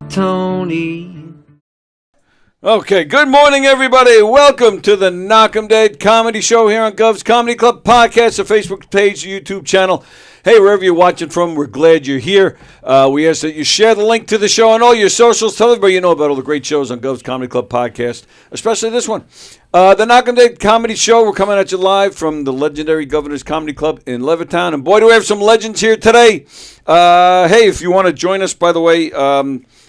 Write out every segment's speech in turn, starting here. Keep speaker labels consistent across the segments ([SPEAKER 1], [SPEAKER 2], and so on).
[SPEAKER 1] Tony.
[SPEAKER 2] Okay, good morning, everybody. Welcome to the Knock 'em Dead Comedy Show here on Gov's Comedy Club Podcast, the Facebook page, the YouTube channel. Hey, wherever you're watching from, we're glad you're here. We ask that you share the link to the show on all your socials. Tell everybody you know about all the great shows on Gov's Comedy Club Podcast, especially this one. The Knock 'em Dead Comedy Show, we're coming at you live from the legendary Governor's Comedy Club in Levittown. And boy, do we have some legends here today. Hey, if you want to join us, by the way,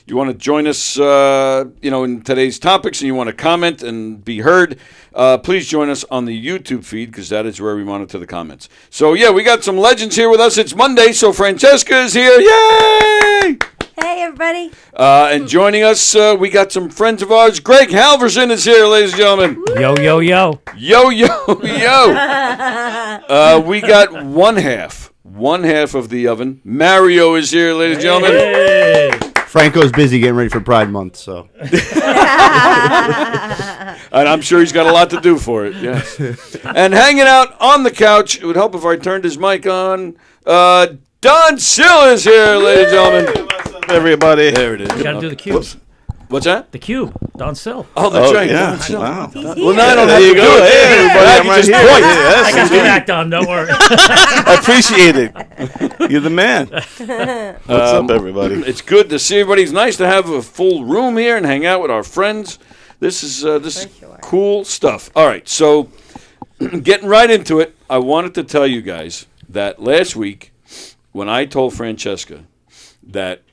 [SPEAKER 2] you want to join us, in today's topics, and you want to comment and be heard, please join us on the YouTube feed, because that is where we monitor the comments. So, yeah, we got some legends here with us. It's Monday, so FRANCESCA is here. Yay!
[SPEAKER 3] Hey, everybody.
[SPEAKER 2] And joining us, we got some friends of ours. Greg HALVORSEN is here, ladies and gentlemen.
[SPEAKER 4] Yo, yo, yo.
[SPEAKER 2] Yo, yo, yo. We got one half of the oven. Mario is here, ladies and gentlemen.
[SPEAKER 4] Hey.
[SPEAKER 5] Franco's busy getting ready for Pride Month, so.
[SPEAKER 2] And I'm sure he's got a lot to do for it, yes. And hanging out on the couch, it would help if I turned his mic on. Don SILL is here, ladies and gentlemen.
[SPEAKER 6] What's up, everybody?
[SPEAKER 2] There it is.
[SPEAKER 4] You gotta do the cube.
[SPEAKER 2] What's that?
[SPEAKER 4] The cube. Don SILL.
[SPEAKER 2] Oh, that's right.
[SPEAKER 6] Yeah.
[SPEAKER 2] Don SILL.
[SPEAKER 6] Wow.
[SPEAKER 2] Well, now I don't have
[SPEAKER 6] There you
[SPEAKER 2] to do
[SPEAKER 6] go.
[SPEAKER 2] it.
[SPEAKER 6] Hey, everybody, I'm right
[SPEAKER 2] just
[SPEAKER 6] here.
[SPEAKER 2] point.
[SPEAKER 4] I got your back, Don. Don't worry.
[SPEAKER 6] I appreciate it. You're the man. What's up, everybody?
[SPEAKER 2] It's good to see everybody. It's nice to have a full room here and hang out with our friends. This is cool stuff. All right, so getting right into it, I wanted to tell you guys that last week when I told FRANCESCA that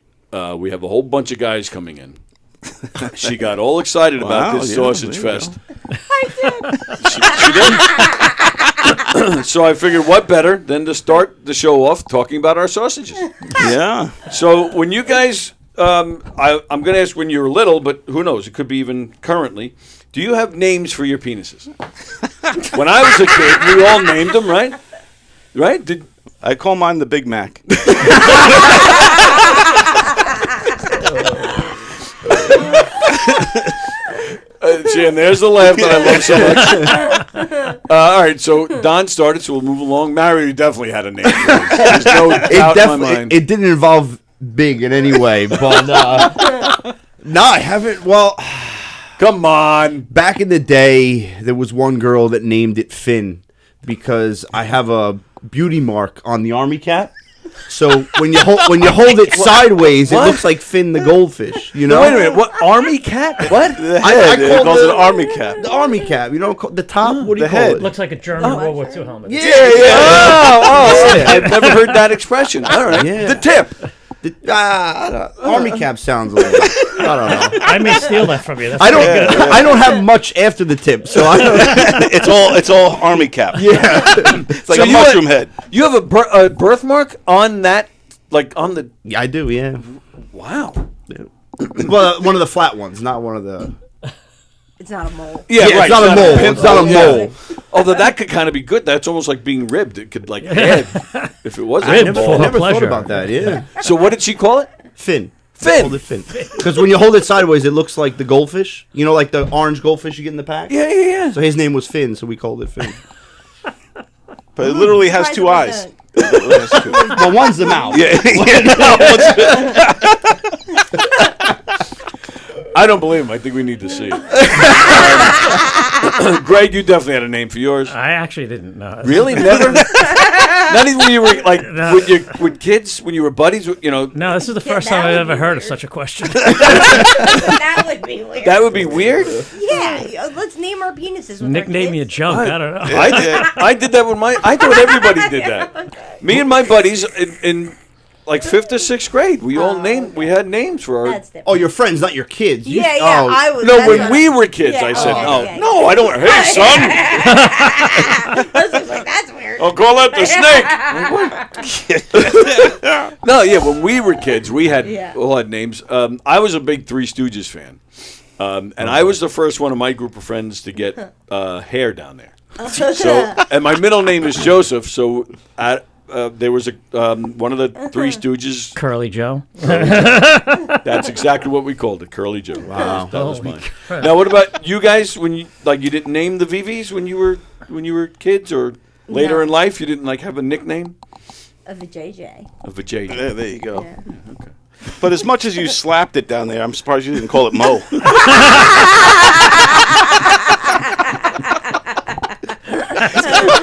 [SPEAKER 2] we have a whole bunch of guys coming in, she got all excited about this sausage fest.
[SPEAKER 3] I
[SPEAKER 2] did. So I figured what better than to start the show off talking about our sausages.
[SPEAKER 6] Yeah.
[SPEAKER 2] So when you guys, I'm going to ask when you were little, but who knows? It could be even currently. Do you have names for your penises? When I was a kid, we all named them, right? Right?
[SPEAKER 6] I call mine the Big Mac.
[SPEAKER 2] And there's the laugh that I love so much. All right, so Don started, so we'll move along. Mario definitely had a name. There's no doubt in my mind.
[SPEAKER 5] It didn't involve big in any way, but no, I haven't. Well,
[SPEAKER 2] come on.
[SPEAKER 5] Back in the day, there was one girl that named it Finn because I have a beauty mark on the army cap. So when you hold it sideways, it looks like Finn the goldfish. You know?
[SPEAKER 2] Wait a minute. What army cat? What?
[SPEAKER 6] The head.
[SPEAKER 5] I call
[SPEAKER 6] it an army cap.
[SPEAKER 5] The army cap. You know, the top. What do you call
[SPEAKER 6] head.
[SPEAKER 5] it?
[SPEAKER 4] Looks like a German World War II helmet.
[SPEAKER 5] Yeah.
[SPEAKER 2] Oh, I've never heard that expression. All right.
[SPEAKER 5] Yeah.
[SPEAKER 2] The tip.
[SPEAKER 5] Army cap sounds a little. I don't know.
[SPEAKER 4] I may steal that from you. That's
[SPEAKER 5] I
[SPEAKER 4] pretty
[SPEAKER 5] don't have much after the tip, so I don't.
[SPEAKER 6] It's all army cap.
[SPEAKER 5] Yeah.
[SPEAKER 6] It's like a mushroom head.
[SPEAKER 2] You have a birthmark on that, like on the.
[SPEAKER 5] Yeah, I do. Yeah.
[SPEAKER 2] Wow.
[SPEAKER 5] Well, one of the flat ones, not one of the.
[SPEAKER 3] It's not a mole.
[SPEAKER 2] Yeah, right.
[SPEAKER 5] It's not a mole. It's not a mole.
[SPEAKER 2] Although that could kind of be good. That's almost like being ribbed. It could like add if it was a
[SPEAKER 4] Ribbed
[SPEAKER 2] mole.
[SPEAKER 4] for
[SPEAKER 5] I never
[SPEAKER 4] pleasure.
[SPEAKER 5] thought about that. Yeah.
[SPEAKER 2] So what did she call it?
[SPEAKER 5] Fin.
[SPEAKER 2] Fin.
[SPEAKER 5] Hold it Fin. Because when you hold it sideways, it looks like the goldfish. You know, like the orange goldfish you get in the pack.
[SPEAKER 2] Yeah.
[SPEAKER 5] So his name was Finn, so we called it Fin.
[SPEAKER 6] But it literally has two eyes.
[SPEAKER 5] Well, one's the mouth.
[SPEAKER 6] Yeah.
[SPEAKER 2] I don't believe him. I think we need to see it. Greg, you definitely had a name for yours.
[SPEAKER 4] I actually didn't know.
[SPEAKER 2] Really? Never? Not even when you were like with kids, when you were buddies, you know.
[SPEAKER 4] No, this is the first time I've ever heard of such a question.
[SPEAKER 3] That would be weird.
[SPEAKER 2] That would be weird.
[SPEAKER 3] Yeah, let's name our penises. With
[SPEAKER 4] Nickname
[SPEAKER 3] our
[SPEAKER 4] me a
[SPEAKER 3] kids.
[SPEAKER 4] junk. I don't know.
[SPEAKER 2] I did that with I thought everybody did that.
[SPEAKER 3] Okay.
[SPEAKER 2] Me and my buddies in like 5th or 6th grade, we had names for our.
[SPEAKER 3] That's different.
[SPEAKER 5] Oh, your friends, not your kids. You-
[SPEAKER 3] Yeah,
[SPEAKER 5] oh,
[SPEAKER 3] I was.
[SPEAKER 2] No,
[SPEAKER 3] that's
[SPEAKER 2] when
[SPEAKER 3] what
[SPEAKER 2] we were kids,
[SPEAKER 3] Yeah,
[SPEAKER 2] I said,
[SPEAKER 3] okay.
[SPEAKER 2] no, I don't. Hey, son,
[SPEAKER 3] I was just like, that's weird.
[SPEAKER 2] I'll call that the snake. No, yeah, when we were kids, we all had names. I was a big Three Stooges fan, and I was the first one of my group of friends to get hair down there. So, and my middle name is Joseph. So, there was one of the Three Stooges.
[SPEAKER 4] Curly Joe.
[SPEAKER 2] That's exactly what we called it, Curly Joe.
[SPEAKER 5] Wow.
[SPEAKER 2] That was mine. Now, what about you guys? When you didn't name the VVs when you were kids, or later
[SPEAKER 3] No.
[SPEAKER 2] in life, you didn't have a nickname
[SPEAKER 3] Of a JJ.
[SPEAKER 2] of a JJ.
[SPEAKER 6] There you go.
[SPEAKER 3] Yeah.
[SPEAKER 2] Okay.
[SPEAKER 6] But as much as you slapped it down there, I'm surprised you didn't call it Mo.
[SPEAKER 4] That's a good one.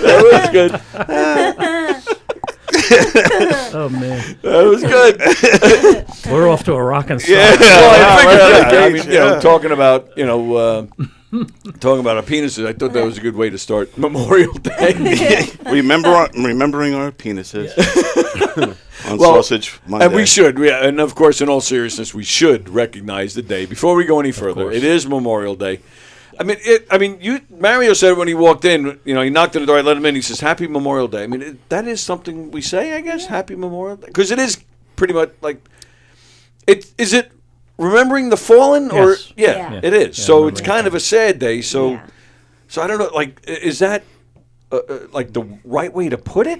[SPEAKER 2] That was good.
[SPEAKER 4] Oh man,
[SPEAKER 2] That was good.
[SPEAKER 4] we're off to a rocking start.
[SPEAKER 6] Yeah.
[SPEAKER 2] Well, I figured
[SPEAKER 6] right
[SPEAKER 2] that.
[SPEAKER 6] out of
[SPEAKER 2] I
[SPEAKER 6] the
[SPEAKER 2] mean,
[SPEAKER 6] gate,
[SPEAKER 2] you know,
[SPEAKER 6] yeah.
[SPEAKER 2] talking about our penises. I thought that was a good way to start Memorial Day.
[SPEAKER 6] Remembering our penises on
[SPEAKER 2] Well,
[SPEAKER 6] Sausage Monday.
[SPEAKER 2] And we should, and of course, in all seriousness, we should recognize the day before we go any further. It is Memorial Day. Mario said when he walked in, he knocked on the door, I let him in. He says, "Happy Memorial Day." I mean, that is something we say, I guess. Happy Memorial Day, because it is pretty much like it. Is it remembering the fallen, or
[SPEAKER 4] Yes.
[SPEAKER 3] Yeah.
[SPEAKER 2] it is.
[SPEAKER 4] Yeah,
[SPEAKER 2] So it's
[SPEAKER 4] remembering
[SPEAKER 2] kind of a sad day. So,
[SPEAKER 3] Yeah.
[SPEAKER 2] so I don't know. Like, is that like the right way to put it?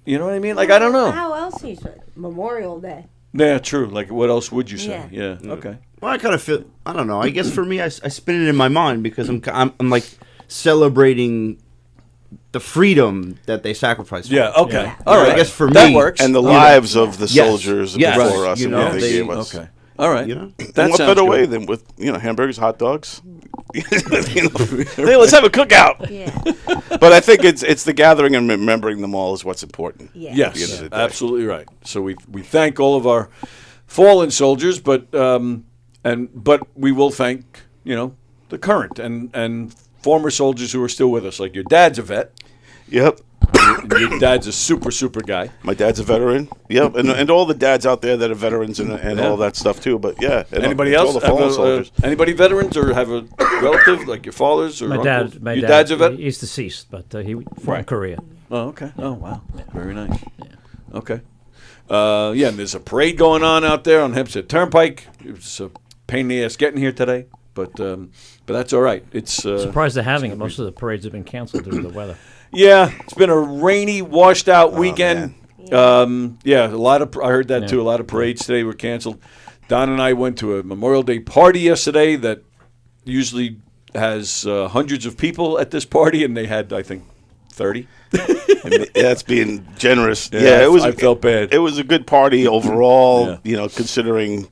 [SPEAKER 2] You know what I mean? Like, I don't know.
[SPEAKER 3] How else do you say Memorial Day?
[SPEAKER 2] Yeah, true. Like, what else would you say?
[SPEAKER 3] Yeah.
[SPEAKER 2] Yeah. Okay.
[SPEAKER 5] Well, I kind of feel. I don't know. I guess for me, I spin it in my mind because I'm like celebrating the freedom that they sacrificed. For.
[SPEAKER 2] Yeah. Okay.
[SPEAKER 3] Yeah.
[SPEAKER 2] All right.
[SPEAKER 5] I guess for
[SPEAKER 2] that
[SPEAKER 5] me-
[SPEAKER 2] works.
[SPEAKER 6] and the
[SPEAKER 5] know.
[SPEAKER 6] lives of the
[SPEAKER 5] Yes.
[SPEAKER 6] soldiers
[SPEAKER 5] Yes.
[SPEAKER 6] before
[SPEAKER 5] Right.
[SPEAKER 6] us
[SPEAKER 5] You
[SPEAKER 6] and
[SPEAKER 5] know,
[SPEAKER 6] what they
[SPEAKER 5] they-
[SPEAKER 6] gave us.
[SPEAKER 2] Okay. All right.
[SPEAKER 5] You know?
[SPEAKER 2] That
[SPEAKER 6] And what
[SPEAKER 2] sounds
[SPEAKER 6] better
[SPEAKER 2] good.
[SPEAKER 6] way than with hamburgers, hot dogs? Hey, let's have a cookout.
[SPEAKER 3] Yeah.
[SPEAKER 6] But I think it's the gathering and remembering them all is what's important.
[SPEAKER 3] Yeah.
[SPEAKER 6] At the end
[SPEAKER 2] Yes,
[SPEAKER 6] of the day.
[SPEAKER 2] absolutely right. So we thank all of our fallen soldiers, but we will thank the current and former soldiers who are still with us. Like your dad's a vet.
[SPEAKER 6] Yep.
[SPEAKER 2] And your dad's a super guy.
[SPEAKER 6] My dad's a veteran. Yep. And all the dads out there that are veterans and all that stuff too. But yeah. and
[SPEAKER 2] Anybody
[SPEAKER 6] all
[SPEAKER 2] else?
[SPEAKER 6] the fallen soldiers.
[SPEAKER 2] Anybody veterans or have a relative like your father's or
[SPEAKER 4] My
[SPEAKER 2] uncles?
[SPEAKER 4] dad,
[SPEAKER 2] Your dad's a vet.
[SPEAKER 4] He's deceased, but he fought in
[SPEAKER 2] Right.
[SPEAKER 4] Korea.
[SPEAKER 2] Oh, okay. Oh, wow. Very nice. Okay. And there's a parade going on out there on Hempstead Turnpike. It was a pain in the ass getting here today, but that's all right. It's
[SPEAKER 4] Surprised they're having it. Most of the parades have been canceled due to the weather.
[SPEAKER 2] yeah. It's been a rainy, washed out weekend.
[SPEAKER 6] man.
[SPEAKER 2] A lot of I heard that
[SPEAKER 4] Yeah.
[SPEAKER 2] too. A lot of parades today were canceled. Don and I went to a Memorial Day party yesterday that usually has hundreds of people at this party, and they had I think 30.
[SPEAKER 6] That's being generous.
[SPEAKER 2] Yeah,
[SPEAKER 6] it was.
[SPEAKER 2] I felt bad.
[SPEAKER 6] It was a good party overall.
[SPEAKER 2] Yeah.
[SPEAKER 6] Considering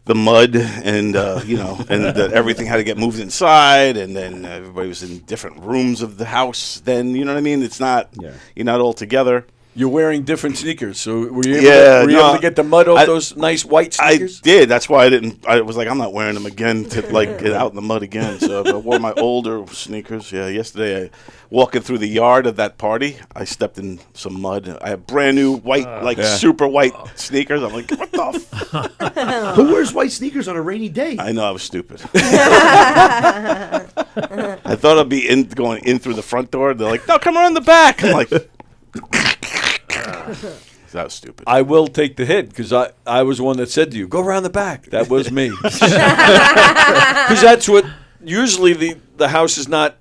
[SPEAKER 6] the mud and and that everything had to get moved inside, and then everybody was in different rooms of the house. Then you know what I mean. It's not.
[SPEAKER 5] Yeah.
[SPEAKER 6] You're not all together.
[SPEAKER 2] You're wearing different sneakers, so were you able,
[SPEAKER 6] Yeah,
[SPEAKER 2] were you
[SPEAKER 6] no,
[SPEAKER 2] able to get the mud off
[SPEAKER 6] I-
[SPEAKER 2] those nice white sneakers?
[SPEAKER 6] I did. That's why I didn't. I was like, I'm not wearing them again to get out in the mud again. So I wore my older sneakers. Yeah, yesterday, walking through the yard of that party, I stepped in some mud. I have brand new white, super white sneakers. I'm like, what the?
[SPEAKER 5] Who wears white sneakers on a rainy day?
[SPEAKER 6] I know I was stupid. I thought I'd be going in through the front door. They're like, no, come around the back. I'm like, that was stupid.
[SPEAKER 2] I will take the hit because I was the one that said to you, go around the back. That was me. Because that's what usually the house is not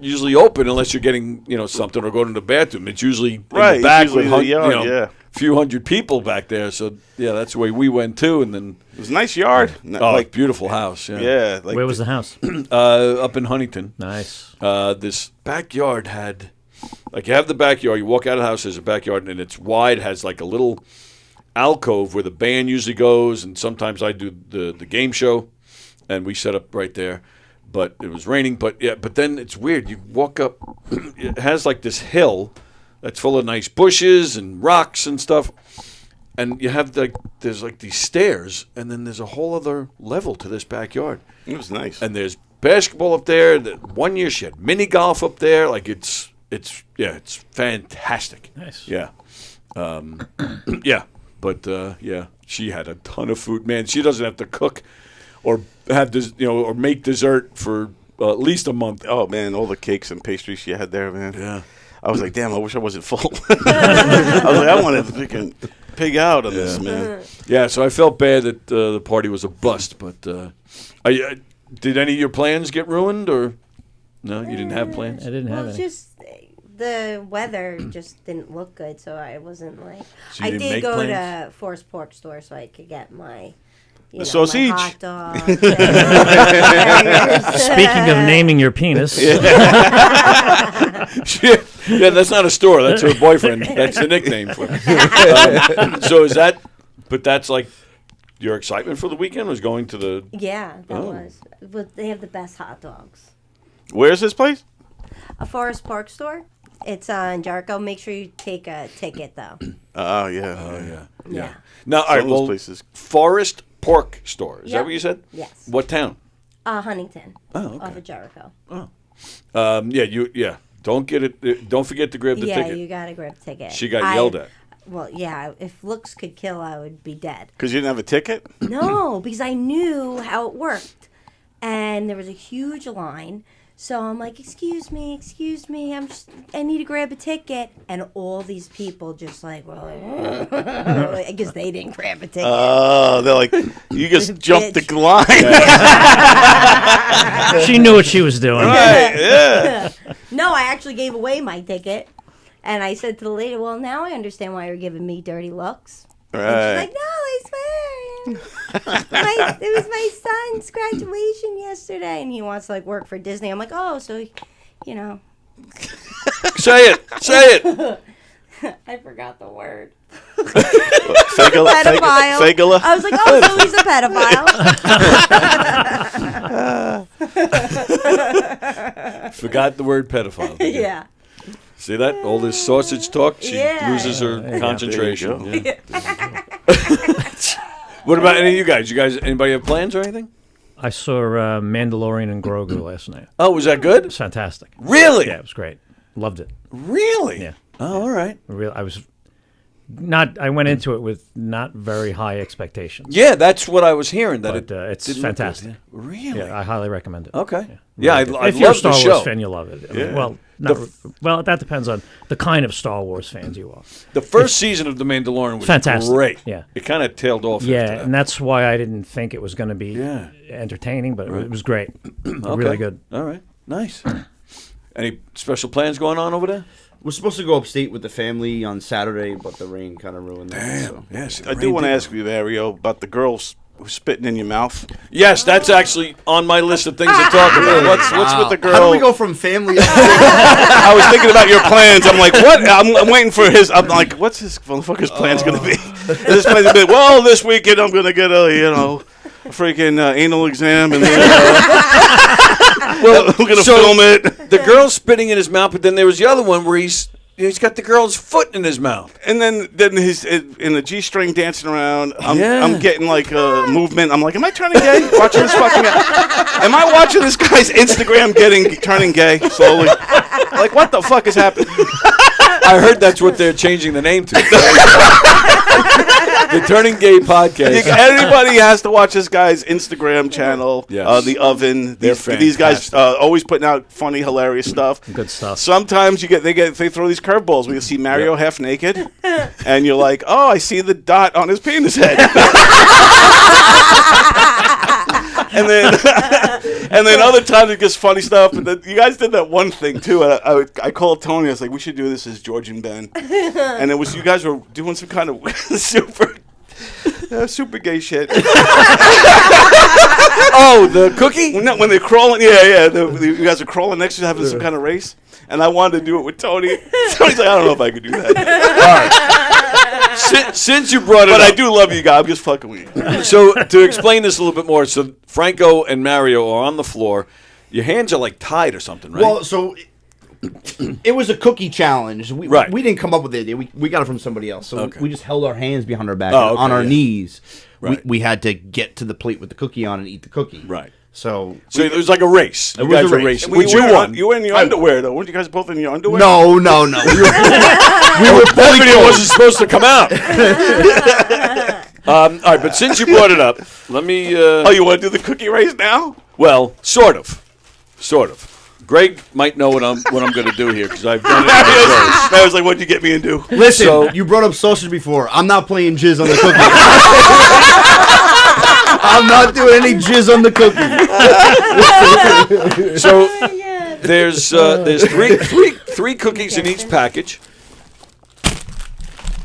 [SPEAKER 2] usually open unless you're getting something or going to the bathroom. It's usually in
[SPEAKER 6] Right,
[SPEAKER 2] the back
[SPEAKER 6] usually
[SPEAKER 2] with
[SPEAKER 6] the yard, yeah.
[SPEAKER 2] few hundred people back there. So yeah, that's the way we went too. And then
[SPEAKER 6] It was a nice yard.
[SPEAKER 2] beautiful house. Yeah,
[SPEAKER 6] Yeah. Like
[SPEAKER 4] Where was the house?
[SPEAKER 2] up in Huntington.
[SPEAKER 4] Nice.
[SPEAKER 2] This backyard had, like, you have the backyard, you walk out of the house, there's a backyard, and it's wide, has like a little alcove where the band usually goes, and sometimes I do the game show, and we set up right there. But it was raining, but then it's weird. You walk up, it has like this hill that's full of nice bushes and rocks and stuff, and you have there's like these stairs, and then there's a whole other level to this backyard.
[SPEAKER 6] it was nice.
[SPEAKER 2] And there's basketball up there. One year she had mini golf up there. Like it's fantastic.
[SPEAKER 4] Nice.
[SPEAKER 2] Yeah, yeah. But she had a ton of food. Man, she doesn't have to cook or have this, or make dessert for at least a month.
[SPEAKER 6] Oh man, all the cakes and pastries she had there, man.
[SPEAKER 2] Yeah.
[SPEAKER 6] I was like, damn, I wish I wasn't full. I was like, I wanted to freaking pig out on this, man.
[SPEAKER 2] Yeah. So I felt bad that the party was a bust. But did any of your plans get ruined, or no? You didn't have plans.
[SPEAKER 4] I didn't have
[SPEAKER 3] Well,
[SPEAKER 4] any.
[SPEAKER 3] just the weather just didn't look good, so I wasn't like.
[SPEAKER 2] So you
[SPEAKER 3] I
[SPEAKER 2] didn't
[SPEAKER 3] did
[SPEAKER 2] make
[SPEAKER 3] go
[SPEAKER 2] plans?
[SPEAKER 3] to Force Pork Store so I could get my.
[SPEAKER 6] The sausage.
[SPEAKER 3] My hot dog.
[SPEAKER 4] Speaking of naming your penis,
[SPEAKER 2] she Yeah, that's not a store. That's her boyfriend. That's the nickname for it. So is that? But that's like your excitement for the weekend was going to the.
[SPEAKER 3] Yeah, that
[SPEAKER 2] Oh.
[SPEAKER 3] was. But they have the best hot dogs.
[SPEAKER 6] Where's this place?
[SPEAKER 3] A Forest Park store. It's in Jericho. Make sure you take a ticket though.
[SPEAKER 6] Oh yeah.
[SPEAKER 2] Oh yeah.
[SPEAKER 3] Yeah.
[SPEAKER 2] Now, all
[SPEAKER 6] Some
[SPEAKER 2] right.
[SPEAKER 6] of those
[SPEAKER 2] Well,
[SPEAKER 6] places.
[SPEAKER 2] Forest Pork Store. Is that
[SPEAKER 3] Yep.
[SPEAKER 2] what you said?
[SPEAKER 3] Yes.
[SPEAKER 2] What town?
[SPEAKER 3] Huntington.
[SPEAKER 2] Oh, okay.
[SPEAKER 3] Off of Jericho.
[SPEAKER 2] Yeah. Don't get it. Don't forget to grab the
[SPEAKER 3] Yeah,
[SPEAKER 2] ticket.
[SPEAKER 3] you gotta grab a ticket.
[SPEAKER 2] She got yelled at.
[SPEAKER 3] Well, yeah. If looks could kill, I would be dead.
[SPEAKER 6] Because you didn't have a ticket?
[SPEAKER 3] No, because I knew how it worked, and there was a huge line. So I'm like, excuse me, I need to grab a ticket. And all these people just like, well, I guess they didn't grab a ticket.
[SPEAKER 6] Oh, they're like, you just jumped the
[SPEAKER 3] Bitch.
[SPEAKER 6] line.
[SPEAKER 4] She knew what she was doing.
[SPEAKER 6] Right, yeah.
[SPEAKER 3] No, I actually gave away my ticket. And I said to the lady, well, now I understand why you're giving me dirty looks. And she's
[SPEAKER 6] Right.
[SPEAKER 3] like, no, I swear. It was my son's graduation yesterday, and he wants to like work for Disney. I'm like, oh, so, you know.
[SPEAKER 2] Say it.
[SPEAKER 3] I forgot the word.
[SPEAKER 6] Pedophile.
[SPEAKER 3] Pedophile. I was like, oh, so he's a pedophile.
[SPEAKER 2] Forgot the word pedophile.
[SPEAKER 3] Yeah.
[SPEAKER 2] See that? All this sausage talk, she
[SPEAKER 3] Yeah.
[SPEAKER 2] loses her
[SPEAKER 6] There you
[SPEAKER 2] concentration.
[SPEAKER 6] go.
[SPEAKER 2] Yeah. What about any of you guys? Anybody have plans or anything?
[SPEAKER 4] I saw Mandalorian and Grogu last night.
[SPEAKER 2] Oh, was that good?
[SPEAKER 4] It's fantastic.
[SPEAKER 2] Really?
[SPEAKER 4] Yeah, it was great. Loved it.
[SPEAKER 2] Really?
[SPEAKER 4] Yeah.
[SPEAKER 2] Oh, all right.
[SPEAKER 4] I went into it with not very high expectations.
[SPEAKER 2] Yeah, that's what I was hearing. That
[SPEAKER 4] But it's
[SPEAKER 2] didn't look good.
[SPEAKER 4] fantastic.
[SPEAKER 2] Yeah. Really?
[SPEAKER 4] Yeah, I highly recommend it.
[SPEAKER 2] Okay.
[SPEAKER 4] Really
[SPEAKER 2] Yeah, I
[SPEAKER 4] good.
[SPEAKER 2] love
[SPEAKER 4] if you're a
[SPEAKER 2] the
[SPEAKER 4] Star
[SPEAKER 2] show.
[SPEAKER 4] Wars fan, you love it. I mean,
[SPEAKER 6] Yeah.
[SPEAKER 4] well, that depends on the kind of Star Wars fans you are.
[SPEAKER 2] The first season of The Mandalorian was
[SPEAKER 4] Fantastic.
[SPEAKER 2] great.
[SPEAKER 4] Yeah.
[SPEAKER 2] It kind of tailed off.
[SPEAKER 4] Yeah,
[SPEAKER 2] after that.
[SPEAKER 4] and that's why I didn't think it was going to be
[SPEAKER 2] Yeah.
[SPEAKER 4] entertaining, but it was great.
[SPEAKER 2] Okay.
[SPEAKER 4] Really good.
[SPEAKER 2] All right. Nice. Any special plans going on over there?
[SPEAKER 5] We're supposed to go upstate with the family on Saturday, but the rain kind of ruined that. So.
[SPEAKER 2] Yes.
[SPEAKER 6] I do want to ask you, Mario, about the girls who's spitting in your mouth.
[SPEAKER 2] Yes, that's actually on my list of things to talk about.
[SPEAKER 6] What's with the girl?
[SPEAKER 5] How do we go from family?
[SPEAKER 6] I was thinking about your plans. I'm like, what? I'm waiting for his. I'm like, what's his motherfucker's plan's gonna be? His plan's gonna be, well, this weekend I'm gonna get a freaking anal exam, and then we're gonna film it.
[SPEAKER 2] The girl's spitting in his mouth, but then there was the other one where he's got the girl's foot in his mouth.
[SPEAKER 6] And then he's in a G-string dancing around.
[SPEAKER 2] Yeah.
[SPEAKER 6] I'm getting like a movement. I'm like, am I turning gay? Watching this fucking guy. Am I watching this guy's Instagram turning gay slowly? Like, what the fuck is happening?
[SPEAKER 2] I heard that's what they're changing the name to. The Turning Gay Podcast.
[SPEAKER 6] Anybody has to watch this guy's Instagram channel,
[SPEAKER 2] Yes.
[SPEAKER 6] The Oven.
[SPEAKER 2] They're
[SPEAKER 6] These guys
[SPEAKER 2] fantastic.
[SPEAKER 6] always putting out funny, hilarious stuff.
[SPEAKER 4] Good stuff.
[SPEAKER 6] Sometimes they throw these curveballs where you see Mario half naked, and you're like, oh, I see the dot on his penis head. and then other times it gets funny stuff. But then you guys did that one thing too. I called Tony. I was like, we should do this as George and Ben. And it was you guys were doing some kind of super gay shit.
[SPEAKER 2] Oh, the cookie?
[SPEAKER 6] When they're crawling, you guys are crawling next to having some kind of race. And I wanted to do it with Tony. Tony's like, I don't know if I could do that.
[SPEAKER 2] All right. Since you brought it
[SPEAKER 6] But
[SPEAKER 2] up.
[SPEAKER 6] I do love you guys. I'm just fucking with you.
[SPEAKER 2] So to explain this a little bit more, so Franco and Mario are on the floor. Your hands are like tied or something, right?
[SPEAKER 5] Well, so it was a cookie challenge. We didn't come up with the idea. We got it from somebody else. So we just held our hands behind our back on our knees.
[SPEAKER 2] Right.
[SPEAKER 5] We had to get to the plate with the cookie on and eat the cookie.
[SPEAKER 2] Right.
[SPEAKER 5] So
[SPEAKER 2] it was like a race. You
[SPEAKER 5] was
[SPEAKER 2] guys
[SPEAKER 5] a
[SPEAKER 2] were
[SPEAKER 5] race.
[SPEAKER 2] racing.
[SPEAKER 6] Which you won. You were in your underwear, though. Weren't you guys both in your underwear?
[SPEAKER 5] No. We were
[SPEAKER 2] That video wasn't supposed to come out. All right, but since you brought it up, let me...
[SPEAKER 6] Oh, you want to do the cookie race now?
[SPEAKER 2] Well, sort of. Greg might know what I'm going to do here because I've done it.
[SPEAKER 6] I was like, what'd you get me into?
[SPEAKER 5] Listen,
[SPEAKER 2] So-
[SPEAKER 5] you brought up sausage before. I'm not playing jizz on the cookie. I'm not doing any jizz on the cookie.
[SPEAKER 2] So there's three cookies in each package.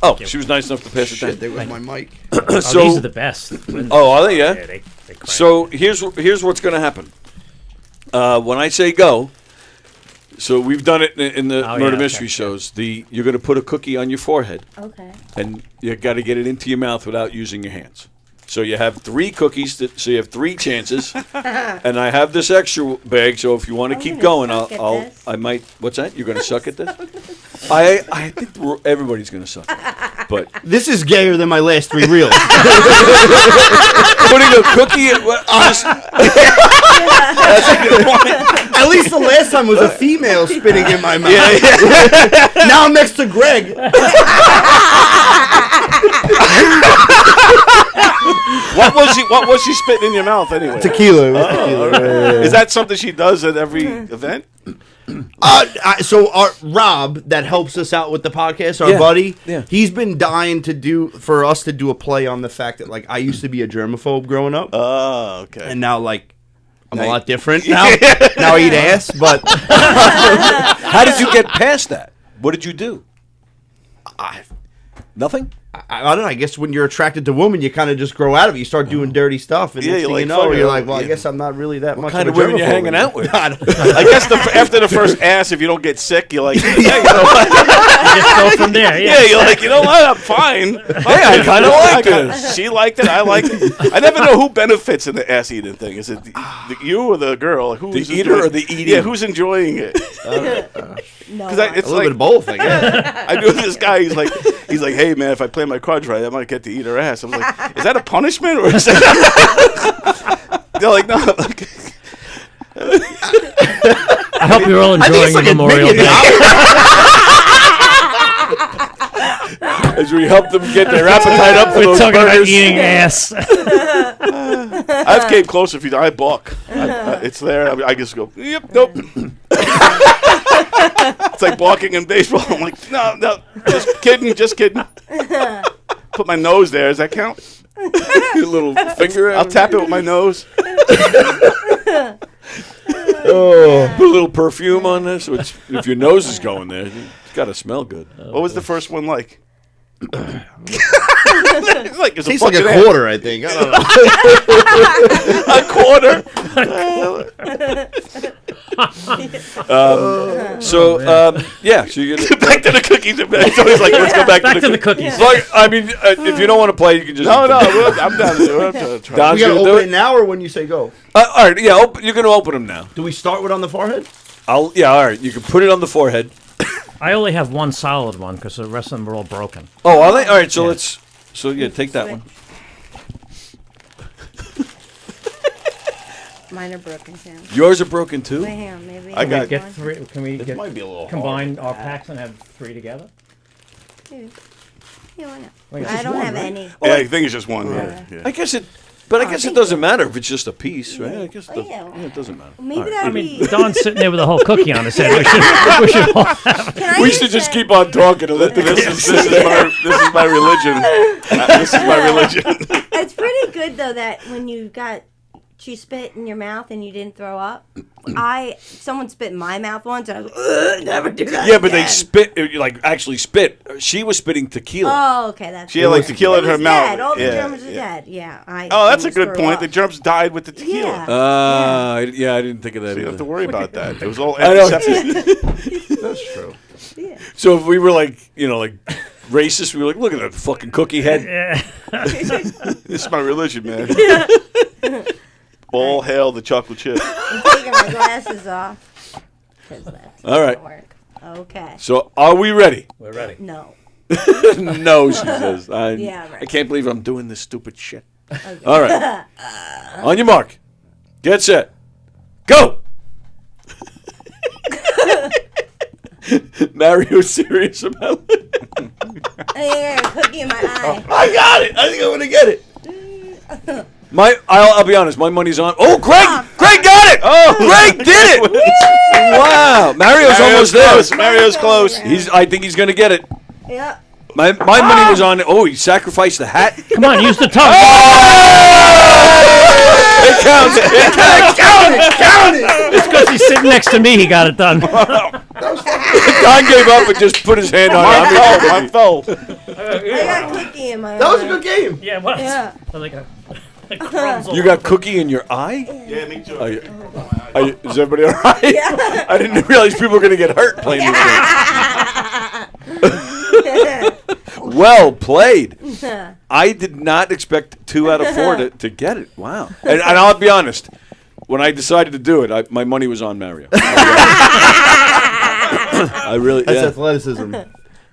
[SPEAKER 2] Oh, she was nice enough to pass it
[SPEAKER 5] Shit,
[SPEAKER 2] down.
[SPEAKER 5] there was my mic.
[SPEAKER 4] These are the best.
[SPEAKER 2] Oh, are they? Yeah.
[SPEAKER 4] they crack.
[SPEAKER 2] So here's what's going to happen. When I say go, So we've done it in the
[SPEAKER 4] Oh,
[SPEAKER 2] murder
[SPEAKER 4] yeah,
[SPEAKER 2] mystery
[SPEAKER 4] okay.
[SPEAKER 2] shows. You're going to put a cookie on your forehead,
[SPEAKER 3] Okay.
[SPEAKER 2] and you got to get it into your mouth without using your hands. So you have 3 cookies, so you have 3 chances. And I have this extra bag, so if you want to
[SPEAKER 3] I'm
[SPEAKER 2] keep
[SPEAKER 3] gonna
[SPEAKER 2] going,
[SPEAKER 3] suck at
[SPEAKER 2] I'll
[SPEAKER 3] this.
[SPEAKER 2] I might. What's that? You're going to suck at this? I think everybody's going to suck. But
[SPEAKER 5] This is gayer than my last 3 reels.
[SPEAKER 2] putting a cookie in, honest,
[SPEAKER 5] At least the last time was a female spitting in my mouth. Now I'm next to Greg.
[SPEAKER 6] What was she spitting in your mouth anyway?
[SPEAKER 5] Tequila. It was tequila.
[SPEAKER 6] Is that something she does at every event?
[SPEAKER 5] So our Rob, that helps us out with the podcast, our
[SPEAKER 2] Yeah,
[SPEAKER 5] buddy,
[SPEAKER 2] yeah.
[SPEAKER 5] he's been dying for us to do a play on the fact that like I used to be a germaphobe growing up,
[SPEAKER 6] Oh, okay.
[SPEAKER 5] and now like I'm a lot different now. Now I eat ass, but
[SPEAKER 2] how did you get past that? What did you do? Nothing?
[SPEAKER 5] I don't know. I guess when you're attracted to women, you kind of just grow out of it. You start doing dirty stuff, and
[SPEAKER 6] Yeah,
[SPEAKER 5] next
[SPEAKER 6] you're
[SPEAKER 5] thing
[SPEAKER 6] like,
[SPEAKER 5] you know,
[SPEAKER 6] fuck
[SPEAKER 5] you're
[SPEAKER 6] it.
[SPEAKER 5] like, well, I
[SPEAKER 6] Yeah.
[SPEAKER 5] guess I'm not really that much
[SPEAKER 2] kind
[SPEAKER 5] of
[SPEAKER 2] of
[SPEAKER 5] a
[SPEAKER 2] women you
[SPEAKER 5] germaphobe
[SPEAKER 2] hanging
[SPEAKER 5] anymore.
[SPEAKER 2] out with?
[SPEAKER 5] I don't-
[SPEAKER 6] I guess after the first ass, if you don't get sick, you're like, yeah, you know what?
[SPEAKER 4] Just go from there.
[SPEAKER 6] Yeah, you're like, you know what? I'm fine.
[SPEAKER 2] Hey, I kind of like this.
[SPEAKER 6] She liked it. I liked it. I never know who benefits in the ass eating thing. Is it you or the girl? Who's
[SPEAKER 2] The eater or the eating?
[SPEAKER 6] Yeah, who's enjoying it?
[SPEAKER 3] No.
[SPEAKER 6] Because
[SPEAKER 5] a
[SPEAKER 6] it's
[SPEAKER 5] little
[SPEAKER 6] like
[SPEAKER 5] bit of both, I guess.
[SPEAKER 6] I knew this guy. He's like, hey man, if I play my cards right, I might get to eat her ass. I'm like, is that a punishment or is that? They're like, no. Like,
[SPEAKER 4] I hope you're all enjoying
[SPEAKER 5] it's like a
[SPEAKER 4] Memorial
[SPEAKER 5] million
[SPEAKER 4] Day.
[SPEAKER 2] As we help them get their appetite up for
[SPEAKER 4] We're
[SPEAKER 2] those
[SPEAKER 4] talking about
[SPEAKER 2] burgers.
[SPEAKER 4] eating ass.
[SPEAKER 6] I've came close. If you, I balk. It's there. I just go, yep, nope. It's like balking in baseball. I'm like, no, just kidding. Put my nose there. Does that count?
[SPEAKER 2] Your little finger.
[SPEAKER 6] I'll tap it with my nose.
[SPEAKER 2] Put a little perfume on this. Which, if your nose is going there, it's got to smell good.
[SPEAKER 6] What was the first one like? It's like it's
[SPEAKER 5] Tastes like a
[SPEAKER 6] fucking
[SPEAKER 5] quarter, I think. I don't know.
[SPEAKER 6] a quarter.
[SPEAKER 2] So you're gonna
[SPEAKER 6] Back to the cookies. It's always like, let's go back
[SPEAKER 4] Back
[SPEAKER 6] to the
[SPEAKER 4] cookies.
[SPEAKER 2] Like, I mean, if you don't want to play, you can just
[SPEAKER 6] No, I'm down to do it.
[SPEAKER 2] Don's
[SPEAKER 5] We gotta
[SPEAKER 2] gonna do
[SPEAKER 5] open it
[SPEAKER 2] it.
[SPEAKER 5] now, or when you say go?
[SPEAKER 2] All right, yeah, you're gonna open them now.
[SPEAKER 5] Do we start with on the forehead?
[SPEAKER 2] All right. You can put it on the forehead.
[SPEAKER 4] I only have one solid one because the rest of them are all broken.
[SPEAKER 2] Oh, are they? All right, so let's. So yeah, take that one.
[SPEAKER 3] Mine are broken too.
[SPEAKER 2] Yours are broken too.
[SPEAKER 3] My hand, maybe.
[SPEAKER 6] I got-
[SPEAKER 4] Get 3. Can we get,
[SPEAKER 5] Might be a little
[SPEAKER 4] combine our packs and have 3 together?
[SPEAKER 3] Yeah, why not?
[SPEAKER 4] Wait,
[SPEAKER 3] I
[SPEAKER 4] just
[SPEAKER 3] don't
[SPEAKER 4] one,
[SPEAKER 3] have
[SPEAKER 4] right?
[SPEAKER 3] any.
[SPEAKER 6] Yeah, I think it's just one. Yeah.
[SPEAKER 2] I guess it. But I guess it doesn't matter if it's just a piece, right? I guess it doesn't matter.
[SPEAKER 3] Maybe
[SPEAKER 2] All right.
[SPEAKER 3] that'd
[SPEAKER 4] I mean,
[SPEAKER 3] be.
[SPEAKER 4] Don's sitting there with a whole cookie on his head. We should all have
[SPEAKER 3] Can I
[SPEAKER 2] We
[SPEAKER 3] use
[SPEAKER 2] should just
[SPEAKER 3] the-
[SPEAKER 2] keep on talking.
[SPEAKER 6] This is my religion. This is my religion.
[SPEAKER 3] It's pretty good though that when you got she spit in your mouth and you didn't throw up. Someone spit in my mouth once and I was like, "Ugh, never do that.
[SPEAKER 2] Yeah, but they
[SPEAKER 3] again."
[SPEAKER 2] spit, like actually spit. She was spitting tequila.
[SPEAKER 3] Oh, okay, that's.
[SPEAKER 6] She had like tequila in
[SPEAKER 3] It
[SPEAKER 6] her
[SPEAKER 3] was
[SPEAKER 6] mouth.
[SPEAKER 3] dead. All the
[SPEAKER 6] Yeah,
[SPEAKER 3] germs are
[SPEAKER 6] yeah.
[SPEAKER 3] dead. Yeah.
[SPEAKER 6] Oh, that's a
[SPEAKER 3] almost
[SPEAKER 6] good
[SPEAKER 3] threw
[SPEAKER 6] point.
[SPEAKER 3] up.
[SPEAKER 6] The germs died with the tequila.
[SPEAKER 3] Yeah.
[SPEAKER 2] Yeah, I didn't think of that
[SPEAKER 6] You don't have to
[SPEAKER 2] either.
[SPEAKER 6] worry about that. It was all
[SPEAKER 2] I know.
[SPEAKER 6] antiseptic.
[SPEAKER 5] That's true.
[SPEAKER 2] So if we were like, like racist, we were like, look at that fucking cookie head.
[SPEAKER 6] This is my religion, man. All hail the chocolate chip.
[SPEAKER 3] I'm taking my glasses off. 'Cause that's
[SPEAKER 2] All right.
[SPEAKER 3] not work. Okay.
[SPEAKER 2] So are we ready?
[SPEAKER 4] We're ready.
[SPEAKER 3] No.
[SPEAKER 2] No, she says.
[SPEAKER 3] Yeah, right.
[SPEAKER 2] I can't believe I'm doing this stupid shit. All right. On your mark. Get set. Go. Mario's serious about it.
[SPEAKER 3] I got a cookie in my eye.
[SPEAKER 5] I got it. I think I'm gonna get it.
[SPEAKER 2] I'll be honest. My money's on. Oh, Greg! Greg got it! Oh, Greg did it! Wow, Mario's almost
[SPEAKER 6] close.
[SPEAKER 2] there.
[SPEAKER 6] Mario's close.
[SPEAKER 2] I think he's gonna get it.
[SPEAKER 3] Yeah.
[SPEAKER 2] My money was on. Oh, he sacrificed the hat.
[SPEAKER 4] Come on, use the tongue.
[SPEAKER 2] It counts. It counts.
[SPEAKER 5] Count it.
[SPEAKER 4] It's because he's sitting next to me. He got it done.
[SPEAKER 2] Don gave up and just put his hand on it.
[SPEAKER 6] Mine fell.
[SPEAKER 3] I got a cookie in my eye.
[SPEAKER 5] That was a good game.
[SPEAKER 4] Yeah, what?
[SPEAKER 3] Yeah.
[SPEAKER 4] Like crumbs all
[SPEAKER 2] You got cookie in your eye?
[SPEAKER 6] Yeah, me too.
[SPEAKER 2] Oh, yeah. Is everybody all right?
[SPEAKER 3] Yeah.
[SPEAKER 2] I didn't realize people were going to get hurt playing this game. Well played. I did not expect 2 out of 4 to get it. Wow. And I'll be honest. When I decided to do it, my money was on Mario. I really.
[SPEAKER 5] That's
[SPEAKER 2] Yeah.
[SPEAKER 5] athleticism.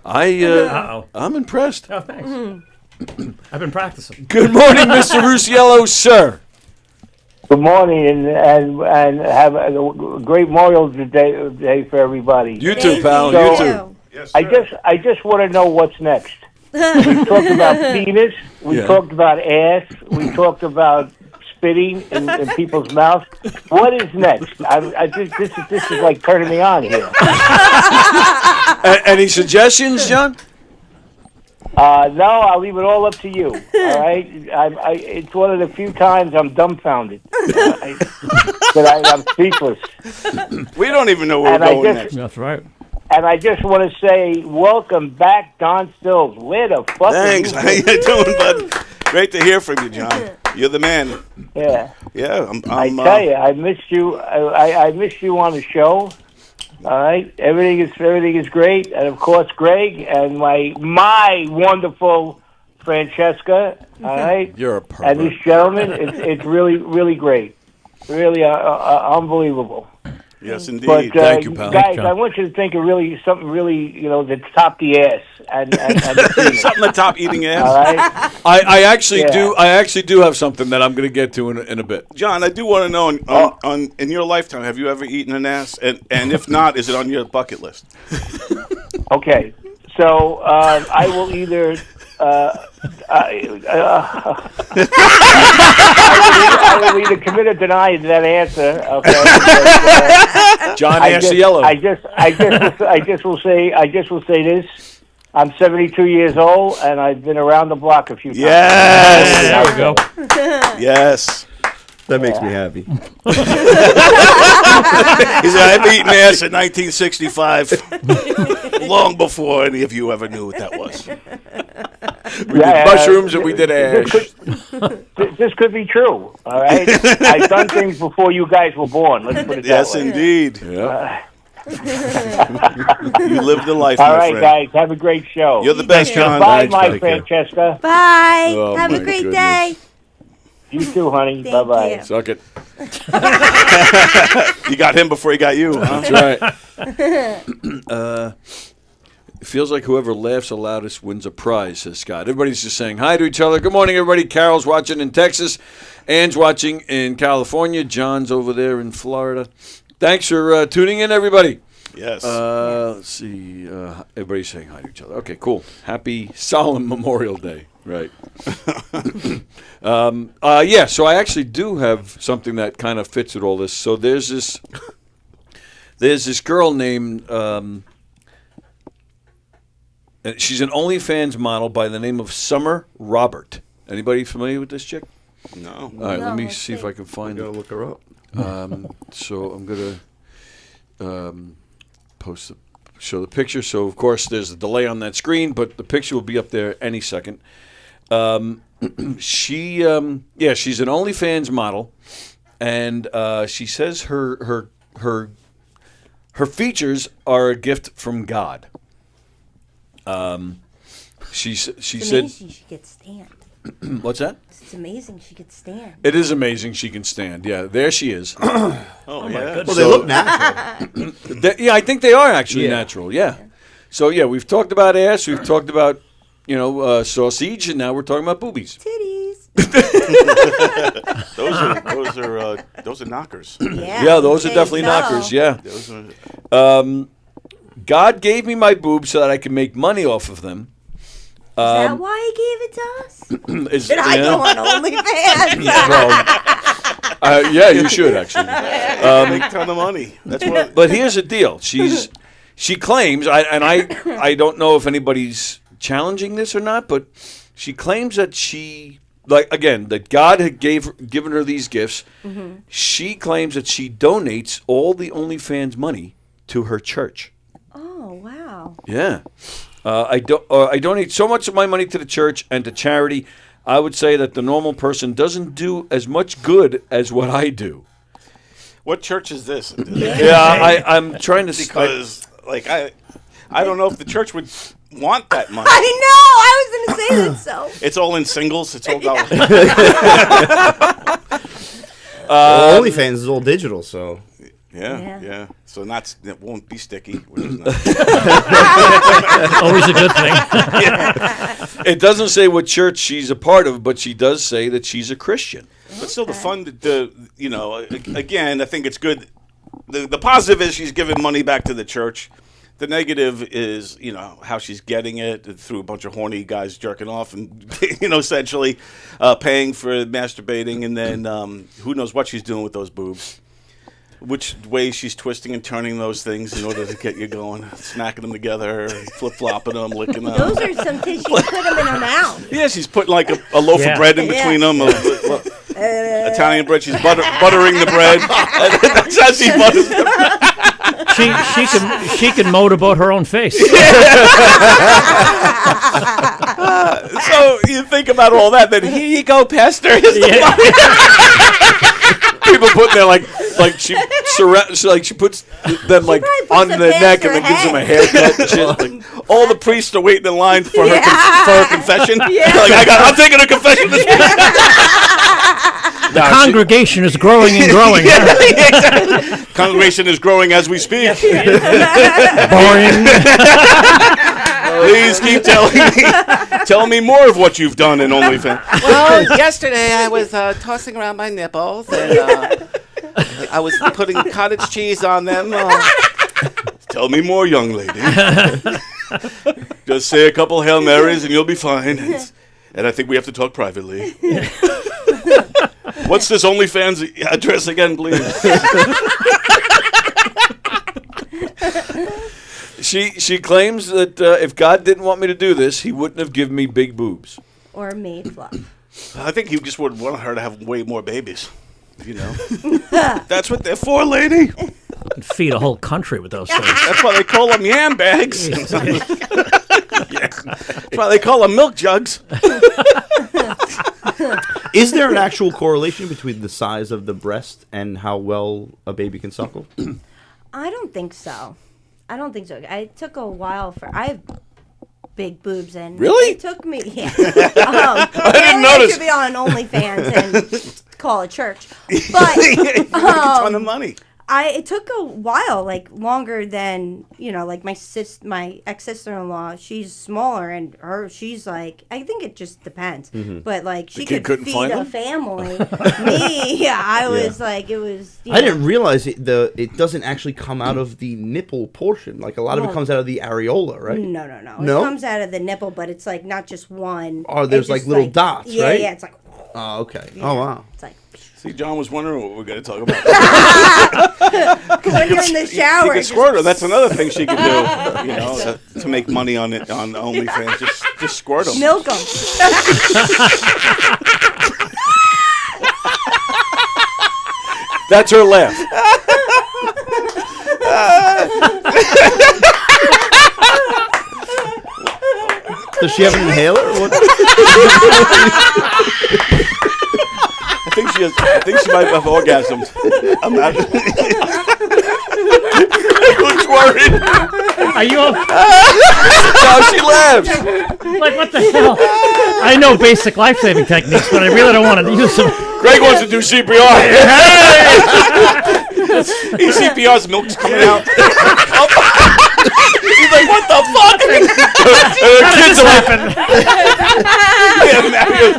[SPEAKER 2] I'm impressed.
[SPEAKER 4] Oh, thanks. I've been practicing.
[SPEAKER 2] Good morning, Mr. Rusiello, sir.
[SPEAKER 1] Good morning, and have a great Memorial Day for everybody.
[SPEAKER 2] You too,
[SPEAKER 3] Thank
[SPEAKER 2] pal.
[SPEAKER 1] you.
[SPEAKER 2] You too.
[SPEAKER 6] Yes,
[SPEAKER 1] I just want to know what's next. We talked about penis. We
[SPEAKER 2] Yeah.
[SPEAKER 1] talked about ass. We talked about spitting in people's mouths. What is next? This is like turning me on here.
[SPEAKER 2] Any suggestions, John?
[SPEAKER 1] No, I'll leave it all up to you. All right, it's one of the few times I'm dumbfounded. I'm speechless.
[SPEAKER 6] We don't even know where
[SPEAKER 1] And
[SPEAKER 6] we're
[SPEAKER 1] I
[SPEAKER 6] going
[SPEAKER 1] just-
[SPEAKER 6] next.
[SPEAKER 4] That's right.
[SPEAKER 1] And I just want to say, welcome back, Don Stills. Where the fuck
[SPEAKER 6] Thanks.
[SPEAKER 1] are
[SPEAKER 6] How
[SPEAKER 1] you?
[SPEAKER 6] you doing, bud? Great to hear from you, John. You're the man.
[SPEAKER 1] Yeah.
[SPEAKER 6] Yeah,
[SPEAKER 1] I tell you, I missed you. I missed you on the show. All right, everything is great, and of course, Greg and my wonderful Francesca. All right,
[SPEAKER 2] You're a
[SPEAKER 1] and this
[SPEAKER 2] pervert.
[SPEAKER 1] gentleman, it's really great, really unbelievable.
[SPEAKER 6] Yes,
[SPEAKER 1] But
[SPEAKER 6] indeed.
[SPEAKER 2] Thank you, pal.
[SPEAKER 1] guys,
[SPEAKER 4] John.
[SPEAKER 1] I want you to think of something really, that's top the ass and the penis.
[SPEAKER 6] Something the top eating
[SPEAKER 1] All
[SPEAKER 6] ass.
[SPEAKER 1] right.
[SPEAKER 2] I actually
[SPEAKER 1] Yeah.
[SPEAKER 2] do. I actually do have something that I'm going to get to in a bit.
[SPEAKER 6] John, I do want to know, in your lifetime, have you ever eaten an ass? And if not, is it on your bucket list?
[SPEAKER 1] Okay, so I will either I will either commit or deny that answer. Okay, but,
[SPEAKER 2] John
[SPEAKER 1] I just will say this. I'm 72 years old, and I've been around the block a few times.
[SPEAKER 6] Yes.
[SPEAKER 4] There we go.
[SPEAKER 6] Yes.
[SPEAKER 5] That makes me happy.
[SPEAKER 6] He said, I've eaten ass in 1965, long before any of you ever knew what that was.
[SPEAKER 2] We did mushrooms and we did ash.
[SPEAKER 1] This could be true. All right, I've done things before you guys were born. Let's put it
[SPEAKER 6] Yes,
[SPEAKER 1] that way.
[SPEAKER 6] indeed.
[SPEAKER 2] Yeah.
[SPEAKER 6] You lived the life,
[SPEAKER 1] All
[SPEAKER 6] my
[SPEAKER 1] right,
[SPEAKER 6] friend.
[SPEAKER 1] guys, have a great show.
[SPEAKER 6] You're the best, John.
[SPEAKER 1] Bye,
[SPEAKER 2] Thanks,
[SPEAKER 1] my
[SPEAKER 2] buddy.
[SPEAKER 1] Francesca.
[SPEAKER 3] Bye.
[SPEAKER 2] Oh,
[SPEAKER 3] Have
[SPEAKER 2] my
[SPEAKER 3] a great
[SPEAKER 2] goodness.
[SPEAKER 3] day.
[SPEAKER 1] You too, honey.
[SPEAKER 3] Thank
[SPEAKER 1] Bye-bye.
[SPEAKER 3] you.
[SPEAKER 2] Suck it.
[SPEAKER 6] You got him before he got you, huh?
[SPEAKER 2] That's right. It feels like whoever laughs the loudest wins a prize, says Scott. Everybody's just saying hi to each other. Good morning, everybody. Carol's watching in Texas. Anne's watching in California. John's over there in Florida. Thanks for tuning in, everybody.
[SPEAKER 6] Yes.
[SPEAKER 2] Let's see. Everybody's saying hi to each other. Okay, cool. Happy solemn Memorial Day. Right. Yeah, so I actually do have something that kind of fits with all this. So there's this girl named, she's an OnlyFans model by the name of Summer Robert. Anybody familiar with this chick?
[SPEAKER 6] No.
[SPEAKER 2] All right,
[SPEAKER 3] No,
[SPEAKER 2] let me
[SPEAKER 3] let's
[SPEAKER 2] see if
[SPEAKER 3] see.
[SPEAKER 2] I can find
[SPEAKER 5] Gotta
[SPEAKER 2] it.
[SPEAKER 5] look her up.
[SPEAKER 2] So I'm going to show the picture. So, of course, there's a delay on that screen, but the picture will be up there any second. She's an OnlyFans model, and she says her features are a gift from God. She
[SPEAKER 3] It's
[SPEAKER 2] said,
[SPEAKER 3] amazing she could stand.
[SPEAKER 2] what's that?
[SPEAKER 3] It's amazing she could stand.
[SPEAKER 2] It is amazing she can stand. Yeah, there she is.
[SPEAKER 6] Oh, yeah.
[SPEAKER 5] Well, they look natural.
[SPEAKER 2] Yeah, I think they are actually
[SPEAKER 5] Yeah.
[SPEAKER 2] natural. Yeah. So yeah, we've talked about ass. We've talked about sausage, and now we're talking about boobies.
[SPEAKER 3] Titties.
[SPEAKER 6] Those are knockers.
[SPEAKER 2] Yeah, those are definitely knockers. Yeah.
[SPEAKER 6] Those are,
[SPEAKER 2] God gave me my boobs so that I can make money off of them.
[SPEAKER 3] Is that why he gave it to us? Should I
[SPEAKER 2] yeah.
[SPEAKER 3] go on OnlyFans?
[SPEAKER 2] Yeah, you should actually.
[SPEAKER 6] make a ton of money. That's what.
[SPEAKER 2] But here's the deal. She claims, I don't know if anybody's challenging this or not, but she claims that that God had given her these gifts. Mm-hmm. She claims that she donates all the OnlyFans money to her church.
[SPEAKER 3] Oh, wow.
[SPEAKER 2] Yeah. I donate so much of my money to the church and to charity. I would say that the normal person doesn't do as much good as what I do.
[SPEAKER 6] What church is this?
[SPEAKER 2] Yeah, I'm trying to
[SPEAKER 6] Because like I don't know if the church would want that money.
[SPEAKER 3] I know. I was going to say that. So
[SPEAKER 6] It's all in singles. It's all about.
[SPEAKER 5] OnlyFans is all digital, so.
[SPEAKER 6] Yeah. So it won't be sticky, which is nice.
[SPEAKER 4] Always a good thing.
[SPEAKER 2] It doesn't say what church she's a part of, but she does say that she's a Christian.
[SPEAKER 6] But still, the fun, again, I think it's good. The positive is she's giving money back to the church. The negative is, how she's getting it through a bunch of horny guys jerking off and, essentially paying for masturbating. And then who knows what she's doing with those boobs. Which way she's twisting and turning those things in order to get you going. Smacking them together, flip-flopping them, licking them.
[SPEAKER 3] those are some tissues. Put them in her mouth.
[SPEAKER 6] Yeah, she's putting like a loaf of bread in between them. Italian bread. She's buttering the bread. That's how she butters the bread.
[SPEAKER 4] She can motorboat her own face.
[SPEAKER 6] So you think about all that, then here you go, Pastor. Here's the money.
[SPEAKER 2] People putting there like she puts them like on the neck and then gives them a haircut and shit. Like,
[SPEAKER 6] all the priests are waiting in line for her confession. Yeah. I'm taking a confession this week.
[SPEAKER 4] The congregation is growing and growing.
[SPEAKER 6] Exactly. Congregation is growing as we speak.
[SPEAKER 4] Boring.
[SPEAKER 6] Please keep telling me more of what you've done in OnlyFans.
[SPEAKER 7] Well, yesterday I was tossing around my nipples and I was putting cottage cheese on them.
[SPEAKER 6] Tell me more, young lady. Just say a couple Hail Marys and you'll be fine. And I think we have to talk privately. What's this OnlyFans address again, please?
[SPEAKER 2] She claims that if God didn't want me to do this, he wouldn't have given me big boobs.
[SPEAKER 3] Or made fluff.
[SPEAKER 6] I think he just would want her to have way more babies. That's what they're for, lady.
[SPEAKER 4] Feed a whole country with those things.
[SPEAKER 6] That's why they call them yam bags. That's why they call them milk jugs.
[SPEAKER 5] Is there an actual correlation between the size of the breast and how well a baby can suckle?
[SPEAKER 3] I don't think so. It took a while I have big boobs and
[SPEAKER 2] really?
[SPEAKER 3] It took me. Yeah.
[SPEAKER 6] I didn't notice.
[SPEAKER 3] I should be on an OnlyFans and call a church. But
[SPEAKER 6] a ton of money.
[SPEAKER 3] It took a while, like longer than like my ex-sister-in-law. She's smaller, and she's like, I think it just depends. Mm-hmm. But like she could feed a family. Me, I was like, it was.
[SPEAKER 5] I didn't realize it doesn't actually come out of the nipple portion. Like a lot of it comes out of the areola, right?
[SPEAKER 3] No. It comes out of the nipple, but it's like not just one.
[SPEAKER 5] Oh, there's like little dots, right?
[SPEAKER 3] Yeah, it's like.
[SPEAKER 5] Oh, okay.
[SPEAKER 3] Yeah,
[SPEAKER 5] oh, wow.
[SPEAKER 3] It's like.
[SPEAKER 6] See, John was wondering what we're going to talk about.
[SPEAKER 3] When you're in the shower.
[SPEAKER 6] You can squirt her. That's another thing she could do, to make money on OnlyFans. Just squirt them.
[SPEAKER 3] Milk them.
[SPEAKER 2] That's her laugh.
[SPEAKER 5] Does she have an inhaler? Or what?
[SPEAKER 6] I think she might have orgasmed. I'm not. Who's worried?
[SPEAKER 4] Are you?
[SPEAKER 2] No, she laughs.
[SPEAKER 4] Like, what the hell? I know basic life-saving techniques, but I really don't want to use them.
[SPEAKER 6] Greg wants to do CPR. He CPR's milk's coming out. He's like, what the fuck?
[SPEAKER 4] How did this happen?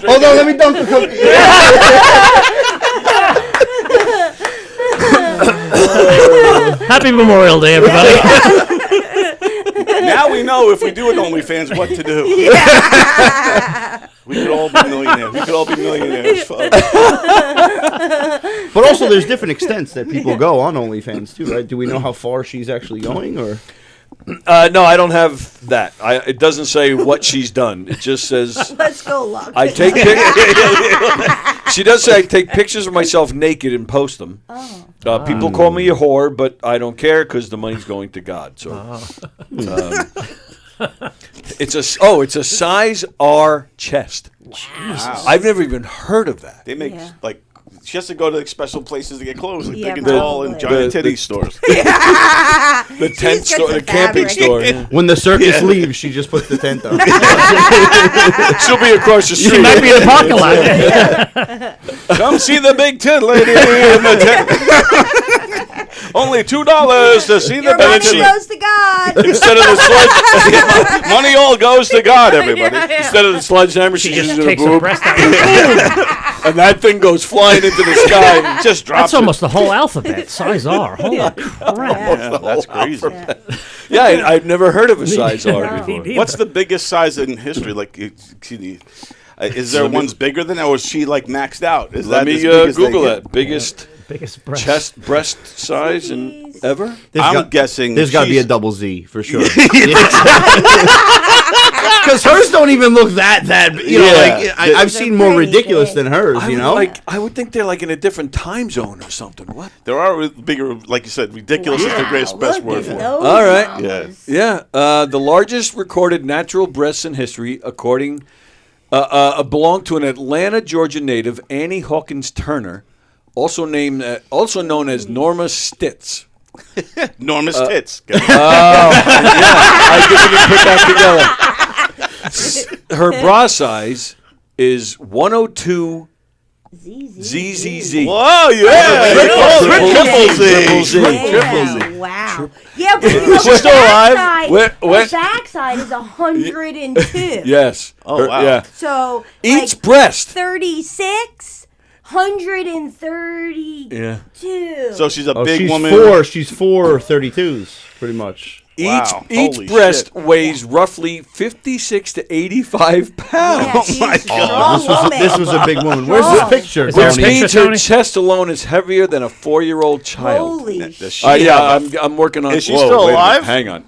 [SPEAKER 5] Hold on, let me dunk the cookie.
[SPEAKER 4] Happy Memorial Day, everybody.
[SPEAKER 6] Now we know if we do an OnlyFans what to do. Yeah. We could all be millionaires. Folks.
[SPEAKER 5] But also, there's different extents that people go on OnlyFans too, right? Do we know how far she's actually going, or?
[SPEAKER 2] No, I don't have that. It doesn't say what she's done. It just says.
[SPEAKER 3] Let's go look.
[SPEAKER 2] I take. She does say I take pictures of myself naked and post them. Oh. People call me a whore, but I don't care because the money's going to God. So. It's a size R chest.
[SPEAKER 6] Wow.
[SPEAKER 2] I've never even heard of that.
[SPEAKER 6] They make like She has to go to like, special places to get clothes, like
[SPEAKER 3] Yeah,
[SPEAKER 6] big and tall and giant
[SPEAKER 2] The-
[SPEAKER 6] titty stores.
[SPEAKER 2] The tent store, the camping store. Yeah.
[SPEAKER 5] When the circus leaves, she just puts the tent on.
[SPEAKER 2] She'll be across the
[SPEAKER 4] She
[SPEAKER 2] street.
[SPEAKER 4] might be in the parking lot.
[SPEAKER 2] Come see the big tent lady in the tent. Only $2 to see the
[SPEAKER 3] Your
[SPEAKER 2] big
[SPEAKER 3] money
[SPEAKER 2] tent.
[SPEAKER 3] goes to God.
[SPEAKER 2] Instead of the sledge, money all goes to God, everybody. Instead of the sledgehammer, she
[SPEAKER 4] She
[SPEAKER 2] uses
[SPEAKER 4] just
[SPEAKER 2] her
[SPEAKER 4] takes her
[SPEAKER 2] boob,
[SPEAKER 4] breast out.
[SPEAKER 2] and that thing goes flying into the sky and just drops.
[SPEAKER 4] That's almost the whole alphabet. Size R. Holy crap.
[SPEAKER 6] Yeah, that's crazy.
[SPEAKER 2] Yeah, I've never heard of a size R
[SPEAKER 3] No.
[SPEAKER 2] before.
[SPEAKER 6] What's the biggest size in history? Like, is there ones bigger than that, or is she like maxed out? Is
[SPEAKER 2] Let
[SPEAKER 6] that
[SPEAKER 2] me
[SPEAKER 6] as big as they
[SPEAKER 2] Google
[SPEAKER 6] get?
[SPEAKER 2] that. Biggest
[SPEAKER 4] Biggest breast.
[SPEAKER 2] breast size in ever?
[SPEAKER 6] I'm guessing
[SPEAKER 5] There's got to be a
[SPEAKER 6] she's-
[SPEAKER 5] double Z for sure. Because hers don't even look that. You know,
[SPEAKER 2] Yeah.
[SPEAKER 5] like I've seen more
[SPEAKER 3] pretty
[SPEAKER 5] ridiculous
[SPEAKER 3] big.
[SPEAKER 5] than hers. You know,
[SPEAKER 2] I would think they're like in a different time zone or something. What?
[SPEAKER 6] There are bigger, like you said, ridiculous is the greatest best word for it.
[SPEAKER 2] All right.
[SPEAKER 3] Mamas.
[SPEAKER 6] Yeah.
[SPEAKER 2] Yeah, the largest recorded natural breasts in history, according, belong to an Atlanta, Georgia native, Annie Hawkins Turner, also known as Norma Stitz.
[SPEAKER 6] Enormous tits.
[SPEAKER 2] I didn't even put that together. Her bra size is 102 ZZZ.
[SPEAKER 6] Whoa, yeah.
[SPEAKER 2] Triple Z.
[SPEAKER 3] Yeah, wow. Yeah, but you know,
[SPEAKER 2] She's still alive.
[SPEAKER 3] Her backside is 102.
[SPEAKER 2] Yes.
[SPEAKER 6] Oh, wow.
[SPEAKER 2] Yeah.
[SPEAKER 3] So
[SPEAKER 2] Each
[SPEAKER 3] like,
[SPEAKER 2] breast.
[SPEAKER 3] 36, 132.
[SPEAKER 2] Yeah.
[SPEAKER 6] So she's a big
[SPEAKER 5] she's
[SPEAKER 6] woman.
[SPEAKER 5] She's 432s, pretty much.
[SPEAKER 6] Wow.
[SPEAKER 2] Each
[SPEAKER 6] Holy
[SPEAKER 2] breast
[SPEAKER 6] shit.
[SPEAKER 2] weighs roughly 56 to 85
[SPEAKER 3] Yeah,
[SPEAKER 2] pounds.
[SPEAKER 3] she's
[SPEAKER 6] my
[SPEAKER 3] a strong
[SPEAKER 6] God.
[SPEAKER 3] woman.
[SPEAKER 5] This was a big woman. Where's the
[SPEAKER 3] Strong.
[SPEAKER 5] picture?
[SPEAKER 4] Is there a
[SPEAKER 2] Which
[SPEAKER 5] Tony?
[SPEAKER 4] picture?
[SPEAKER 2] means her
[SPEAKER 4] Tony?
[SPEAKER 2] chest alone is heavier than a 4-year-old child.
[SPEAKER 3] Holy
[SPEAKER 6] Does
[SPEAKER 3] shit.
[SPEAKER 6] she
[SPEAKER 2] Yeah,
[SPEAKER 6] have
[SPEAKER 2] I'm working on.
[SPEAKER 6] Is she
[SPEAKER 2] whoa,
[SPEAKER 6] still
[SPEAKER 2] wait a minute.
[SPEAKER 6] alive?
[SPEAKER 2] Hang on.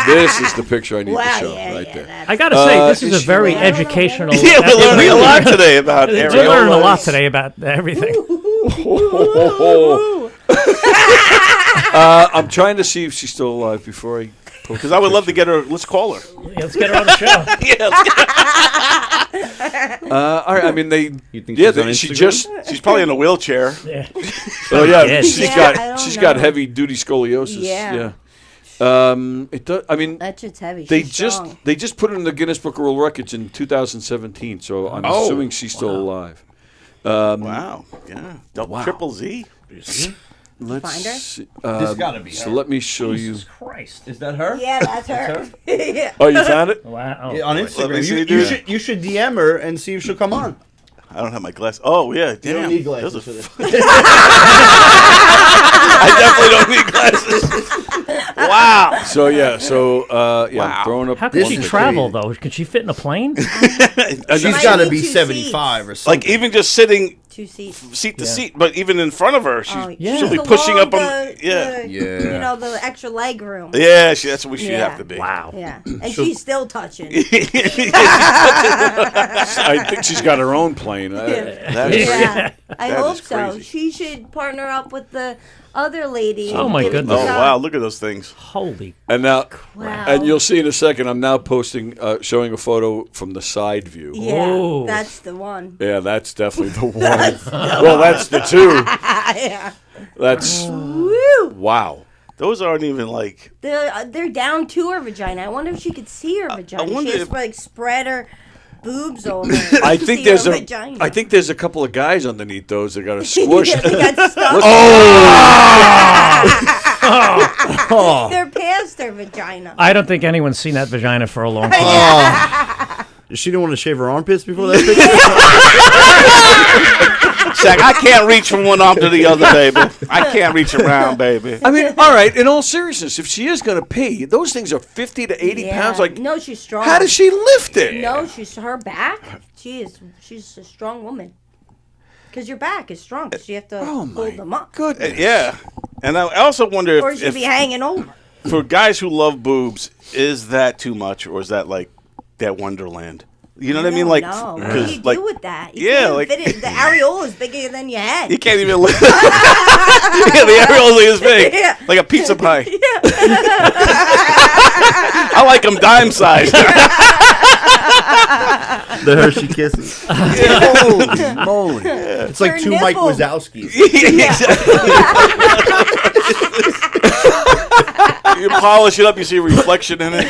[SPEAKER 2] This is the picture I need
[SPEAKER 3] Wow,
[SPEAKER 2] to show
[SPEAKER 3] yeah,
[SPEAKER 2] right
[SPEAKER 3] yeah,
[SPEAKER 2] there.
[SPEAKER 3] that's-
[SPEAKER 4] I gotta say, this is
[SPEAKER 2] is
[SPEAKER 4] a
[SPEAKER 2] she-
[SPEAKER 4] very
[SPEAKER 3] Yeah.
[SPEAKER 4] educational.
[SPEAKER 6] Yeah, we're learning a lot today about
[SPEAKER 4] We're
[SPEAKER 6] areolas.
[SPEAKER 4] learning a lot today about everything.
[SPEAKER 2] I'm trying to see if she's still alive before I.
[SPEAKER 6] Because I would love to get her. Let's call her.
[SPEAKER 4] Yeah, let's get her on the show.
[SPEAKER 2] All right. I mean, they.
[SPEAKER 5] You think
[SPEAKER 2] Yeah,
[SPEAKER 5] she's on
[SPEAKER 2] she
[SPEAKER 5] Instagram?
[SPEAKER 2] just.
[SPEAKER 6] She's probably in a wheelchair.
[SPEAKER 4] Yeah.
[SPEAKER 2] Oh yeah,
[SPEAKER 4] Yes.
[SPEAKER 2] she's
[SPEAKER 3] Yeah, I
[SPEAKER 2] got
[SPEAKER 3] don't
[SPEAKER 2] she's got
[SPEAKER 3] know.
[SPEAKER 2] heavy duty scoliosis.
[SPEAKER 3] Yeah.
[SPEAKER 2] It does. I mean,
[SPEAKER 3] That shit's heavy.
[SPEAKER 2] they
[SPEAKER 3] She's
[SPEAKER 2] just
[SPEAKER 3] strong.
[SPEAKER 2] they just put her in the Guinness Book of World Records in 2017. So I'm
[SPEAKER 6] Oh,
[SPEAKER 2] assuming she's still alive.
[SPEAKER 6] Wow. Yeah. Triple Z.
[SPEAKER 2] Let's
[SPEAKER 3] Find her?
[SPEAKER 2] see.
[SPEAKER 5] This gotta be
[SPEAKER 2] So
[SPEAKER 5] her.
[SPEAKER 2] let me show you.
[SPEAKER 4] Christ.
[SPEAKER 5] Is that her?
[SPEAKER 3] Yeah, that's her. Yeah.
[SPEAKER 2] Oh, you found it?
[SPEAKER 4] Wow.
[SPEAKER 5] On
[SPEAKER 6] Let me
[SPEAKER 5] Instagram.
[SPEAKER 6] see,
[SPEAKER 5] You,
[SPEAKER 6] dude.
[SPEAKER 5] you should DM her and see if she'll come on.
[SPEAKER 6] I don't have my glasses. Oh, yeah.
[SPEAKER 5] You
[SPEAKER 6] Damn.
[SPEAKER 5] don't need glasses
[SPEAKER 6] Those
[SPEAKER 5] for
[SPEAKER 6] are
[SPEAKER 5] this.
[SPEAKER 6] I definitely don't need glasses. Wow.
[SPEAKER 2] So yeah, I'm
[SPEAKER 6] Wow.
[SPEAKER 2] throwing up.
[SPEAKER 4] How can
[SPEAKER 2] one
[SPEAKER 4] she
[SPEAKER 2] picture.
[SPEAKER 4] travel, though? Can she fit in a plane?
[SPEAKER 5] She's
[SPEAKER 3] might
[SPEAKER 5] got to
[SPEAKER 3] need
[SPEAKER 5] be
[SPEAKER 3] 2
[SPEAKER 5] 75 or something.
[SPEAKER 6] Like, even just sitting
[SPEAKER 3] 2 seats.
[SPEAKER 6] seat to seat, but even in front of her,
[SPEAKER 3] Oh,
[SPEAKER 4] Yeah.
[SPEAKER 6] she'll be
[SPEAKER 3] just
[SPEAKER 6] pushing
[SPEAKER 3] along
[SPEAKER 6] up on.
[SPEAKER 3] the,
[SPEAKER 6] Yeah.
[SPEAKER 3] the,
[SPEAKER 5] Yeah.
[SPEAKER 3] You know, the extra leg room.
[SPEAKER 6] Yeah, that's what we should
[SPEAKER 3] Yeah.
[SPEAKER 6] have to be.
[SPEAKER 4] Wow.
[SPEAKER 3] Yeah. And she's still touching.
[SPEAKER 2] I think she's got her own plane.
[SPEAKER 6] That is
[SPEAKER 3] Yeah. I
[SPEAKER 6] That
[SPEAKER 3] hope
[SPEAKER 6] is
[SPEAKER 3] so.
[SPEAKER 6] crazy.
[SPEAKER 3] She should partner up with the other lady.
[SPEAKER 4] Oh,
[SPEAKER 3] and
[SPEAKER 4] my
[SPEAKER 3] give it
[SPEAKER 4] goodness.
[SPEAKER 6] Oh,
[SPEAKER 3] a shot.
[SPEAKER 6] wow. Look at those things.
[SPEAKER 4] Holy.
[SPEAKER 2] And now,
[SPEAKER 3] Wow.
[SPEAKER 2] and you'll see in a second. I'm now posting, showing a photo from the side view.
[SPEAKER 3] Yeah,
[SPEAKER 4] Whoa.
[SPEAKER 3] that's the one.
[SPEAKER 2] Yeah, that's definitely the one. Well, that's the two.
[SPEAKER 3] Yeah.
[SPEAKER 2] That's
[SPEAKER 3] Woo!
[SPEAKER 2] wow.
[SPEAKER 6] Those aren't even like.
[SPEAKER 3] They're down to her vagina. I wonder if she could see her vagina.
[SPEAKER 6] wonder
[SPEAKER 3] She has
[SPEAKER 6] if-
[SPEAKER 3] to like spread her boobs over.
[SPEAKER 2] I
[SPEAKER 3] to
[SPEAKER 2] think
[SPEAKER 3] see
[SPEAKER 2] there's
[SPEAKER 3] her
[SPEAKER 2] a.
[SPEAKER 3] vagina.
[SPEAKER 2] I think there's a couple of guys underneath those that got to squish.
[SPEAKER 3] Yeah, they got stuck.
[SPEAKER 2] Oh,
[SPEAKER 3] They're past their vagina.
[SPEAKER 4] I don't think anyone's seen that vagina for a long time.
[SPEAKER 5] She didn't want to shave her armpits before that picture?
[SPEAKER 6] Zach, I can't reach from one arm to the other, baby. I can't reach around, baby.
[SPEAKER 2] I mean, all right. In all seriousness, if she is going to pee, those things are 50 to 80
[SPEAKER 3] Yeah.
[SPEAKER 2] pounds. Like,
[SPEAKER 3] no, she's strong.
[SPEAKER 2] how does she lift it?
[SPEAKER 3] No, she's her back. She's a strong woman. Because your back is strong. 'Cause you have to
[SPEAKER 2] Oh my
[SPEAKER 3] hold them up.
[SPEAKER 2] goodness.
[SPEAKER 6] Yeah. And I also wonder
[SPEAKER 3] Or
[SPEAKER 6] if,
[SPEAKER 3] she'd be hanging over.
[SPEAKER 6] for guys who love boobs, is that too much, or is that like that Wonderland? You know what I mean? Like,
[SPEAKER 3] no. What
[SPEAKER 6] 'cause,
[SPEAKER 3] do you
[SPEAKER 6] like,
[SPEAKER 3] do with that? You
[SPEAKER 6] yeah,
[SPEAKER 3] can't
[SPEAKER 6] like-
[SPEAKER 3] fit it. The areola is bigger than your head.
[SPEAKER 6] you can't even look. Yeah, the areola is big,
[SPEAKER 3] Yeah.
[SPEAKER 6] like a pizza pie. I like them dime sized.
[SPEAKER 5] The Hershey Kisses.
[SPEAKER 2] Holy moly.
[SPEAKER 5] It's like
[SPEAKER 3] Her
[SPEAKER 5] 2 Mike
[SPEAKER 3] nipple.
[SPEAKER 5] Wazowskis.
[SPEAKER 6] You polish it up, you see a reflection in it.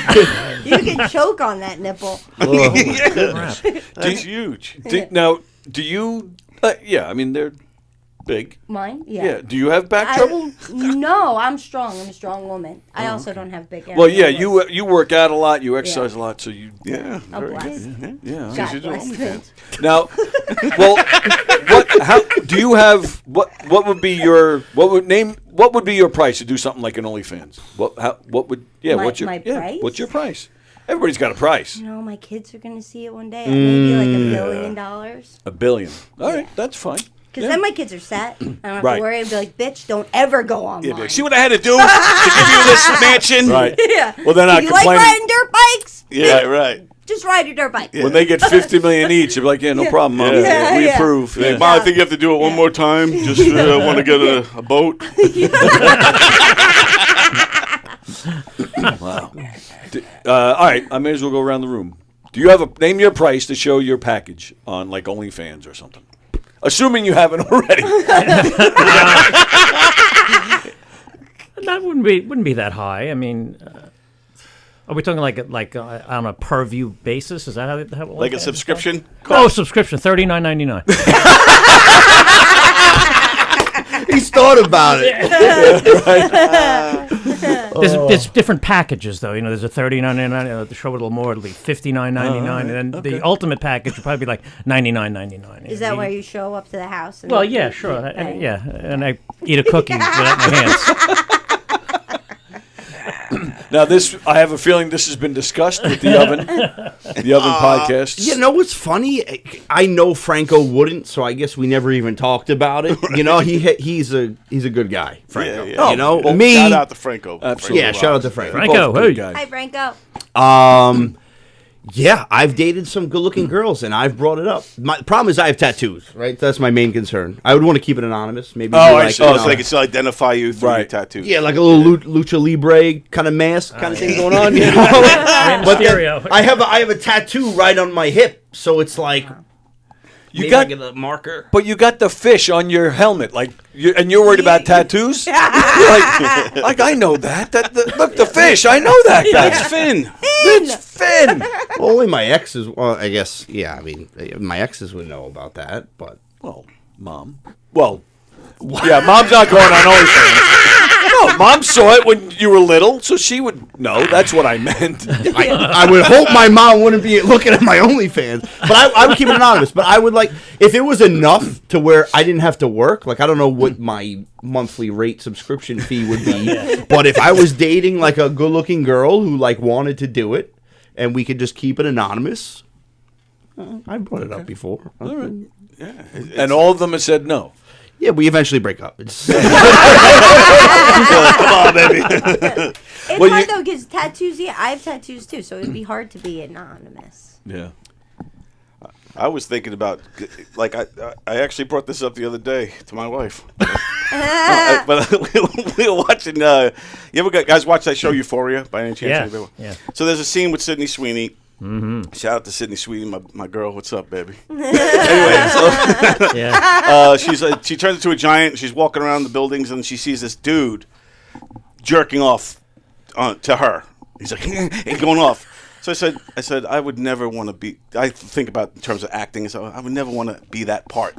[SPEAKER 3] You can choke on that nipple.
[SPEAKER 6] That's huge.
[SPEAKER 2] Now, do you? Yeah, I mean they're big.
[SPEAKER 3] Mine?
[SPEAKER 2] Yeah. Do you have back trouble?
[SPEAKER 3] No, I'm strong. I'm a strong woman. I also don't have big ass.
[SPEAKER 2] Well, yeah, you work out a lot, you exercise a lot, so you.
[SPEAKER 6] Yeah.
[SPEAKER 3] I'm
[SPEAKER 6] very
[SPEAKER 3] blessed.
[SPEAKER 6] good.
[SPEAKER 2] Yeah.
[SPEAKER 3] God
[SPEAKER 6] should do
[SPEAKER 3] bless me.
[SPEAKER 6] OnlyFans.
[SPEAKER 2] Now, well, how do you have? What would be your? What would be your price to do something like an OnlyFans? What would? Yeah.
[SPEAKER 3] My-
[SPEAKER 2] what's your
[SPEAKER 3] my price?
[SPEAKER 2] What's your price? Everybody's got a price.
[SPEAKER 3] You know, my kids are going to see it one day. Maybe like $1 billion.
[SPEAKER 2] $1 billion. All right, that's fine.
[SPEAKER 3] Because then my kids are set. I don't have
[SPEAKER 2] Right.
[SPEAKER 3] to worry. I'd be like, bitch, don't ever go online.
[SPEAKER 6] Yeah, be like, see what I had to do to give you this mansion?
[SPEAKER 2] Right.
[SPEAKER 3] Yeah.
[SPEAKER 2] Well, they're not
[SPEAKER 3] Do you like
[SPEAKER 2] complaining.
[SPEAKER 3] riding dirt bikes?
[SPEAKER 6] Yeah, right.
[SPEAKER 3] Just ride your dirt bike.
[SPEAKER 2] When they get $50 million each, you're like, yeah, no problem, Mom.
[SPEAKER 6] Yeah,
[SPEAKER 2] we
[SPEAKER 3] yeah.
[SPEAKER 2] approve.
[SPEAKER 6] Hey,
[SPEAKER 2] Yeah.
[SPEAKER 6] Mom, I think you have to do it one more time. Just want to get a boat.
[SPEAKER 2] Wow. All right, I may as well go around the room. Do you have name your price to show your package on like OnlyFans or something? Assuming you haven't already.
[SPEAKER 4] That wouldn't be that high. I mean, are we talking like on a per view basis? Is that how it
[SPEAKER 6] Like a subscription?
[SPEAKER 4] Oh, subscription, $39.99.
[SPEAKER 5] He's thought about it.
[SPEAKER 4] There's different packages though. You know, there's a $39.99 to show it a little more. It'll be $59.99, and then the ultimate package would probably be like $99.99.
[SPEAKER 3] Is that where you show up to the house? And
[SPEAKER 4] Well, yeah, sure. Yeah, and I eat a cookie without my hands.
[SPEAKER 2] Now, I have a feeling this has been discussed with the oven podcast.
[SPEAKER 5] You know what's funny? I know Franco wouldn't, so I guess we never even talked about it. You know, he's a good guy, Franco.
[SPEAKER 6] Yeah.
[SPEAKER 5] You know,
[SPEAKER 6] Well,
[SPEAKER 5] me.
[SPEAKER 6] shout out to Franco.
[SPEAKER 2] Absolutely.
[SPEAKER 5] Yeah, shout out to Franco.
[SPEAKER 4] Franco,
[SPEAKER 2] Both good
[SPEAKER 4] hey.
[SPEAKER 2] guys.
[SPEAKER 3] Hi, Franco.
[SPEAKER 5] Yeah, I've dated some good-looking girls, and I've brought it up. My problem is I have tattoos, right? That's my main concern. I would want to keep it anonymous. Maybe.
[SPEAKER 2] Oh,
[SPEAKER 5] do
[SPEAKER 2] I
[SPEAKER 5] like,
[SPEAKER 2] see.
[SPEAKER 5] you
[SPEAKER 6] Oh,
[SPEAKER 5] know,
[SPEAKER 6] so they can still identify you through your
[SPEAKER 2] Right.
[SPEAKER 6] tattoos.
[SPEAKER 5] yeah, like a little Lucha Libre kind of mask kind of thing going on. You know? But then
[SPEAKER 4] Stereo.
[SPEAKER 5] I have a tattoo right on my hip, so it's like
[SPEAKER 2] You
[SPEAKER 5] maybe
[SPEAKER 2] got,
[SPEAKER 5] I get a marker.
[SPEAKER 2] but you got the fish on your helmet, and you're worried about tattoos. You're like I know that. Look, the fish. I know that.
[SPEAKER 6] That's Finn.
[SPEAKER 2] It's Finn.
[SPEAKER 5] Well, only my exes. Well, I guess. Yeah, I mean, my exes would know about that, but
[SPEAKER 2] Well, Mom. Well, yeah, Mom's not going on OnlyFans. No, Mom saw it when you were little, so she would know. That's what I meant.
[SPEAKER 5] I would hope my mom wouldn't be looking at my OnlyFans. But I would keep it anonymous. But I would if it was enough to where I didn't have to work. Like I don't know what my monthly rate subscription fee would be. But if I was dating like a good-looking girl who wanted to do it, and we could just keep it anonymous, I brought it up before.
[SPEAKER 2] All right. Yeah. And all of them have said no.
[SPEAKER 5] Yeah, we eventually break up. It's
[SPEAKER 6] Come on, baby.
[SPEAKER 3] It's hard though because tattoos. Yeah, I have tattoos too, so it'd be hard to be anonymous.
[SPEAKER 2] Yeah.
[SPEAKER 6] I was thinking about, like, I actually brought this up the other day to my wife. But we were watching, you ever guys watch that show Euphoria by any chance?
[SPEAKER 4] Yeah, yeah.
[SPEAKER 6] So there's a scene with Sydney Sweeney. Shout out to Sydney Sweeney, my girl. What's up, baby? Anyway, so
[SPEAKER 4] Yeah.
[SPEAKER 6] she turns into a giant. She's walking around the buildings, and she sees this dude jerking off to her. He's like, he's going off. So I said, I would never want to be. I think about in terms of acting, so I would never want to be that part,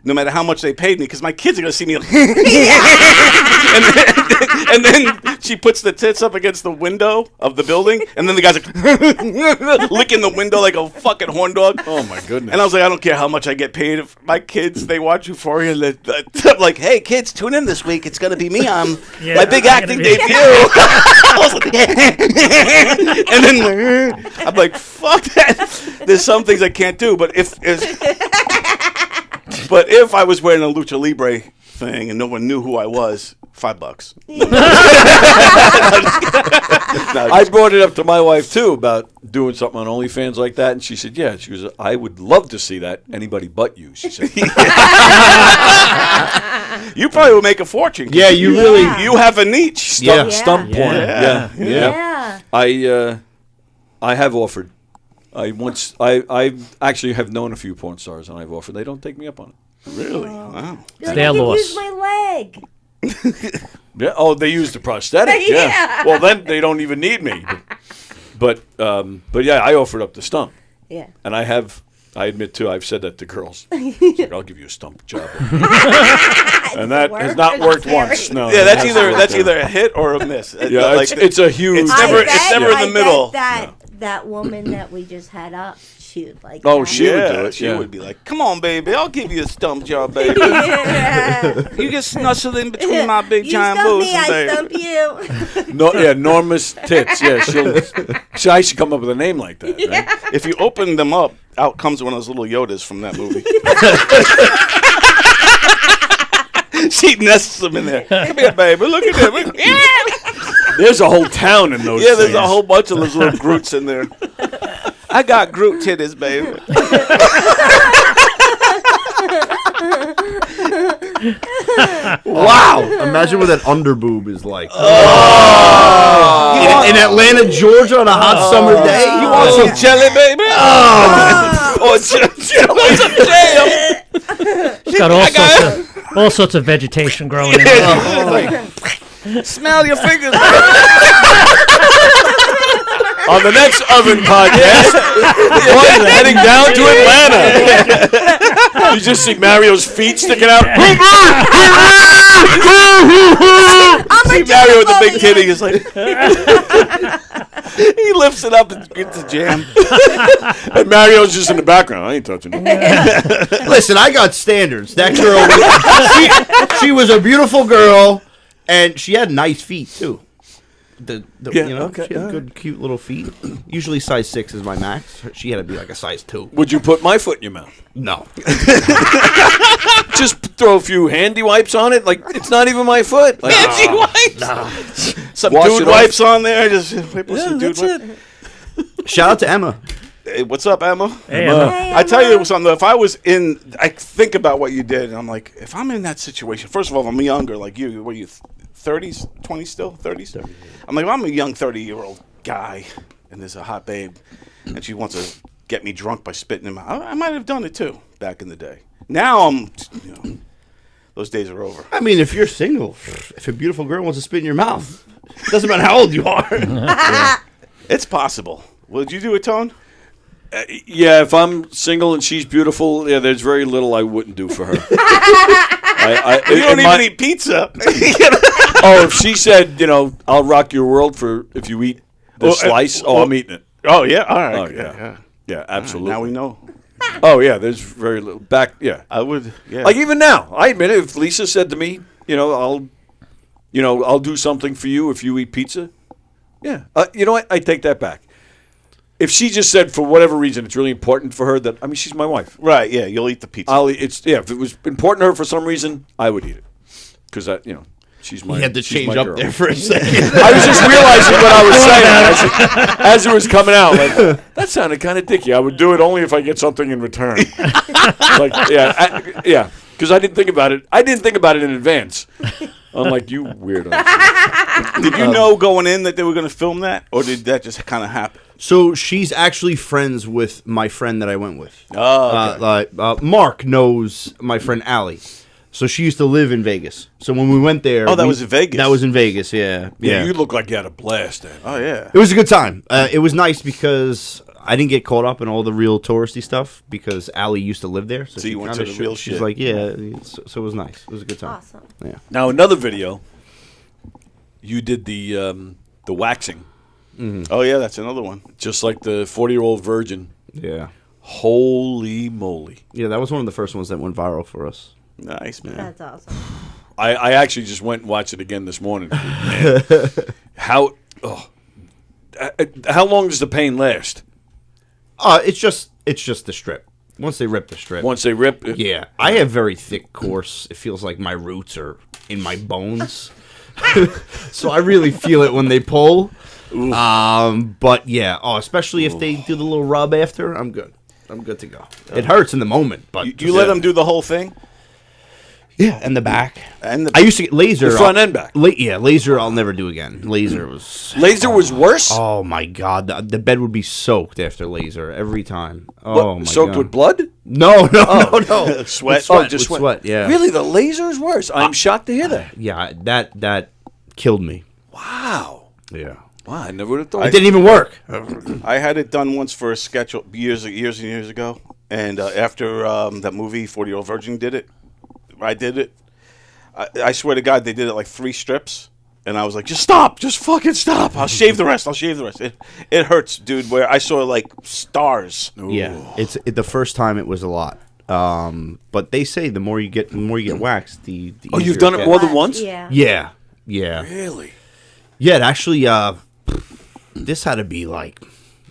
[SPEAKER 6] no matter how much they paid me, because my kids are gonna see me. Like, and then she puts the tits up against the window of the building, and then the guy's like licking the window like a fucking horn dog.
[SPEAKER 2] Oh my goodness.
[SPEAKER 6] And I was like, I don't care how much I get paid. If my kids, they watch Euphoria, and I'm like, hey kids, tune in this week. It's gonna be me on
[SPEAKER 4] Yeah,
[SPEAKER 6] my big
[SPEAKER 4] I'm
[SPEAKER 6] acting
[SPEAKER 4] gonna be-
[SPEAKER 6] debut. I was like, and then I'm like, fuck that. There's some things I can't do, but if I was wearing a Lucha Libre thing and no one knew who I was, $5.
[SPEAKER 2] I brought it up to my wife too about doing something on OnlyFans like that, and she said, "Yeah." She goes, "I would love to see that. Anybody but you," she said.
[SPEAKER 6] You probably will make a fortune.
[SPEAKER 5] yeah, you really.
[SPEAKER 6] You have a niche.
[SPEAKER 5] Yeah.
[SPEAKER 2] Stump porn.
[SPEAKER 4] Yeah.
[SPEAKER 2] Yeah.
[SPEAKER 3] Yeah.
[SPEAKER 2] I have offered I actually have known a few porn stars, and I've offered. They don't take me up on it.
[SPEAKER 6] Really? Wow.
[SPEAKER 3] Be like,
[SPEAKER 4] their
[SPEAKER 3] I can
[SPEAKER 4] loss.
[SPEAKER 3] use my leg.
[SPEAKER 2] Yeah. Oh, they use the prosthetic. Yeah.
[SPEAKER 3] Yeah.
[SPEAKER 2] Well, then they don't even need me. But yeah, I offered up the stump,
[SPEAKER 3] Yeah.
[SPEAKER 2] and I admit too, I've said that to girls. It's like, I'll give you a stump job, and that has not worked once. No.
[SPEAKER 6] Yeah,
[SPEAKER 2] it
[SPEAKER 6] that's
[SPEAKER 2] hasn't.
[SPEAKER 6] either a hit or a miss.
[SPEAKER 2] Yeah,
[SPEAKER 6] Like,
[SPEAKER 2] it's a huge.
[SPEAKER 6] It's never- it's never in the middle.
[SPEAKER 3] That woman that we just had up, she would like.
[SPEAKER 2] Oh,
[SPEAKER 3] that.
[SPEAKER 2] she would do
[SPEAKER 6] Yeah,
[SPEAKER 2] it.
[SPEAKER 6] she
[SPEAKER 2] Yeah.
[SPEAKER 6] would be like, "Come on, baby, I'll give you a stump job, baby.
[SPEAKER 3] Yeah.
[SPEAKER 6] You get snuggled in between my big
[SPEAKER 3] You
[SPEAKER 6] giant
[SPEAKER 3] stump
[SPEAKER 6] boobs,
[SPEAKER 3] me, I
[SPEAKER 6] baby."
[SPEAKER 3] stump you.
[SPEAKER 2] No, yeah, Norma's tits. Yeah, I should come up with a name like that. Right?
[SPEAKER 6] If you open them up, out comes one of those little Yodas from that movie. She nests them in there. Come here, baby. Look at them.
[SPEAKER 2] There's a whole town in those.
[SPEAKER 6] Yeah, there's
[SPEAKER 2] things.
[SPEAKER 6] a whole bunch of those little Groots in there. I got Groot titties, baby.
[SPEAKER 5] Wow! Imagine what that underboob is like. In Atlanta, Georgia, on a hot summer day.
[SPEAKER 6] You want some jelly, baby? Or some jam?
[SPEAKER 4] It's got all sorts of vegetation growing in it.
[SPEAKER 6] Smell your fingers.
[SPEAKER 2] On the next Oven podcast, boys are heading down to Atlanta. You just see Mario's feet sticking out.
[SPEAKER 6] See Mario with the big titty. He's like, he lifts it up and gets the jam.
[SPEAKER 2] And Mario's just in the background. I ain't touching it.
[SPEAKER 5] Listen, I got standards. That girl, she was a beautiful girl, and she had nice feet too.
[SPEAKER 2] Yeah,
[SPEAKER 5] You know,
[SPEAKER 2] okay,
[SPEAKER 5] she had good, cute little feet. Usually size 6 is my max. She had to be like a size 2.
[SPEAKER 2] Would you put my foot in your mouth?
[SPEAKER 5] No.
[SPEAKER 2] Just throw a few handy wipes on it. Like, it's not even my foot. Like,
[SPEAKER 6] Handy wipes. Some
[SPEAKER 2] Wash
[SPEAKER 6] dude
[SPEAKER 2] it off.
[SPEAKER 6] wipes on there. Just put some dude
[SPEAKER 2] that's
[SPEAKER 6] wipes.
[SPEAKER 2] it.
[SPEAKER 5] Shout out to Emma.
[SPEAKER 6] Hey, what's up, Emma?
[SPEAKER 4] Hey, Emma.
[SPEAKER 3] Hey,
[SPEAKER 6] I tell
[SPEAKER 3] Emma.
[SPEAKER 6] you something. If I was in, I think about what you did, and I'm like, if I'm in that situation, first of all, I'm younger, like you. What are you, 30s, 20s still, 30s? I'm like, if I'm a young 30-year-old guy, and there's a hot babe, and she wants to get me drunk by spitting in my mouth, I might have done it too back in the day. Now those days are over.
[SPEAKER 5] I mean, if you're single, if a beautiful girl wants to spit in your mouth, it doesn't matter how old you are.
[SPEAKER 6] It's possible. Would you do it, Tone?
[SPEAKER 2] Yeah, if I'm single and she's beautiful, yeah, there's very little I wouldn't do for her.
[SPEAKER 6] You don't even eat pizza.
[SPEAKER 2] Oh, if she said, I'll rock your world if you eat this slice, I'm eating it.
[SPEAKER 6] Oh, yeah? All right.
[SPEAKER 2] Oh, yeah. Yeah, absolutely.
[SPEAKER 6] Now we know.
[SPEAKER 2] Oh, yeah, there's very little.
[SPEAKER 6] I would, yeah.
[SPEAKER 2] Like even now, I admit it, if Lisa said to me, I'll do something for you if you eat pizza. Yeah. You know what? I take that back. If she just said for whatever reason it's really important for her she's my wife.
[SPEAKER 6] Right, yeah, you'll eat the pizza.
[SPEAKER 2] If it was important to her for some reason, I would eat it. Because she's my
[SPEAKER 5] You had to
[SPEAKER 2] she's
[SPEAKER 5] change
[SPEAKER 2] my
[SPEAKER 5] up
[SPEAKER 2] girl.
[SPEAKER 5] there for a second.
[SPEAKER 2] I was just realizing what I was saying as it was coming out. Like, that sounded kind of dicky. I would do it only if I get something in return. Because I didn't think about it. I didn't think about it in advance. Unlike you weirdos.
[SPEAKER 6] Did you know going in that they were going to film that, or did that just kind of happen?
[SPEAKER 5] So she's actually friends with my friend that I went with.
[SPEAKER 6] Oh, okay.
[SPEAKER 5] Mark knows my friend Allie. So she used to live in Vegas. So when we went there...
[SPEAKER 6] that was in Vegas?
[SPEAKER 5] That was in Vegas, yeah.
[SPEAKER 2] Yeah, you look like you had a blast then.
[SPEAKER 6] Oh, yeah.
[SPEAKER 5] It was a good time. It was nice because I didn't get caught up in all the real touristy stuff because Allie used to live there. So
[SPEAKER 6] you
[SPEAKER 5] she
[SPEAKER 6] went
[SPEAKER 5] kinda
[SPEAKER 6] to the real
[SPEAKER 5] She's
[SPEAKER 6] shit.
[SPEAKER 5] like, yeah. So it was nice. It was a good time.
[SPEAKER 3] Awesome.
[SPEAKER 5] Yeah.
[SPEAKER 2] Now another video. You did the waxing,
[SPEAKER 6] Oh, yeah, that's another one.
[SPEAKER 2] just like the 40-year-old virgin.
[SPEAKER 5] Yeah.
[SPEAKER 2] Holy moly!
[SPEAKER 5] Yeah, that was one of the first ones that went viral for us.
[SPEAKER 6] Nice, man.
[SPEAKER 3] That's awesome.
[SPEAKER 2] I actually just went and watched it again this morning. Man, how long does the pain last?
[SPEAKER 5] It's just the strip. Once they rip the strip.
[SPEAKER 2] Once they rip it?
[SPEAKER 5] Yeah. I have very thick coarse. It feels like my roots are in my bones. So I really feel it when they pull. But yeah, especially if they do the little rub after, I'm good. I'm good to go. It hurts in the moment, but
[SPEAKER 6] You let them do the whole thing?
[SPEAKER 5] Yeah, and the back.
[SPEAKER 6] And
[SPEAKER 5] I used to get laser.
[SPEAKER 2] The front and back.
[SPEAKER 5] Yeah, laser I'll never do again. Laser was
[SPEAKER 2] worse?
[SPEAKER 5] Oh my god, the bed would be soaked after laser every time. Oh my
[SPEAKER 2] soaked
[SPEAKER 5] god.
[SPEAKER 2] with blood?
[SPEAKER 5] No.
[SPEAKER 6] Sweat.
[SPEAKER 5] Oh, just sweat. Yeah.
[SPEAKER 2] Really, the laser is worse. I'm shocked to hear that.
[SPEAKER 5] Yeah, that killed me.
[SPEAKER 2] Wow.
[SPEAKER 5] Yeah.
[SPEAKER 2] Wow, I never would have thought.
[SPEAKER 5] It didn't even work.
[SPEAKER 6] I had it done once for a sketch years and years ago, and after that movie 40-Year-Old Virgin did it, I did it. I swear to God, they did it like 3 strips, and I was like, just stop, just fucking stop. I'll shave the rest. It hurts, dude. Where I saw like stars.
[SPEAKER 5] Yeah, the first time it was a lot. But they say the more you get waxed, the
[SPEAKER 2] Oh,
[SPEAKER 5] easier
[SPEAKER 2] you've done it
[SPEAKER 5] gets.
[SPEAKER 2] more than once?
[SPEAKER 3] Yeah.
[SPEAKER 5] Yeah.
[SPEAKER 2] Really?
[SPEAKER 5] Yeah, it actually, this had to be like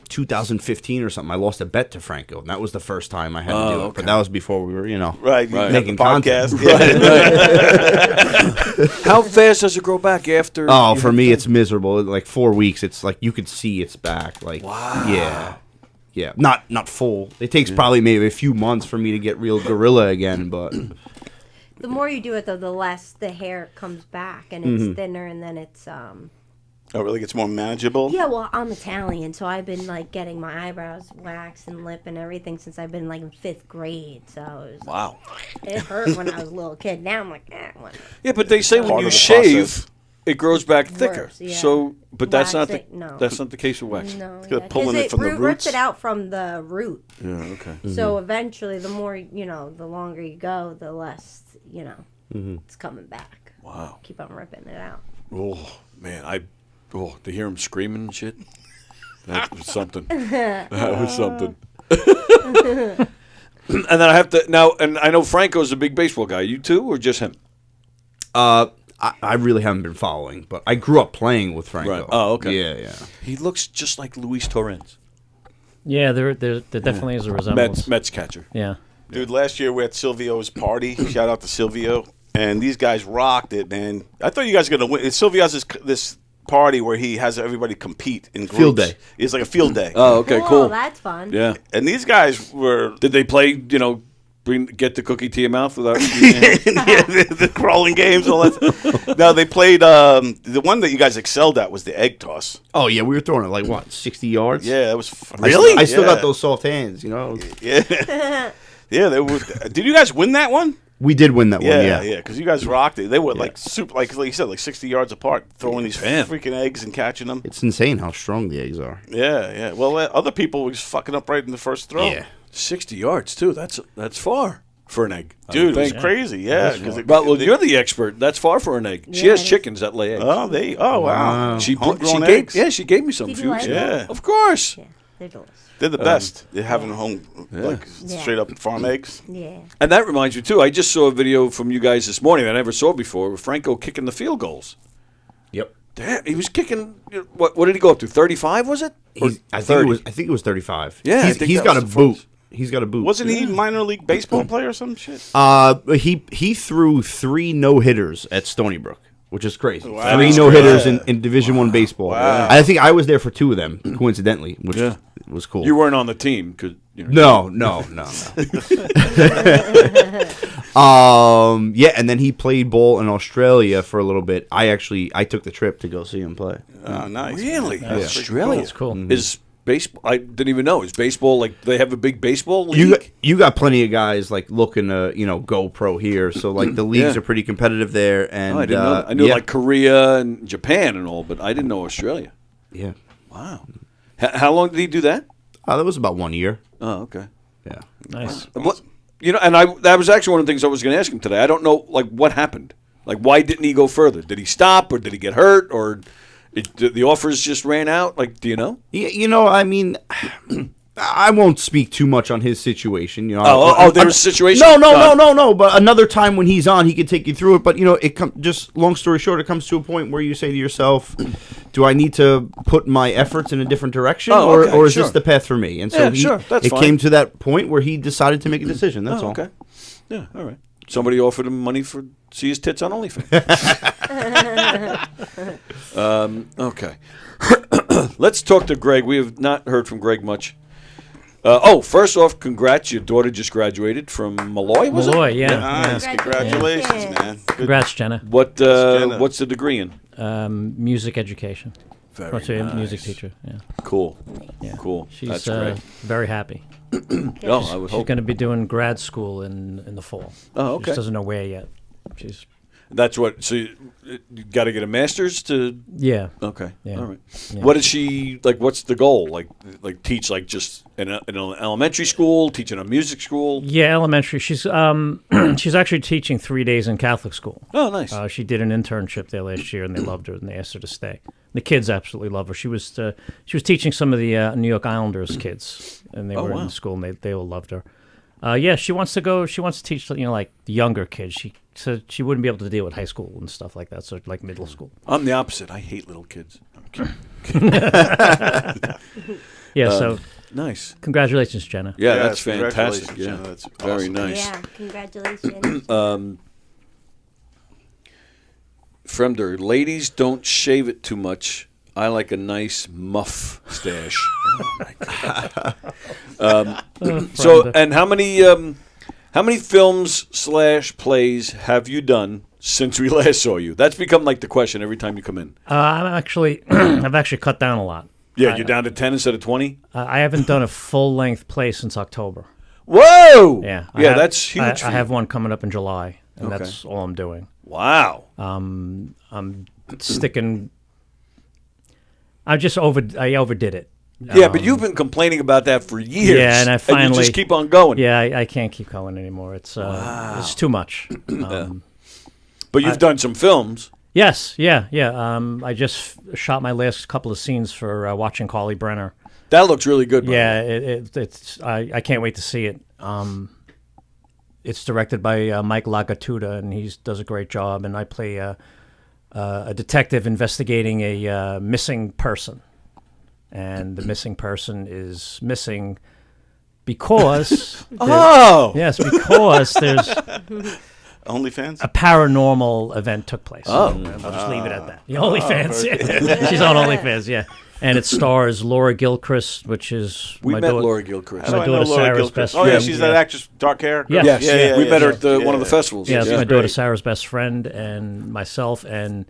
[SPEAKER 5] 2015 or something. I lost a bet to Franco, and that was the first time I had to do it.
[SPEAKER 2] Okay.
[SPEAKER 5] But that was before we were,
[SPEAKER 6] Right.
[SPEAKER 5] making
[SPEAKER 6] The podcast.
[SPEAKER 5] content.
[SPEAKER 6] Yeah.
[SPEAKER 2] How fast does it grow back after?
[SPEAKER 5] Oh,
[SPEAKER 2] you
[SPEAKER 5] for
[SPEAKER 2] have
[SPEAKER 5] me,
[SPEAKER 2] done-
[SPEAKER 5] it's miserable. Like 4 weeks, it's like you could see it's back. Like, wow. Yeah. Not full. It takes probably maybe a few months for me to get real gorilla again, but
[SPEAKER 3] The more you do it, though, the less the hair comes back, and it's thinner, and then it's
[SPEAKER 6] Oh, really? Gets more manageable.
[SPEAKER 3] Yeah, well, I'm Italian, so I've been like getting my eyebrows waxed and lip and everything since I've been like in 5th grade. So it,
[SPEAKER 2] Wow.
[SPEAKER 3] it hurt when I was a little kid. Now I'm like, whatever.
[SPEAKER 2] Yeah, but they say when
[SPEAKER 6] Part
[SPEAKER 2] you
[SPEAKER 6] of the
[SPEAKER 2] shave,
[SPEAKER 6] process.
[SPEAKER 2] it grows back thicker.
[SPEAKER 3] Worse, yeah.
[SPEAKER 2] So, but that's not the
[SPEAKER 3] Waxing, no.
[SPEAKER 2] that's not the case with wax.
[SPEAKER 3] No,
[SPEAKER 6] Good,
[SPEAKER 3] yeah,
[SPEAKER 6] pulling
[SPEAKER 3] 'cause
[SPEAKER 6] it from the
[SPEAKER 3] rips
[SPEAKER 6] roots.
[SPEAKER 3] it out from the root.
[SPEAKER 2] Yeah. Okay.
[SPEAKER 3] So eventually, the more the longer you go, the less it's coming back.
[SPEAKER 2] Wow.
[SPEAKER 3] Keep on ripping it out.
[SPEAKER 2] Oh man, to hear him screaming and shit. That was something. That was something. And then I have to now, and I know Franco's a big baseball guy. You too, or just him?
[SPEAKER 5] I really haven't been following. But I grew up playing with Franco.
[SPEAKER 2] Right. Oh, okay.
[SPEAKER 5] Yeah.
[SPEAKER 2] He looks just like Luis Torrens,
[SPEAKER 4] Yeah, there definitely is a resemblance.
[SPEAKER 2] Mets catcher.
[SPEAKER 4] Yeah.
[SPEAKER 6] Dude, last year we had Silvio's party. Shout out to Silvio. And these guys rocked it, man. I thought you guys were going to win. Silvio has this party where he has everybody compete in groups.
[SPEAKER 5] Field day.
[SPEAKER 6] It's like a field day.
[SPEAKER 2] Oh, okay,
[SPEAKER 3] Oh,
[SPEAKER 2] cool.
[SPEAKER 3] that's fun.
[SPEAKER 2] Yeah.
[SPEAKER 6] And these guys were...
[SPEAKER 2] Did they play? Get the cookie to your mouth without.
[SPEAKER 6] the crawling games, all that. No, they played... the one that you guys excelled at was the egg toss.
[SPEAKER 5] Oh, yeah, we were throwing it like, what, 60 yards?
[SPEAKER 6] Yeah, it was...
[SPEAKER 5] I still
[SPEAKER 6] Yeah.
[SPEAKER 5] got those soft hands,
[SPEAKER 6] Yeah. Yeah, they were... Did you guys win that one?
[SPEAKER 5] We did win that one, yeah.
[SPEAKER 6] Yeah, because you guys rocked it. They were like super, like you said, like 60 yards apart, throwing these freaking eggs and catching them.
[SPEAKER 5] It's insane how strong the eggs are.
[SPEAKER 6] Yeah. Well, other people were just fucking up right in the first throw.
[SPEAKER 5] Yeah.
[SPEAKER 2] 60 yards too. That's far for an egg,
[SPEAKER 6] Dude, it was crazy. Yeah, because
[SPEAKER 2] Well, you're the expert. That's far for an egg. She
[SPEAKER 3] Yeah,
[SPEAKER 2] has
[SPEAKER 3] it is.
[SPEAKER 2] chickens that lay eggs.
[SPEAKER 6] Oh wow.
[SPEAKER 2] She
[SPEAKER 6] Homegrown
[SPEAKER 2] gave
[SPEAKER 6] eggs.
[SPEAKER 2] yeah, she gave me some
[SPEAKER 3] Did
[SPEAKER 2] a
[SPEAKER 3] you
[SPEAKER 2] few
[SPEAKER 3] like
[SPEAKER 2] weeks ago.
[SPEAKER 6] them?
[SPEAKER 2] Of course.
[SPEAKER 3] Yeah, they're delicious.
[SPEAKER 6] They're the best. They're having home like
[SPEAKER 3] Yeah.
[SPEAKER 6] straight up farm eggs.
[SPEAKER 3] Yeah.
[SPEAKER 2] And that reminds me too. I just saw a video from you guys this morning that I never saw before with Franco kicking the field goals.
[SPEAKER 5] Yep.
[SPEAKER 2] Damn, he was kicking. What did he go up to? 35 was it? Or
[SPEAKER 5] I
[SPEAKER 2] 30?
[SPEAKER 5] think it was 35.
[SPEAKER 2] Yeah, I
[SPEAKER 5] he's,
[SPEAKER 2] think
[SPEAKER 5] he's
[SPEAKER 2] that
[SPEAKER 5] got a
[SPEAKER 2] was the first.
[SPEAKER 5] boot. He's got a boot.
[SPEAKER 6] Wasn't he minor league baseball player or some shit?
[SPEAKER 5] He threw 3 no-hitters at Stony Brook, which is crazy.
[SPEAKER 6] Wow.
[SPEAKER 5] 3
[SPEAKER 6] That's
[SPEAKER 5] no-hitters
[SPEAKER 6] great.
[SPEAKER 5] in Division I baseball.
[SPEAKER 6] Wow.
[SPEAKER 5] I think I was there for 2 of them, coincidentally, which
[SPEAKER 2] Yeah.
[SPEAKER 5] was cool.
[SPEAKER 2] You weren't on the team because
[SPEAKER 5] No. Yeah, and then he played ball in Australia for a little bit. I took the trip to go see him play.
[SPEAKER 6] Oh, nice.
[SPEAKER 2] Really,
[SPEAKER 6] man. That's
[SPEAKER 2] Australia.
[SPEAKER 4] That's cool.
[SPEAKER 2] Is baseball? I didn't even know. Is baseball like they have a big baseball league?
[SPEAKER 5] You got plenty of guys like looking to go pro here. So like the leagues
[SPEAKER 2] Yeah.
[SPEAKER 5] are pretty competitive there. And
[SPEAKER 2] Oh, I didn't know that. I knew like Korea and Japan and all, but I didn't know Australia.
[SPEAKER 5] yeah,
[SPEAKER 2] Wow. How long did he do that?
[SPEAKER 5] that was about 1 year.
[SPEAKER 2] Oh, okay.
[SPEAKER 5] Yeah.
[SPEAKER 4] Nice.
[SPEAKER 2] What and that was actually one of the things I was going to ask him today. I don't know like what happened. Like why didn't he go further? Did he stop or did he get hurt or the offers just ran out? Like, do you know?
[SPEAKER 5] Yeah, I mean, I won't speak too much on his situation.
[SPEAKER 2] There was a situation?
[SPEAKER 5] No. But another time when he's on, he could take you through it. But just long story short, it comes to a point where you say to yourself, "Do I need to put my efforts in a different direction,
[SPEAKER 2] okay,
[SPEAKER 5] or is
[SPEAKER 2] sure.
[SPEAKER 5] this the path for me?" And so
[SPEAKER 2] that's
[SPEAKER 5] it
[SPEAKER 2] fine.
[SPEAKER 5] came to that point where he decided to make a decision. That's all.
[SPEAKER 2] Okay. Yeah, all right. Somebody offered him money for see his tits on OnlyFans. Okay. Let's talk to Greg. We have not heard from Greg much. First off, congrats. Your daughter just graduated from Malloy, was
[SPEAKER 4] Malloy,
[SPEAKER 2] it?
[SPEAKER 4] yeah.
[SPEAKER 6] Nice. Congratulations, man. Good.
[SPEAKER 4] Congrats, Jenna.
[SPEAKER 2] Jenna. What's the degree in?
[SPEAKER 4] Music education.
[SPEAKER 2] Very
[SPEAKER 4] What's a
[SPEAKER 2] nice.
[SPEAKER 4] music teacher? Yeah.
[SPEAKER 2] Cool.
[SPEAKER 4] Yeah.
[SPEAKER 2] Cool.
[SPEAKER 4] She's
[SPEAKER 2] That's great.
[SPEAKER 4] very happy.
[SPEAKER 2] I would
[SPEAKER 4] She's
[SPEAKER 2] hope.
[SPEAKER 4] going to be doing grad school in the fall.
[SPEAKER 2] Oh,
[SPEAKER 4] She
[SPEAKER 2] okay.
[SPEAKER 4] just doesn't know where yet. She's
[SPEAKER 2] That's what. So you got to get a master's to.
[SPEAKER 4] yeah.
[SPEAKER 2] Okay.
[SPEAKER 4] Yeah.
[SPEAKER 2] All right.
[SPEAKER 4] Yeah.
[SPEAKER 2] What is she like? What's the goal? Like teach like just in an elementary school, teaching a music school.
[SPEAKER 4] Yeah, elementary. She's she's actually teaching 3 days in Catholic school.
[SPEAKER 2] Oh, nice.
[SPEAKER 4] She did an internship there last year, and they loved her, and they asked her to stay. The kids absolutely love her. She was teaching some of the New York Islanders kids, and they were
[SPEAKER 2] wow.
[SPEAKER 4] in school, and they all loved her. Yeah, she wants to go. She wants to teach, like the younger kids. She said she wouldn't be able to deal with high school and stuff like that, so like middle school.
[SPEAKER 2] I'm the opposite. I hate little kids. Okay.
[SPEAKER 4] Yeah, so
[SPEAKER 2] Nice.
[SPEAKER 4] congratulations, Jenna.
[SPEAKER 2] Yeah,
[SPEAKER 6] Yes,
[SPEAKER 2] that's fantastic.
[SPEAKER 6] congratulations,
[SPEAKER 2] Yeah,
[SPEAKER 6] Jenna. That's
[SPEAKER 2] very
[SPEAKER 6] awesome.
[SPEAKER 2] nice.
[SPEAKER 3] Yeah, congratulations.
[SPEAKER 2] Fremder, ladies don't shave it too much. I like a nice muff stash. Oh my God. So, and how many films / plays have you done since we last saw you? That's become like the question every time you come in.
[SPEAKER 4] I'm actually, I've actually cut down a lot.
[SPEAKER 2] Yeah, you're down to 10 instead of 20?
[SPEAKER 4] I haven't done a full-length play since October.
[SPEAKER 2] Whoa!
[SPEAKER 4] Yeah,
[SPEAKER 2] That's huge.
[SPEAKER 4] I have one coming up in July, and
[SPEAKER 2] Okay.
[SPEAKER 4] that's all I'm doing.
[SPEAKER 2] Wow.
[SPEAKER 4] I'm sticking. I overdid it.
[SPEAKER 2] Yeah, but you've been complaining about that for years.
[SPEAKER 4] Yeah, and I
[SPEAKER 2] you
[SPEAKER 4] finally
[SPEAKER 2] just keep on going.
[SPEAKER 4] Yeah, I can't keep going anymore. It's too much.
[SPEAKER 2] But you've done some films.
[SPEAKER 4] Yes, yeah. I just shot my last couple of scenes for Watching Carly Brenner.
[SPEAKER 2] That looks really good. By the
[SPEAKER 4] Yeah,
[SPEAKER 2] way.
[SPEAKER 4] it's. I can't wait to see it. It's directed by Mike Lagatuda, and he does a great job. And I play a detective investigating a missing person, and the missing person is missing because yes, because there's
[SPEAKER 6] OnlyFans?
[SPEAKER 4] a paranormal event took place.
[SPEAKER 2] Oh.
[SPEAKER 4] I'll just leave it at that. The OnlyFans. Yeah. She's on OnlyFans, yeah. And it stars Laura Gilchrist, which is
[SPEAKER 2] We
[SPEAKER 4] my
[SPEAKER 2] met
[SPEAKER 4] daughter.
[SPEAKER 2] Laura Gilchrist.
[SPEAKER 6] How do
[SPEAKER 4] my
[SPEAKER 6] I know
[SPEAKER 4] daughter
[SPEAKER 6] Laura
[SPEAKER 4] Sarah's
[SPEAKER 6] Gilchrist?
[SPEAKER 4] best
[SPEAKER 6] Oh, yeah,
[SPEAKER 4] friend.
[SPEAKER 6] she's
[SPEAKER 4] Yeah.
[SPEAKER 6] that actress, dark hair.
[SPEAKER 4] Yeah.
[SPEAKER 2] Yes,
[SPEAKER 6] Yeah,
[SPEAKER 2] we met her
[SPEAKER 6] yeah,
[SPEAKER 2] at the,
[SPEAKER 6] yeah,
[SPEAKER 2] one of the
[SPEAKER 6] yeah.
[SPEAKER 2] festivals.
[SPEAKER 4] Yeah,
[SPEAKER 2] Yes.
[SPEAKER 4] it's my
[SPEAKER 6] great.
[SPEAKER 4] daughter Sarah's best friend, and myself, and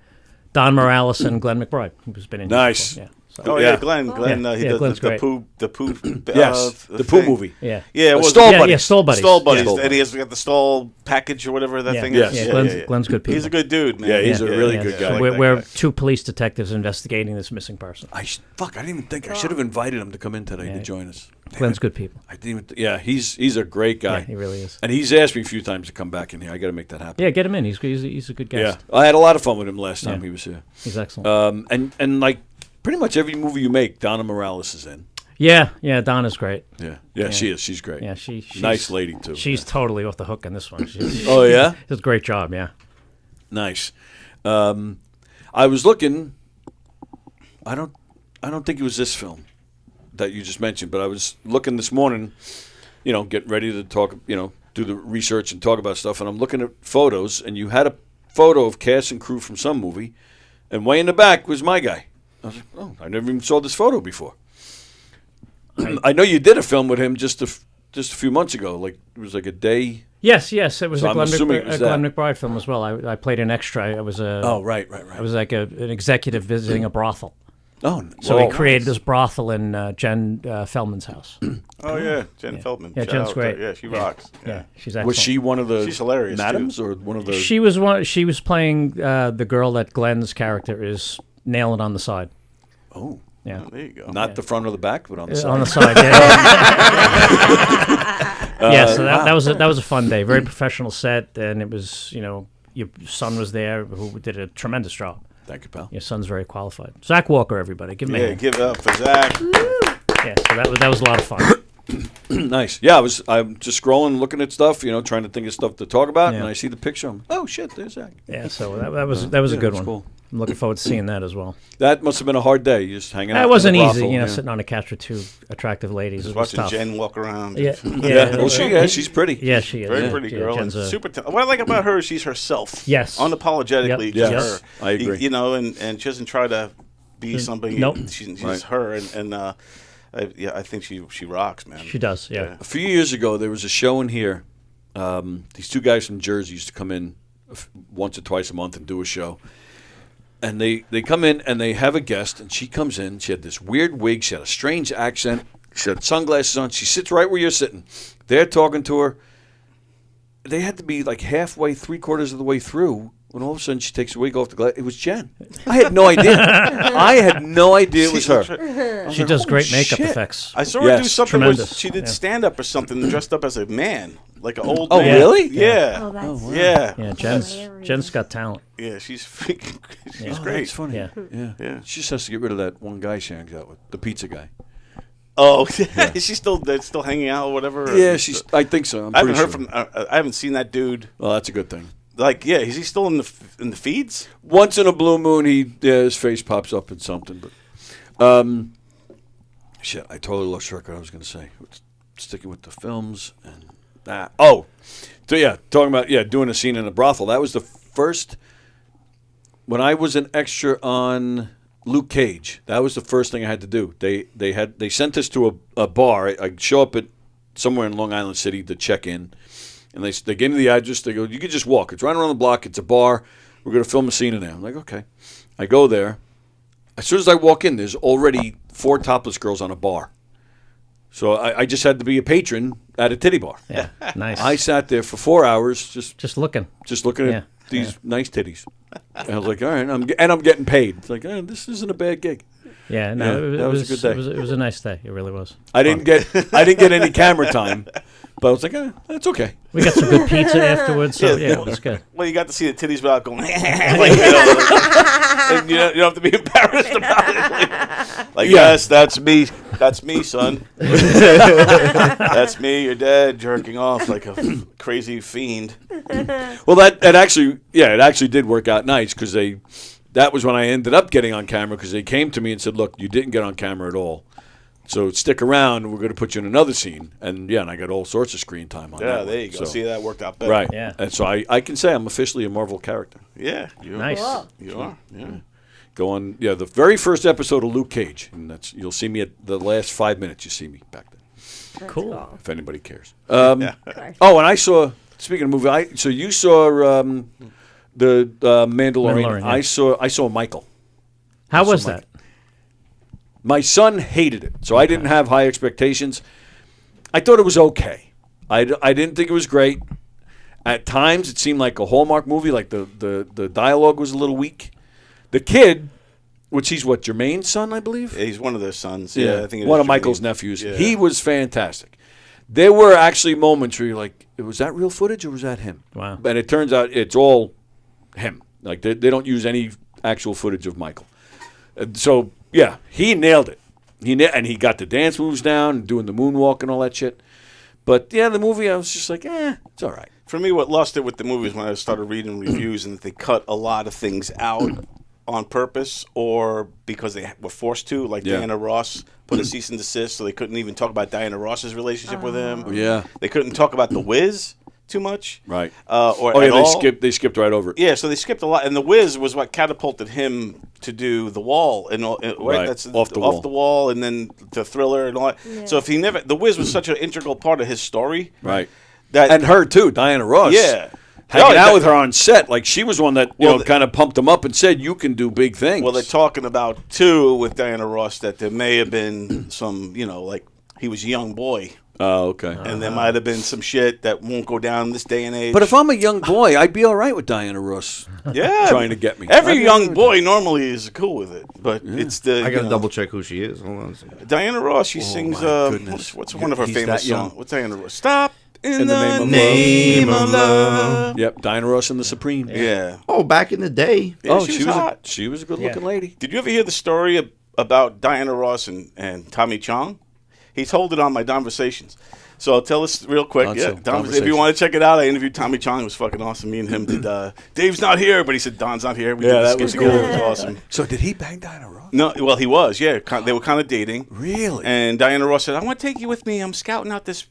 [SPEAKER 4] Don Morales and Glenn McBride, who's been in here
[SPEAKER 2] Nice.
[SPEAKER 4] before. Yeah. So,
[SPEAKER 6] Oh,
[SPEAKER 2] Yeah.
[SPEAKER 6] yeah, Glenn.
[SPEAKER 4] Yeah,
[SPEAKER 6] He
[SPEAKER 4] yeah,
[SPEAKER 6] does
[SPEAKER 4] Glenn's
[SPEAKER 6] the
[SPEAKER 4] great.
[SPEAKER 6] poo.
[SPEAKER 2] Yes, the Pooh
[SPEAKER 6] thing.
[SPEAKER 2] movie.
[SPEAKER 4] yeah.
[SPEAKER 6] Yeah, it was
[SPEAKER 2] Stall
[SPEAKER 4] Yeah,
[SPEAKER 2] Buddies.
[SPEAKER 4] yeah, Stall Buddies.
[SPEAKER 6] Stall Buddies.
[SPEAKER 2] Stall
[SPEAKER 6] And he has got the stall package or whatever that
[SPEAKER 4] Yeah.
[SPEAKER 6] thing
[SPEAKER 2] Yes.
[SPEAKER 6] is.
[SPEAKER 4] Yeah, Glenn's good
[SPEAKER 6] He's
[SPEAKER 4] people.
[SPEAKER 6] a good dude, man.
[SPEAKER 2] Yeah, he's a really good guy.
[SPEAKER 6] I like
[SPEAKER 4] we're
[SPEAKER 6] that
[SPEAKER 4] we're
[SPEAKER 6] guy.
[SPEAKER 4] two police detectives investigating this missing person.
[SPEAKER 2] I didn't even think. I should have invited him to come in today to join us. Damn
[SPEAKER 4] Glenn's
[SPEAKER 2] it.
[SPEAKER 4] good people.
[SPEAKER 2] I didn't even. Yeah, he's a great guy.
[SPEAKER 4] Yeah, he really is.
[SPEAKER 2] And he's asked me a few times to come back in here. I got to make that happen.
[SPEAKER 4] Yeah, get him in. He's a good
[SPEAKER 2] Yeah,
[SPEAKER 4] guest.
[SPEAKER 2] I had a lot of fun with him last time
[SPEAKER 4] Yeah.
[SPEAKER 2] he was here.
[SPEAKER 4] He's excellent.
[SPEAKER 2] And like pretty much every movie you make, Donna Morales is in.
[SPEAKER 4] Yeah, Donna's great.
[SPEAKER 2] Yeah, she is. She's great.
[SPEAKER 4] Yeah, she's
[SPEAKER 2] nice lady too.
[SPEAKER 4] She's totally off the hook in this one.
[SPEAKER 2] Oh yeah,
[SPEAKER 4] She does a great job. Yeah.
[SPEAKER 2] nice. I was looking. I don't think it was this film that you just mentioned, but I was looking this morning. Getting ready to talk. Do the research and talk about stuff, and I'm looking at photos, and you had a photo of cast and crew from some movie, and way in the back was my guy. I was like, oh, I never even saw this photo before. I know you did a film with him just a few months ago. Like it was like a day.
[SPEAKER 4] Yes, it was
[SPEAKER 2] So
[SPEAKER 4] a
[SPEAKER 2] I'm
[SPEAKER 4] Glenn,
[SPEAKER 2] assuming it was
[SPEAKER 4] Glenn
[SPEAKER 2] that.
[SPEAKER 4] McBride film as well. I played an extra. I was a.
[SPEAKER 2] Oh, right.
[SPEAKER 4] I was like an executive visiting a brothel.
[SPEAKER 2] Oh,
[SPEAKER 4] So
[SPEAKER 2] whoa.
[SPEAKER 4] we created this brothel in Jen Feldman's house.
[SPEAKER 6] Oh, yeah. Jen Feldman.
[SPEAKER 4] Yeah,
[SPEAKER 6] Shout
[SPEAKER 4] Jen's
[SPEAKER 6] out to her.
[SPEAKER 4] great.
[SPEAKER 6] Yeah, she rocks.
[SPEAKER 4] Yeah, she's excellent.
[SPEAKER 2] Was she one of the
[SPEAKER 6] She's hilarious,
[SPEAKER 2] madams or one of the?
[SPEAKER 4] She was one. She was playing the girl that Glenn's character is nailing on the side.
[SPEAKER 2] Oh,
[SPEAKER 4] Yeah.
[SPEAKER 6] There you go.
[SPEAKER 2] not the front or the back, but on the side.
[SPEAKER 4] On the side, yeah. Yeah, so that was a fun day. Very professional set, and it was your son was there who did a tremendous job.
[SPEAKER 2] Thank you, pal.
[SPEAKER 4] Your son's very qualified. Zach Walker, everybody, give him a
[SPEAKER 6] Yeah,
[SPEAKER 4] hand.
[SPEAKER 6] give it up for Zach.
[SPEAKER 4] Yeah, so that was a lot of fun.
[SPEAKER 2] Nice. Yeah, I'm just scrolling, looking at stuff, trying to think of stuff to talk about,
[SPEAKER 4] Yeah.
[SPEAKER 2] and I see the picture. Oh shit, there's Zach.
[SPEAKER 4] Yeah, so that was a good
[SPEAKER 2] that's
[SPEAKER 4] one.
[SPEAKER 2] cool.
[SPEAKER 4] I'm looking forward to seeing that as well.
[SPEAKER 2] That must have been a hard day. You just hanging out.
[SPEAKER 4] That wasn't
[SPEAKER 2] in the
[SPEAKER 4] easy,
[SPEAKER 2] brothel, yeah.
[SPEAKER 4] sitting on a couch with two attractive ladies.
[SPEAKER 6] Just
[SPEAKER 4] It was
[SPEAKER 6] watching
[SPEAKER 4] tough.
[SPEAKER 6] Jen walk around.
[SPEAKER 4] Yeah,
[SPEAKER 2] Yeah, well, she's pretty.
[SPEAKER 4] Yeah, she is.
[SPEAKER 6] Very
[SPEAKER 4] yeah.
[SPEAKER 6] pretty
[SPEAKER 4] Yeah,
[SPEAKER 6] girl.
[SPEAKER 4] Jen's
[SPEAKER 6] And
[SPEAKER 4] a-
[SPEAKER 6] super what I like about her is she's herself.
[SPEAKER 4] Yes.
[SPEAKER 6] Unapologetically,
[SPEAKER 4] Yep.
[SPEAKER 6] just
[SPEAKER 2] Yes,
[SPEAKER 6] her.
[SPEAKER 2] I agree.
[SPEAKER 6] And she doesn't try to be somebody.
[SPEAKER 4] Nope.
[SPEAKER 6] She's
[SPEAKER 2] Right.
[SPEAKER 6] her. I think she rocks, man.
[SPEAKER 4] She does, yeah.
[SPEAKER 2] A few years ago, there was a show in here. These two guys from Jersey used to come in once or twice a month and do a show. And they come in and they have a guest, and she comes in. She had this weird wig. She had a strange accent. She had sunglasses on. She sits right where you're sitting. They're talking to her. They had to be like halfway, 3/4 of the way through, when all of a sudden she takes her wig off the glass. It was Jen. I had no idea. I had no idea it was her.
[SPEAKER 4] She does great makeup
[SPEAKER 2] shit.
[SPEAKER 4] effects.
[SPEAKER 6] I saw her do something where
[SPEAKER 4] Tremendous.
[SPEAKER 6] she did stand-up or something dressed up as a man, like an old
[SPEAKER 2] Oh,
[SPEAKER 6] man.
[SPEAKER 2] really?
[SPEAKER 6] Yeah.
[SPEAKER 3] Oh, that's
[SPEAKER 6] Yeah.
[SPEAKER 4] Yeah,
[SPEAKER 3] Hilarious.
[SPEAKER 4] Jen's got talent.
[SPEAKER 6] Yeah, she's freaking, she's
[SPEAKER 2] Oh,
[SPEAKER 6] great.
[SPEAKER 2] that's funny.
[SPEAKER 4] Yeah.
[SPEAKER 6] Yeah.
[SPEAKER 2] She just has to get rid of that one guy she hangs out with, the pizza guy.
[SPEAKER 6] Oh, is she still hanging out or whatever? Or
[SPEAKER 2] Yeah, I think so.
[SPEAKER 6] I haven't heard from. I haven't seen that dude.
[SPEAKER 2] Well, that's a good thing.
[SPEAKER 6] Like, yeah, is he still in the feeds?
[SPEAKER 2] Once in a blue moon, his face pops up in something. But shit, I totally lost track of what I was going to say. Sticking with the films and that. Oh, so yeah, talking about doing a scene in a brothel. That was the first when I was an extra on Luke Cage. That was the first thing I had to do. They sent us to a bar. I show up at somewhere in Long Island City to check in. And they gave me the address. They go, you can just walk. It's right around the block. It's a bar. We're going to film a scene in there. I'm like, okay. I go there. As soon as I walk in, there's already 4 topless girls on a bar. So I just had to be a patron at a titty bar.
[SPEAKER 4] Yeah, nice.
[SPEAKER 2] I sat there for 4 hours
[SPEAKER 4] Just looking.
[SPEAKER 2] looking at these nice titties. And I was like, all right. I'm getting paid. It's like, this isn't a bad gig.
[SPEAKER 4] Yeah, no,
[SPEAKER 2] Yeah,
[SPEAKER 4] it
[SPEAKER 2] that was
[SPEAKER 4] was
[SPEAKER 2] a good day.
[SPEAKER 4] It was a nice day. It really was.
[SPEAKER 2] I didn't get any camera time, but I was like, that's okay.
[SPEAKER 4] We got some good pizza afterwards, so yeah, it was good.
[SPEAKER 6] Well, you got to see the titties without going, like, and you don't have to be embarrassed about it. Like, yes, that's me. That's me, son. That's me, your dad, jerking off like a crazy fiend.
[SPEAKER 2] Well, it actually did work out nice because that was when I ended up getting on camera because they came to me and said, look, you didn't get on camera at all. So stick around. We're going to put you in another scene. And I got all sorts of screen time on that.
[SPEAKER 6] Yeah, there you go.
[SPEAKER 2] So,
[SPEAKER 6] See, that worked out better.
[SPEAKER 2] right.
[SPEAKER 4] Yeah.
[SPEAKER 2] And so I can say I'm officially a Marvel character.
[SPEAKER 6] Yeah. You
[SPEAKER 4] Nice.
[SPEAKER 3] Cool.
[SPEAKER 6] You are. Yeah.
[SPEAKER 2] Go on, the very first episode of Luke Cage. And you'll see me at the last 5 minutes. You see me back then,
[SPEAKER 3] That's
[SPEAKER 4] Cool.
[SPEAKER 2] if anybody cares.
[SPEAKER 3] Sorry.
[SPEAKER 2] Oh, and I saw, speaking of movie, so you saw the Mandalorian.
[SPEAKER 4] yeah.
[SPEAKER 2] I saw Michael.
[SPEAKER 4] How was
[SPEAKER 2] So,
[SPEAKER 4] that?
[SPEAKER 2] My son hated it, so I didn't have high expectations. I thought it was okay. I didn't think it was great. At times, it seemed like a Hallmark movie, like the dialogue was a little weak. The kid, which he's Jermaine's son, I believe?
[SPEAKER 6] Yeah, he's one of their sons. Yeah, I think it
[SPEAKER 2] one
[SPEAKER 6] is
[SPEAKER 2] of Michael's
[SPEAKER 6] Jermaine.
[SPEAKER 2] nephews.
[SPEAKER 6] Yeah.
[SPEAKER 2] He was fantastic. There were actually moments where you're like, was that real footage or was that him?
[SPEAKER 4] Wow.
[SPEAKER 2] And it turns out it's all him. Like, they don't use any actual footage of Michael. So, yeah, he nailed it. And he got the dance moves down, doing the moonwalk and all that shit. But, yeah, the movie, I was just like, it's all right.
[SPEAKER 6] For me, what lost it with the movies when I started reading reviews and they cut a lot of things out on purpose or because they were forced to, like Diana Ross put a cease and desist, so they couldn't even talk about Diana Ross's relationship with him.
[SPEAKER 2] Yeah.
[SPEAKER 6] They couldn't talk about The Wiz too much.
[SPEAKER 2] Right.
[SPEAKER 6] They
[SPEAKER 2] skipped right over it.
[SPEAKER 6] Yeah, so they skipped a lot, and The Wiz was what catapulted him to do The Wall, and all,
[SPEAKER 2] Right.
[SPEAKER 6] That's
[SPEAKER 2] Off the Wall.
[SPEAKER 6] and then the Thriller and all that.
[SPEAKER 3] Yeah.
[SPEAKER 6] So if he never, The Wiz was such an integral part of his story,
[SPEAKER 2] Right.
[SPEAKER 6] that
[SPEAKER 2] And her, too, Diana Ross.
[SPEAKER 6] yeah,
[SPEAKER 2] Hanging
[SPEAKER 6] No,
[SPEAKER 2] out
[SPEAKER 6] that-
[SPEAKER 2] with her on set. Like, she was one that,
[SPEAKER 6] Well,
[SPEAKER 2] kind of pumped him up and said, you can do big things.
[SPEAKER 6] Well, they're talking about too with Diana Ross that there may have been some, like he was a young boy,
[SPEAKER 2] Oh, okay.
[SPEAKER 6] and there might have been some shit that won't go down this day and age.
[SPEAKER 2] But if I'm a young boy, I'd be all right with Diana Ross
[SPEAKER 6] yeah,
[SPEAKER 2] trying to get me.
[SPEAKER 6] every
[SPEAKER 2] I'd be
[SPEAKER 6] young
[SPEAKER 2] all right
[SPEAKER 6] boy normally is cool with it, but it's the
[SPEAKER 5] I gotta double check who she is. Hold on a second.
[SPEAKER 6] Diana Ross. She sings.
[SPEAKER 2] my goodness.
[SPEAKER 6] What's one of her
[SPEAKER 2] He's
[SPEAKER 6] famous
[SPEAKER 2] that young.
[SPEAKER 6] songs? What's Diana Ross? Stop in
[SPEAKER 2] the
[SPEAKER 6] the
[SPEAKER 2] name
[SPEAKER 6] name
[SPEAKER 2] of
[SPEAKER 6] of love.
[SPEAKER 2] Yep, Diana Ross and the Supremes.
[SPEAKER 6] Yeah.
[SPEAKER 5] Oh, back in the day.
[SPEAKER 6] Yeah,
[SPEAKER 2] Oh,
[SPEAKER 6] she was hot.
[SPEAKER 2] she was a good-looking lady.
[SPEAKER 6] Did you ever hear the story about Diana Ross and Tommy Chong? He told it on my Conversations. So I'll tell this real quick.
[SPEAKER 2] Lots
[SPEAKER 6] Yeah,
[SPEAKER 2] of
[SPEAKER 6] Don, if
[SPEAKER 2] conversation.
[SPEAKER 6] you want to check it out, I interviewed Tommy Chong. It was fucking awesome. Me and him did. Dave's not here, but he said Don's not here. We
[SPEAKER 2] Yeah,
[SPEAKER 6] did
[SPEAKER 2] that
[SPEAKER 6] the
[SPEAKER 2] was
[SPEAKER 6] skit
[SPEAKER 2] cool.
[SPEAKER 6] together. It was awesome.
[SPEAKER 2] So did he bang Diana Ross?
[SPEAKER 6] No, well, he was. Yeah, they were kind of dating.
[SPEAKER 2] Really?
[SPEAKER 6] And Diana Ross said, "I want to take you with me. I'm scouting out these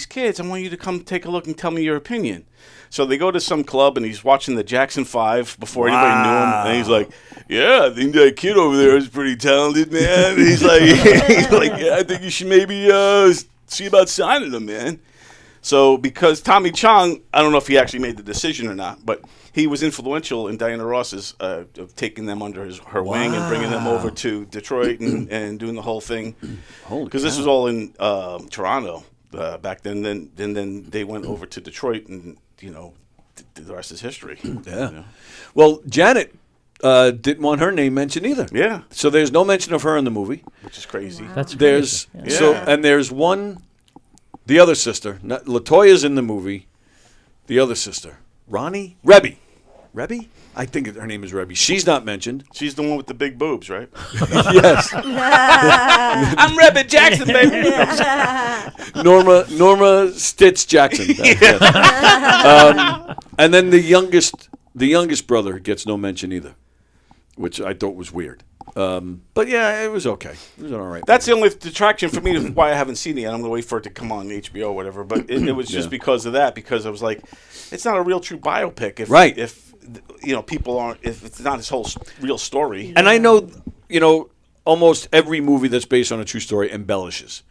[SPEAKER 6] kids. I want you to come take a look and tell me your opinion." So they go to some club, and he's watching the Jackson 5 before anybody knew him. And he's like, "Yeah, I think that kid over there is pretty talented, man." And he's like, "Yeah, I think you should maybe see about signing him, man." So because Tommy Chong, I don't know if he actually made the decision or not, but he was influential in Diana Ross's of taking them under her wing and bringing them over to Detroit and doing the whole thing. Because this was all in Toronto back then. Then they went over to Detroit, and the rest is history.
[SPEAKER 2] Yeah. Well, Janet didn't want her name mentioned either.
[SPEAKER 6] Yeah.
[SPEAKER 2] So there's no mention of her in the movie.
[SPEAKER 6] Which is crazy.
[SPEAKER 4] That's
[SPEAKER 2] There's
[SPEAKER 4] crazy. Yeah.
[SPEAKER 2] and there's one, the other sister. Latoya's in the movie. The other sister, Rebby. I think her name is Rebby. She's not mentioned.
[SPEAKER 6] She's the one with the big boobs, right?
[SPEAKER 2] Yes.
[SPEAKER 6] I'm Rebby Jackson, baby.
[SPEAKER 2] Norma Stitz Jackson. And then the youngest brother gets no mention either, which I thought was weird. But yeah, it was okay. It was all right.
[SPEAKER 6] That's the only detraction for me why I haven't seen it. I'm going to wait for it to come on HBO or whatever. But it was just because of that. Because I was like, it's not a real true biopic. If people aren't, if it's not his whole real story.
[SPEAKER 2] And I know, almost every movie that's based on a true story embellishes.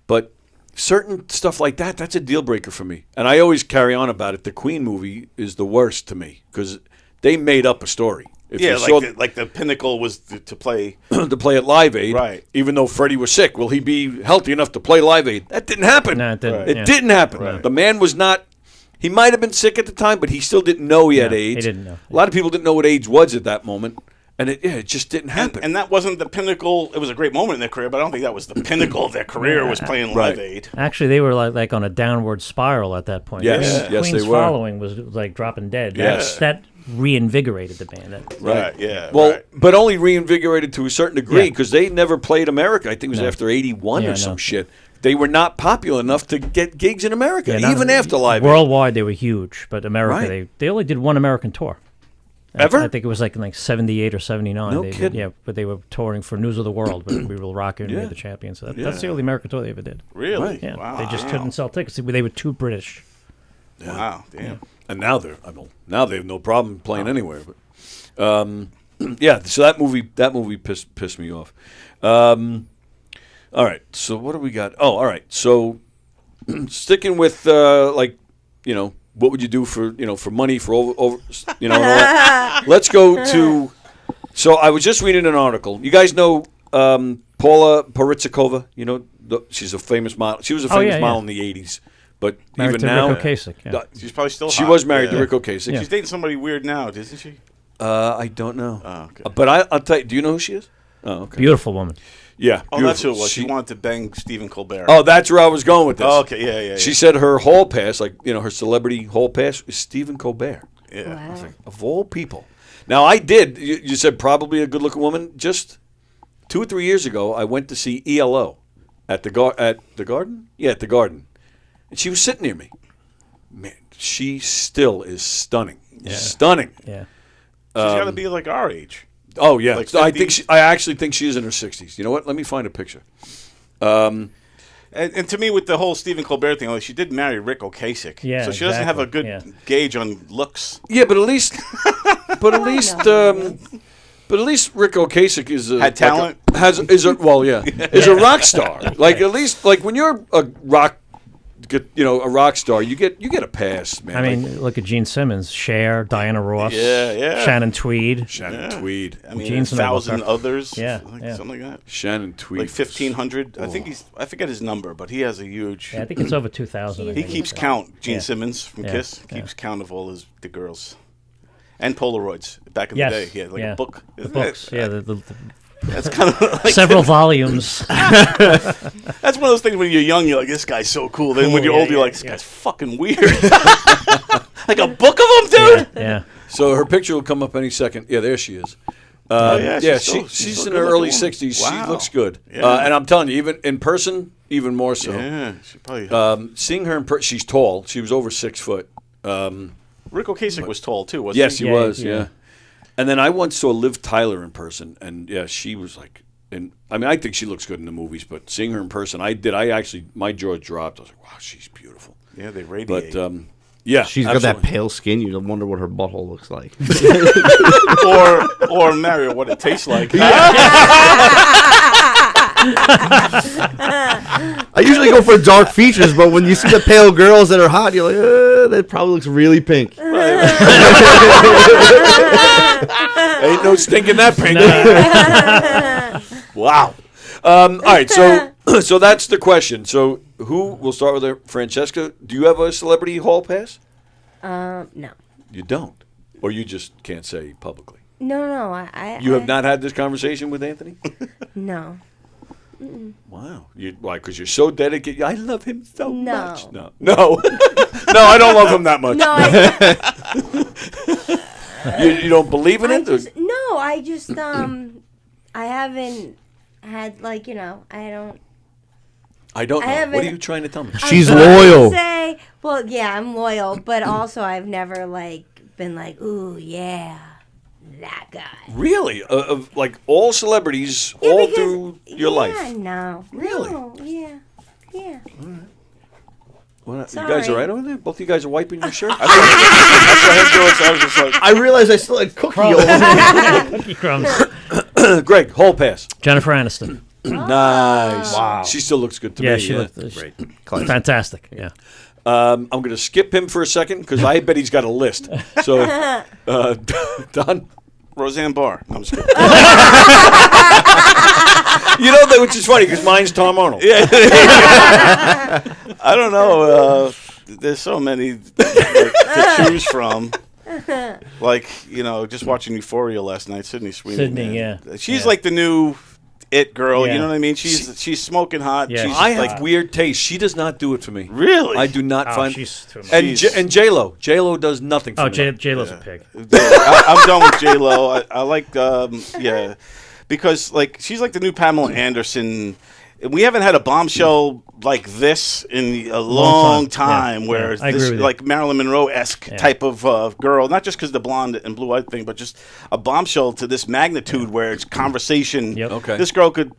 [SPEAKER 2] But certain stuff like that, that's a deal breaker for me. And I always carry on about it. The Queen movie is the worst to me because they made up a story. If you saw
[SPEAKER 6] like the pinnacle was to play
[SPEAKER 2] to play at Live Aid,
[SPEAKER 6] right?
[SPEAKER 2] Even though Freddie was sick, will he be healthy enough to play Live Aid? That didn't happen.
[SPEAKER 4] No, it didn't.
[SPEAKER 6] Right.
[SPEAKER 2] It didn't happen.
[SPEAKER 6] Right.
[SPEAKER 2] The man was not. He might have been sick at the time, but he still didn't know he had AIDS.
[SPEAKER 4] He didn't know.
[SPEAKER 2] A lot of people didn't know what AIDS was at that moment, and it just didn't happen.
[SPEAKER 6] And that wasn't the pinnacle. It was a great moment in their career, but I don't think that was the pinnacle of their career. Was playing Live Aid.
[SPEAKER 4] Actually, they were like on a downward spiral at that point.
[SPEAKER 2] Yes, yes,
[SPEAKER 4] Queen's
[SPEAKER 2] they were.
[SPEAKER 4] following was like dropping dead.
[SPEAKER 2] Yes.
[SPEAKER 4] That reinvigorated the band.
[SPEAKER 6] Right. Yeah.
[SPEAKER 2] Well,
[SPEAKER 6] right.
[SPEAKER 2] but only reinvigorated to a certain degree
[SPEAKER 4] Yeah.
[SPEAKER 2] because they never played America. I think it was after '81 or some shit. They were not popular enough to get gigs in America, even after Live Aid.
[SPEAKER 4] Worldwide, they were huge, but America,
[SPEAKER 2] Right.
[SPEAKER 4] they only did one American tour.
[SPEAKER 2] Ever?
[SPEAKER 4] I think it was like in 78 or 79.
[SPEAKER 2] No
[SPEAKER 4] They
[SPEAKER 2] kidding.
[SPEAKER 4] Yeah, but they were touring for News of the World, but We Will Rock You and We're the Champions. So that's the only American tour they ever did.
[SPEAKER 6] Really?
[SPEAKER 4] Yeah,
[SPEAKER 6] Wow.
[SPEAKER 4] they just couldn't sell tickets. They were too British.
[SPEAKER 6] Wow. Damn.
[SPEAKER 2] And now they have no problem playing anywhere. But yeah, so that movie pissed me off. All right, so what do we got? Oh, all right. So sticking with what would you do for money for over and all that. Let's go to. So I was just reading an article. You guys know Paula Porizikova? She's a famous model. She was a famous model in the '80s, but
[SPEAKER 4] Married
[SPEAKER 2] even
[SPEAKER 4] to
[SPEAKER 2] now,
[SPEAKER 4] Rick Ocasek. Yeah.
[SPEAKER 6] She's probably still.
[SPEAKER 2] She
[SPEAKER 6] hot.
[SPEAKER 2] was married to
[SPEAKER 6] Yeah.
[SPEAKER 2] Rick Ocasek.
[SPEAKER 6] She's dating somebody weird now, isn't she?
[SPEAKER 2] I don't know.
[SPEAKER 6] Oh, okay.
[SPEAKER 2] But I'll tell you. Do you know who she is? Oh, okay.
[SPEAKER 4] Beautiful woman.
[SPEAKER 2] Yeah.
[SPEAKER 6] Oh, that's who it
[SPEAKER 2] beautiful.
[SPEAKER 6] was. She wanted to bang Stephen Colbert.
[SPEAKER 2] Oh, that's where I was going with this.
[SPEAKER 6] Oh, okay. Yeah.
[SPEAKER 2] She said her hall pass, her celebrity hall pass, is Stephen Colbert.
[SPEAKER 6] Yeah.
[SPEAKER 3] Wow.
[SPEAKER 2] Of all people. Now, I did. You said probably a good-looking woman. Just 2 or 3 years ago, I went to see ELO at the Garden. Yeah, at the Garden, and she was sitting near me. Man, she still is stunning. Yeah. Stunning.
[SPEAKER 4] Yeah.
[SPEAKER 6] She's got to be like our age.
[SPEAKER 2] Oh yeah.
[SPEAKER 6] Like
[SPEAKER 2] So I
[SPEAKER 6] 50s?
[SPEAKER 2] actually think she is in her 60s. You know what? Let me find a picture.
[SPEAKER 6] And to me, with the whole Stephen Colbert thing, she did marry Rick Ocasek.
[SPEAKER 4] Yeah,
[SPEAKER 6] So she doesn't have a
[SPEAKER 4] exactly.
[SPEAKER 6] good
[SPEAKER 4] Yeah.
[SPEAKER 6] gauge on looks.
[SPEAKER 2] Yeah, but at least Rick Ocasek is
[SPEAKER 6] Had talent?
[SPEAKER 2] is a rock star. Like at least when you're a rock star, you get a pass, man.
[SPEAKER 4] I mean, look at Gene Simmons, Cher, Diana Ross,
[SPEAKER 6] Yeah.
[SPEAKER 4] Shannon Tweed.
[SPEAKER 2] Shannon Tweed.
[SPEAKER 6] I mean,
[SPEAKER 4] Gene's
[SPEAKER 6] 1,000
[SPEAKER 4] another-
[SPEAKER 6] others.
[SPEAKER 4] Yeah,
[SPEAKER 6] Something like that.
[SPEAKER 2] Shannon Tweed.
[SPEAKER 6] Like 1,500. I think I forget his number, but he has a huge.
[SPEAKER 4] Yeah, I think it's over 2,000. I
[SPEAKER 6] He
[SPEAKER 4] think.
[SPEAKER 6] keeps count. Gene
[SPEAKER 4] Yeah.
[SPEAKER 6] Simmons from
[SPEAKER 4] Yeah,
[SPEAKER 6] Kiss
[SPEAKER 4] yeah.
[SPEAKER 6] keeps count of all the girls. And Polaroids back in
[SPEAKER 4] Yes.
[SPEAKER 6] the day. He had like a book.
[SPEAKER 4] The books. Yeah,
[SPEAKER 6] That's kind of like
[SPEAKER 4] several volumes.
[SPEAKER 6] That's one of those things when you're young, you're like, this guy's so cool. Then when you're older, you're like, this guy's fucking weird. Like a book of them, dude?
[SPEAKER 4] Yeah.
[SPEAKER 2] So her picture will come up any second. Yeah, there she is.
[SPEAKER 6] Yeah,
[SPEAKER 2] Yeah,
[SPEAKER 6] she's
[SPEAKER 2] she's
[SPEAKER 6] still
[SPEAKER 2] in her
[SPEAKER 6] a
[SPEAKER 2] early
[SPEAKER 6] good-looking woman.
[SPEAKER 2] 60s. She
[SPEAKER 6] Wow.
[SPEAKER 2] looks good.
[SPEAKER 6] Yeah.
[SPEAKER 2] And I'm telling you, even in person, even more so.
[SPEAKER 6] Yeah, she probably.
[SPEAKER 2] Seeing her in person, she's tall. She was over 6 foot.
[SPEAKER 6] Rick Ocasek was tall too, wasn't
[SPEAKER 2] Yes,
[SPEAKER 6] he?
[SPEAKER 2] he
[SPEAKER 4] Yeah,
[SPEAKER 2] was.
[SPEAKER 4] yeah.
[SPEAKER 2] Yeah. And then I once saw Liv Tyler in person, and yeah, she was like. And I mean, I think she looks good in the movies, but seeing her in person, I actually, my jaw dropped. I was like, wow, she's beautiful.
[SPEAKER 6] Yeah, they radiate.
[SPEAKER 2] But yeah,
[SPEAKER 5] She's got
[SPEAKER 2] absolutely.
[SPEAKER 5] that pale skin. You don't wonder what her butthole looks like.
[SPEAKER 6] or Mario, what it tastes like.
[SPEAKER 5] I usually go for dark features, but when you see the pale girls that are hot, you're like, that probably looks really pink.
[SPEAKER 2] Ain't no stinking that pink. Wow. All right, so that's the question. So we'll start with Francesca. Do you have a celebrity hall pass?
[SPEAKER 3] No.
[SPEAKER 2] You don't, or you just can't say publicly.
[SPEAKER 3] No.
[SPEAKER 2] You have not had this conversation with Anthony?
[SPEAKER 3] No.
[SPEAKER 2] Wow. Why? Because you're so dedicated. I love him so
[SPEAKER 3] No.
[SPEAKER 2] much. No. No, I don't love him that much.
[SPEAKER 3] No.
[SPEAKER 2] You don't believe in it?
[SPEAKER 3] I just I haven't had I don't.
[SPEAKER 2] I don't know. What
[SPEAKER 3] haven't-
[SPEAKER 2] are you trying to tell me?
[SPEAKER 5] She's
[SPEAKER 3] I would
[SPEAKER 5] loyal.
[SPEAKER 3] say, well, yeah, I'm loyal, but also I've never been like, ooh, yeah, that guy.
[SPEAKER 2] Really? Of like all celebrities
[SPEAKER 3] Yeah,
[SPEAKER 2] all
[SPEAKER 3] because-
[SPEAKER 2] through your life?
[SPEAKER 3] No.
[SPEAKER 2] Really?
[SPEAKER 3] No, yeah.
[SPEAKER 2] Well, you
[SPEAKER 3] Sorry.
[SPEAKER 2] guys all right over there? Both of you guys are wiping your shirt?
[SPEAKER 6] I was just like,
[SPEAKER 5] I realized I still had cookie over there.
[SPEAKER 4] Cookie crumbs.
[SPEAKER 2] Greg, hall pass.
[SPEAKER 4] Jennifer Aniston.
[SPEAKER 2] Nice.
[SPEAKER 5] Wow.
[SPEAKER 2] She still looks good to
[SPEAKER 4] Yeah,
[SPEAKER 2] me.
[SPEAKER 4] she looked
[SPEAKER 2] Great.
[SPEAKER 4] fantastic. Yeah.
[SPEAKER 2] I'm going to skip him for a second because I bet he's got a list. So, Don?
[SPEAKER 6] Roseanne Barr. No, I'm just kidding.
[SPEAKER 2] You know that, which is funny because mine's Tom Arnold. Yeah.
[SPEAKER 6] I don't know. There's so many to choose from. Just watching Euphoria last night. Sydney Sweeney.
[SPEAKER 4] Sydney,
[SPEAKER 6] man.
[SPEAKER 4] yeah.
[SPEAKER 6] She's
[SPEAKER 4] Yeah.
[SPEAKER 6] like the new it girl.
[SPEAKER 4] Yeah.
[SPEAKER 6] You know what I mean? She's smoking hot.
[SPEAKER 4] Yeah.
[SPEAKER 6] She's
[SPEAKER 2] I have weird taste. She does not do it for me.
[SPEAKER 6] Really?
[SPEAKER 2] I do not
[SPEAKER 4] Oh,
[SPEAKER 2] find.
[SPEAKER 4] she's too much.
[SPEAKER 2] And J-Lo. J-Lo does nothing for
[SPEAKER 4] Oh,
[SPEAKER 2] me.
[SPEAKER 4] J-Lo's a pig.
[SPEAKER 6] I'm done with J-Lo. I like, because she's like the new Pamela Anderson. We haven't had a bombshell like this in a long time,
[SPEAKER 4] Yeah.
[SPEAKER 6] where
[SPEAKER 4] Yeah. I agree
[SPEAKER 6] this
[SPEAKER 4] with you.
[SPEAKER 6] like Marilyn Monroe-esque
[SPEAKER 4] Yeah.
[SPEAKER 6] type of girl, not just because the blonde and blue-eyed thing, but just a bombshell to this magnitude where it's conversation.
[SPEAKER 4] Yep.
[SPEAKER 2] Okay.
[SPEAKER 6] This girl could,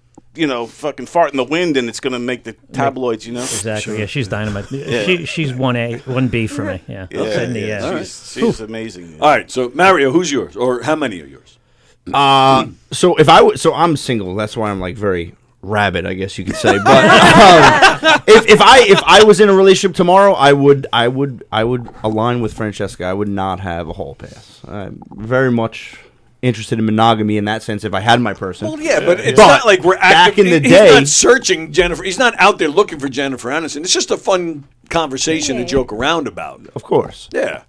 [SPEAKER 6] fucking fart in the wind and it's going to make the tabloids,
[SPEAKER 4] Exactly. Yeah, she's dynamite. She's 1A, 1B for me. Yeah. Sydney, yeah.
[SPEAKER 6] She's amazing.
[SPEAKER 2] All right, so Mario, who's yours? Or how many are yours?
[SPEAKER 5] So I'm single. That's why I'm very rabid, I guess you could say. But if I was in a relationship tomorrow, I would align with Francesca. I would not have a hall pass. I'm very much interested in monogamy in that sense. If I had my person,
[SPEAKER 2] Well, yeah, but it's
[SPEAKER 5] But
[SPEAKER 2] not like we're
[SPEAKER 5] back in the
[SPEAKER 2] he's
[SPEAKER 5] day-
[SPEAKER 2] not searching Jennifer. He's not out there looking for Jennifer Aniston. It's just a fun conversation to joke around about.
[SPEAKER 5] of course,
[SPEAKER 2] Yeah.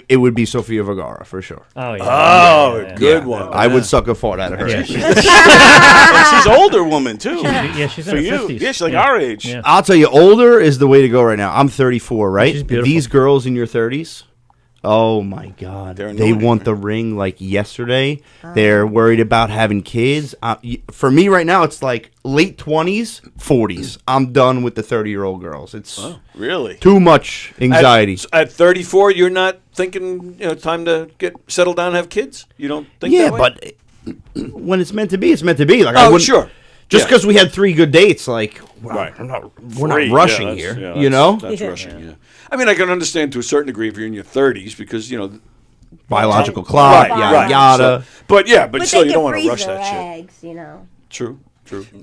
[SPEAKER 5] it would be Sofia Vergara for sure.
[SPEAKER 4] Oh, yeah.
[SPEAKER 2] Oh,
[SPEAKER 4] Yeah.
[SPEAKER 2] good one.
[SPEAKER 5] I would suck a fart out of her.
[SPEAKER 4] Yeah,
[SPEAKER 6] And she's an older woman too.
[SPEAKER 4] she's
[SPEAKER 6] For
[SPEAKER 4] in her
[SPEAKER 6] you,
[SPEAKER 4] 50s.
[SPEAKER 6] yeah, she's like our age.
[SPEAKER 4] Yeah.
[SPEAKER 5] I'll tell you, older is the way to go right now. I'm 34, right?
[SPEAKER 4] She's beautiful.
[SPEAKER 5] These girls in your 30s, oh my God,
[SPEAKER 6] They're
[SPEAKER 5] they
[SPEAKER 6] annoying.
[SPEAKER 5] want the ring like yesterday. They're worried about having kids. For me right now, it's like late 20s, 40s. I'm done with the 30-year-old girls. It's
[SPEAKER 6] Really?
[SPEAKER 5] too much anxiety.
[SPEAKER 2] At 34, you're not thinking time to get settled down and have kids? You don't think
[SPEAKER 5] Yeah,
[SPEAKER 2] that way?
[SPEAKER 5] but when it's meant to be, it's meant to be. Like I
[SPEAKER 2] Oh,
[SPEAKER 5] wouldn't,
[SPEAKER 2] sure.
[SPEAKER 5] Just
[SPEAKER 2] Yeah.
[SPEAKER 5] because we had 3 good dates, like
[SPEAKER 2] Right.
[SPEAKER 5] we're not
[SPEAKER 2] Free.
[SPEAKER 5] rushing
[SPEAKER 2] Yeah,
[SPEAKER 5] here.
[SPEAKER 2] that's-
[SPEAKER 5] you know,
[SPEAKER 2] That's rushing, yeah. I mean, I can understand to a certain degree if you're in your 30s because,
[SPEAKER 5] biological clock,
[SPEAKER 2] right,
[SPEAKER 5] yada
[SPEAKER 2] right.
[SPEAKER 5] yada.
[SPEAKER 2] So, but still,
[SPEAKER 3] they
[SPEAKER 2] you
[SPEAKER 3] can
[SPEAKER 2] don't want to
[SPEAKER 3] freeze
[SPEAKER 2] rush
[SPEAKER 3] their
[SPEAKER 2] that shit.
[SPEAKER 3] eggs,
[SPEAKER 2] True.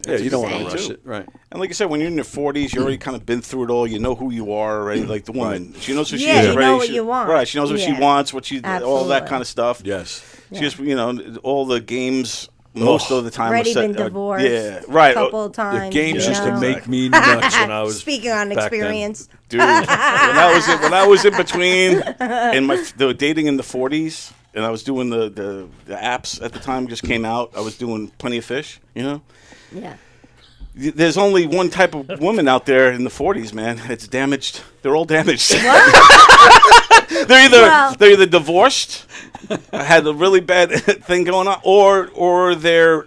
[SPEAKER 2] Yeah, you don't want to rush
[SPEAKER 6] too.
[SPEAKER 2] it, right?
[SPEAKER 6] And like I said, when you're in your 40s, you already kind of been through it all. You know who you are already. Like the woman, she knows who she
[SPEAKER 3] Yeah,
[SPEAKER 6] is
[SPEAKER 3] you
[SPEAKER 6] already.
[SPEAKER 3] know what
[SPEAKER 6] She-
[SPEAKER 3] you want.
[SPEAKER 6] Right, she knows what she
[SPEAKER 3] Yeah.
[SPEAKER 6] wants, all that
[SPEAKER 3] Absolutely.
[SPEAKER 6] kind of stuff.
[SPEAKER 2] Yes.
[SPEAKER 6] She just, all the games most of the time.
[SPEAKER 3] Already
[SPEAKER 6] are set,
[SPEAKER 3] been divorced.
[SPEAKER 6] yeah, right.
[SPEAKER 3] A couple of
[SPEAKER 2] The
[SPEAKER 3] times.
[SPEAKER 2] games
[SPEAKER 3] you
[SPEAKER 2] used to
[SPEAKER 3] know?
[SPEAKER 2] make me nuts when I was
[SPEAKER 3] Speaking on
[SPEAKER 2] back then.
[SPEAKER 3] experience.
[SPEAKER 6] Dude, when I was in between, and the dating in the 40s, and I was doing the apps at the time just came out. I was doing Plenty of Fish.
[SPEAKER 3] Yeah.
[SPEAKER 6] There's only one type of woman out there in the 40s, man. It's damaged. They're all damaged. they're either divorced, had a really bad thing going on, or they're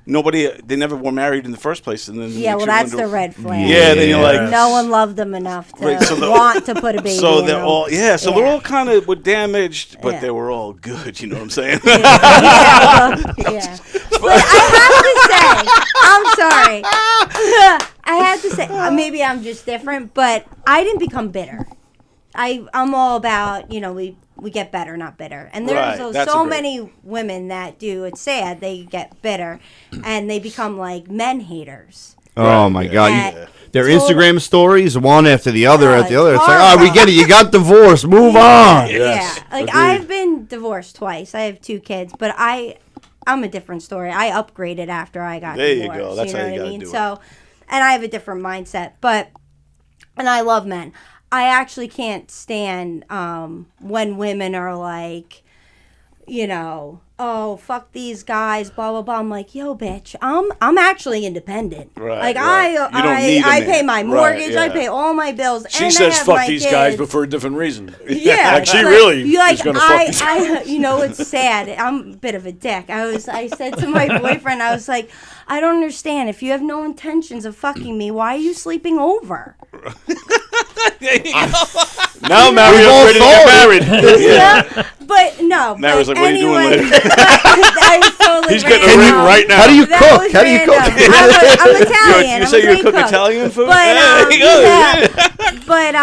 [SPEAKER 6] they never were married in the first place, and then
[SPEAKER 3] Yeah, well, that's the red flag.
[SPEAKER 6] Yeah, then you're like,
[SPEAKER 3] no one loved them enough to
[SPEAKER 6] Right, so
[SPEAKER 3] want to put a baby.
[SPEAKER 6] so
[SPEAKER 3] in
[SPEAKER 6] they're
[SPEAKER 3] them.
[SPEAKER 6] all they're all kind of were damaged, but
[SPEAKER 3] Yeah.
[SPEAKER 6] they were all good. You know what I'm saying?
[SPEAKER 3] Yeah. But I have to say, I'm sorry. I have to say, maybe I'm just different, but I didn't become bitter. I'm all about, we get better, not bitter. And there's
[SPEAKER 6] Right, that's
[SPEAKER 3] so
[SPEAKER 6] a great-
[SPEAKER 3] many women that do. It's sad they get bitter, and they become like men haters.
[SPEAKER 5] Oh my God!
[SPEAKER 3] Yeah.
[SPEAKER 5] Their
[SPEAKER 3] So-
[SPEAKER 5] Instagram stories, one after the other,
[SPEAKER 3] Yeah,
[SPEAKER 5] at the other. It's
[SPEAKER 3] it's
[SPEAKER 5] like, oh, we
[SPEAKER 3] horrible.
[SPEAKER 5] get it. You got divorced. Move on.
[SPEAKER 2] Yes,
[SPEAKER 3] Yeah, like
[SPEAKER 2] agreed.
[SPEAKER 3] I've been divorced twice. I have 2 kids, but I'm a different story. I upgraded after I got
[SPEAKER 6] There you
[SPEAKER 3] divorced.
[SPEAKER 6] go. That's
[SPEAKER 3] you
[SPEAKER 6] how
[SPEAKER 3] know
[SPEAKER 6] you
[SPEAKER 3] what I
[SPEAKER 6] gotta
[SPEAKER 3] mean?
[SPEAKER 6] do it.
[SPEAKER 3] So, and I have a different mindset, and I love men. I actually can't stand when women are like, oh, fuck these guys, blah blah blah. I'm like, yo, bitch, I'm actually independent.
[SPEAKER 6] Right,
[SPEAKER 3] Like
[SPEAKER 6] right. You don't need a
[SPEAKER 3] I
[SPEAKER 6] man.
[SPEAKER 3] pay my
[SPEAKER 6] Right,
[SPEAKER 3] mortgage, I
[SPEAKER 6] yeah.
[SPEAKER 3] pay all my bills.
[SPEAKER 2] She
[SPEAKER 3] and I
[SPEAKER 2] says
[SPEAKER 3] have
[SPEAKER 2] fuck
[SPEAKER 3] my
[SPEAKER 2] these
[SPEAKER 3] kids.
[SPEAKER 2] guys, but for a different reason.
[SPEAKER 3] Yeah,
[SPEAKER 2] Like, she
[SPEAKER 3] but
[SPEAKER 2] really
[SPEAKER 3] you
[SPEAKER 2] is gonna fuck these guys.
[SPEAKER 3] it's sad. I'm a bit of a dick. I said to my boyfriend, I was like, I don't understand. If you have no intentions of fucking me, why are you sleeping over?
[SPEAKER 2] Now Mario's ready to get married.
[SPEAKER 3] Yeah, but no.
[SPEAKER 6] Now he's
[SPEAKER 3] but
[SPEAKER 6] like, what are you doing
[SPEAKER 3] anyway,
[SPEAKER 6] later?
[SPEAKER 3] that is totally
[SPEAKER 2] He's getting a
[SPEAKER 3] random.
[SPEAKER 2] ring right now.
[SPEAKER 5] How do you
[SPEAKER 3] That
[SPEAKER 5] cook?
[SPEAKER 3] was
[SPEAKER 5] How do you cook?
[SPEAKER 3] random. I'm Italian.
[SPEAKER 6] You
[SPEAKER 3] I'm
[SPEAKER 6] say
[SPEAKER 3] a
[SPEAKER 6] you
[SPEAKER 3] great
[SPEAKER 6] cook
[SPEAKER 3] cook.
[SPEAKER 6] Italian food?
[SPEAKER 3] But
[SPEAKER 6] There you go.
[SPEAKER 3] yeah. But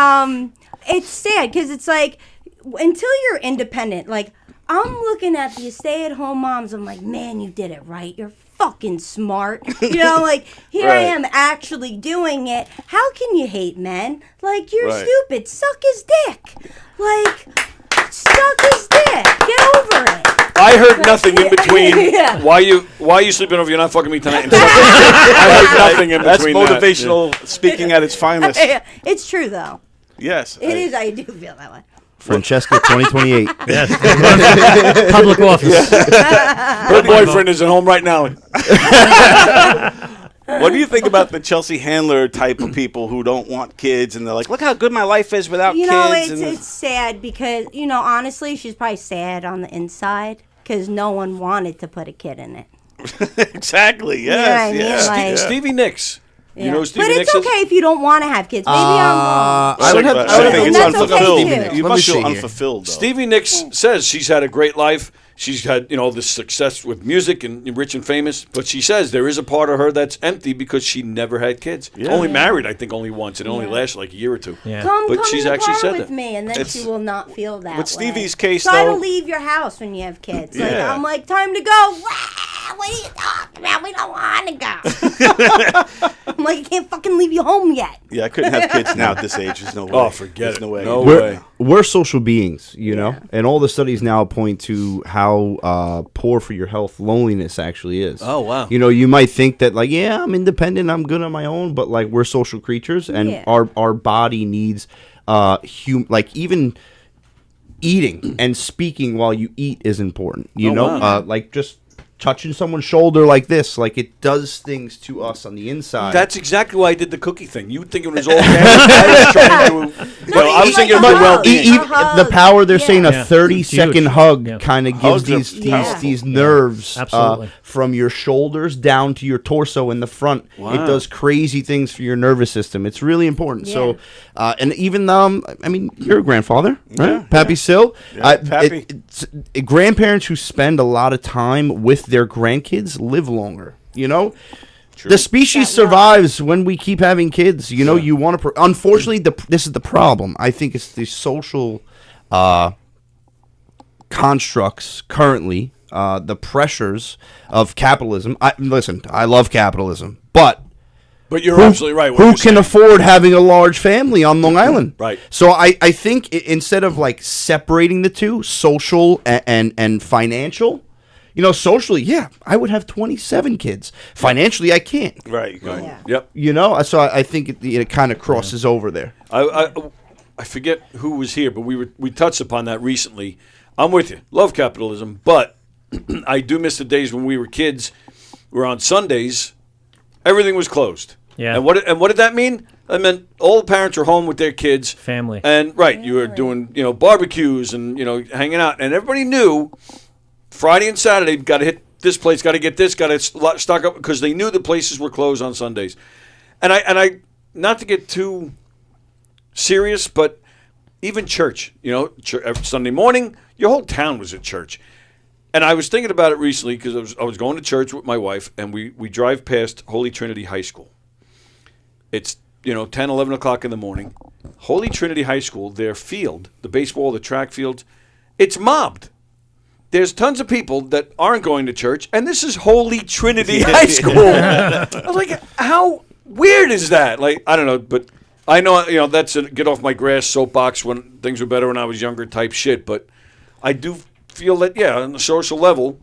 [SPEAKER 3] it's sad because it's like until you're independent, like I'm looking at these stay-at-home moms. I'm like, man, you did it right. You're fucking smart. Like here I
[SPEAKER 6] Right.
[SPEAKER 3] am actually doing it. How can you hate men? Like you're
[SPEAKER 6] Right.
[SPEAKER 3] stupid. Suck his dick. Like suck his dick. Get over it.
[SPEAKER 2] I heard nothing in between.
[SPEAKER 3] Yeah.
[SPEAKER 2] Why are you sleeping over? You're not fucking me tonight. And I heard nothing in
[SPEAKER 6] That's
[SPEAKER 2] between. that.
[SPEAKER 6] motivational speaking at its finest.
[SPEAKER 3] It's true though.
[SPEAKER 6] Yes.
[SPEAKER 3] It is. I do feel that way.
[SPEAKER 5] Francesca 2028.
[SPEAKER 4] Public office.
[SPEAKER 2] Her boyfriend is at home right now.
[SPEAKER 6] What do you think about the Chelsea Handler type of people who don't want kids and they're like, look how good my life is without kids?
[SPEAKER 3] It's sad because honestly, she's probably sad on the inside because no one wanted to put a kid in it.
[SPEAKER 6] Exactly.
[SPEAKER 3] know what I
[SPEAKER 6] Yes.
[SPEAKER 3] mean?
[SPEAKER 6] yes.
[SPEAKER 3] Like-
[SPEAKER 2] Stevie Nicks. You
[SPEAKER 3] Yeah.
[SPEAKER 2] know who Stevie
[SPEAKER 3] But
[SPEAKER 2] Nicks
[SPEAKER 3] it's okay
[SPEAKER 2] is?
[SPEAKER 3] if you don't want to have kids. Maybe I'm wrong.
[SPEAKER 5] I would have.
[SPEAKER 6] But
[SPEAKER 5] I would
[SPEAKER 6] I
[SPEAKER 5] have
[SPEAKER 6] think
[SPEAKER 3] And
[SPEAKER 6] it's
[SPEAKER 3] that's okay,
[SPEAKER 6] unfulfilled.
[SPEAKER 3] too.
[SPEAKER 6] You
[SPEAKER 5] Let me
[SPEAKER 6] must feel
[SPEAKER 5] see here.
[SPEAKER 6] unfulfilled, though.
[SPEAKER 2] Stevie Nicks says she's had a great life. She's had, this success with music and rich and famous. But she says there is a part of her that's empty because she never had kids. Only married, I think, only once. It only lasted like a year or 2.
[SPEAKER 4] Yeah.
[SPEAKER 2] But
[SPEAKER 3] Come
[SPEAKER 2] she's
[SPEAKER 3] in the
[SPEAKER 2] actually
[SPEAKER 3] car
[SPEAKER 2] said
[SPEAKER 3] with
[SPEAKER 2] that.
[SPEAKER 3] me, and then
[SPEAKER 6] It's-
[SPEAKER 3] she will not feel that
[SPEAKER 6] with
[SPEAKER 3] way.
[SPEAKER 6] Stevie's case,
[SPEAKER 3] Try to
[SPEAKER 6] though-
[SPEAKER 3] leave your house when you have kids. Like,
[SPEAKER 6] Yeah.
[SPEAKER 3] I'm like, time to go. What are you talking about? We don't want to go. I'm like, I can't fucking leave you home yet.
[SPEAKER 6] Yeah, I couldn't have kids now at this age. There's no way.
[SPEAKER 2] Oh, forget
[SPEAKER 6] There's
[SPEAKER 2] it.
[SPEAKER 6] no way.
[SPEAKER 2] No
[SPEAKER 5] we're,
[SPEAKER 2] way.
[SPEAKER 5] we're social beings, and all the studies now point to how poor for your health loneliness actually is.
[SPEAKER 2] Oh, wow.
[SPEAKER 5] You might think that like, yeah, I'm independent, I'm good on my own, but like we're social creatures, and
[SPEAKER 3] Yeah.
[SPEAKER 5] our body needs like even eating and speaking while you eat is important.
[SPEAKER 2] wow.
[SPEAKER 5] Like just touching someone's shoulder like this, like it does things to us on the inside.
[SPEAKER 2] That's exactly why I did the cookie thing. You think it was all bad? I was trying to. I was thinking of the
[SPEAKER 3] like a
[SPEAKER 2] well
[SPEAKER 3] hug.
[SPEAKER 2] being.
[SPEAKER 3] A hug.
[SPEAKER 5] the power they're
[SPEAKER 3] Yeah.
[SPEAKER 5] saying a
[SPEAKER 4] Yeah.
[SPEAKER 5] 30-second
[SPEAKER 4] Huge.
[SPEAKER 5] hug
[SPEAKER 4] Yeah.
[SPEAKER 5] kind of gives
[SPEAKER 6] Hugs are
[SPEAKER 5] these
[SPEAKER 6] powerful.
[SPEAKER 5] these nerves
[SPEAKER 4] Absolutely.
[SPEAKER 5] from your shoulders down to your torso in the front. It does crazy things for your nervous system. It's really important. So, and even I mean, you're a grandfather, right? Pappy Sill.
[SPEAKER 6] Yeah, Pappy.
[SPEAKER 5] Grandparents who spend a lot of time with their grandkids live longer. The species survives when we keep having kids. You want to. Unfortunately, this is the problem. I think it's the social constructs currently, the pressures of capitalism. Listen, I love capitalism, but
[SPEAKER 2] But you're absolutely right.
[SPEAKER 5] who can afford having a large family on Long Island?
[SPEAKER 2] Right.
[SPEAKER 5] So I think instead of like separating the two, social and financial. Socially, yeah, I would have 27 kids. Financially, I can't.
[SPEAKER 6] Right.
[SPEAKER 3] Yeah.
[SPEAKER 2] Yep.
[SPEAKER 5] So I think it kind of crosses over there.
[SPEAKER 2] I forget who was here, but we touched upon that recently. I'm with you. Love capitalism, but I do miss the days when we were kids, where on Sundays everything was closed.
[SPEAKER 4] Yeah.
[SPEAKER 2] And what did that mean? That meant all the parents were home with their kids.
[SPEAKER 4] Family.
[SPEAKER 2] And you were doing barbecues and hanging out, and everybody knew Friday and Saturday got to hit this place, got to get this, got to stock up, because they knew the places were closed on Sundays. And I not to get too serious, but even church, every Sunday morning, your whole town was at church. And I was thinking about it recently because I was going to church with my wife, and we drive past Holy Trinity High School. It's 10, 11 o'clock in the morning. Holy Trinity High School, their field, the baseball, the track fields, it's mobbed. There's tons of people that aren't going to church, and this is Holy Trinity High School. I was like, how weird is that? Like, I don't know, but I know, that's a get off my grass soapbox when things were better when I was younger type shit, but I do feel that, on the social level,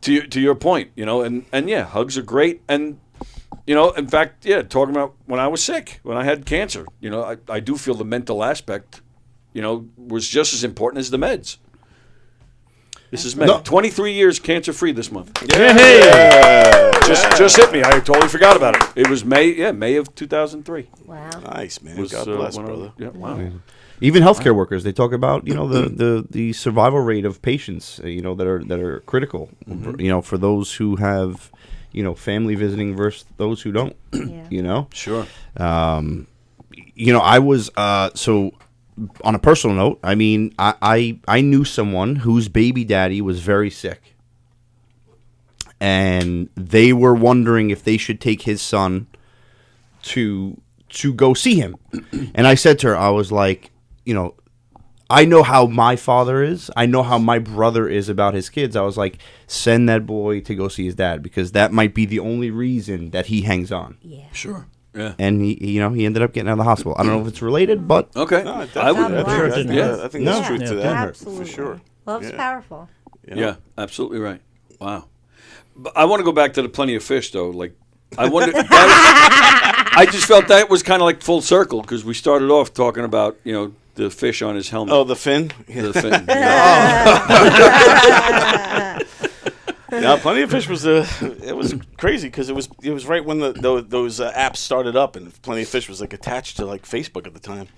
[SPEAKER 2] to your point, and hugs are great, and in fact, talking about when I was sick, when I had cancer, I do feel the mental aspect, was just as important as the meds. This is May. 23 years cancer-free this month.
[SPEAKER 6] Yeah.
[SPEAKER 2] Just hit me. I totally forgot about it. It was May of 2003.
[SPEAKER 3] Wow.
[SPEAKER 6] Nice, man. God bless, brother.
[SPEAKER 2] Wow.
[SPEAKER 5] Even healthcare workers, they talk about the survival rate of patients that are critical, for those who have family visiting versus those who don't.
[SPEAKER 2] Sure.
[SPEAKER 5] I was so on a personal note. I mean, I knew someone whose baby daddy was very sick, and they were wondering if they should take his son to go see him. And I said to her, I was like, I know how my father is. I know how my brother is about his kids. I was like, send that boy to go see his dad, because that might be the only reason that he hangs on.
[SPEAKER 3] Yeah.
[SPEAKER 2] Sure. Yeah.
[SPEAKER 5] And he ended up getting out of the hospital. I don't know if it's related, but
[SPEAKER 2] Okay.
[SPEAKER 6] No,
[SPEAKER 2] I would.
[SPEAKER 6] I think there's truth to that.
[SPEAKER 3] Absolutely.
[SPEAKER 6] For sure.
[SPEAKER 3] Love's powerful.
[SPEAKER 2] Yeah, absolutely right. Wow. But I want to go back to the Plenty of Fish, though. Like, I wonder. I just felt that was kind of like full circle, because we started off talking about the fish on his helmet.
[SPEAKER 6] Oh, the fin?
[SPEAKER 2] The fin.
[SPEAKER 6] Yeah, Plenty of Fish was it was crazy, because it was right when those apps started up, and Plenty of Fish was like attached to like Facebook at the time.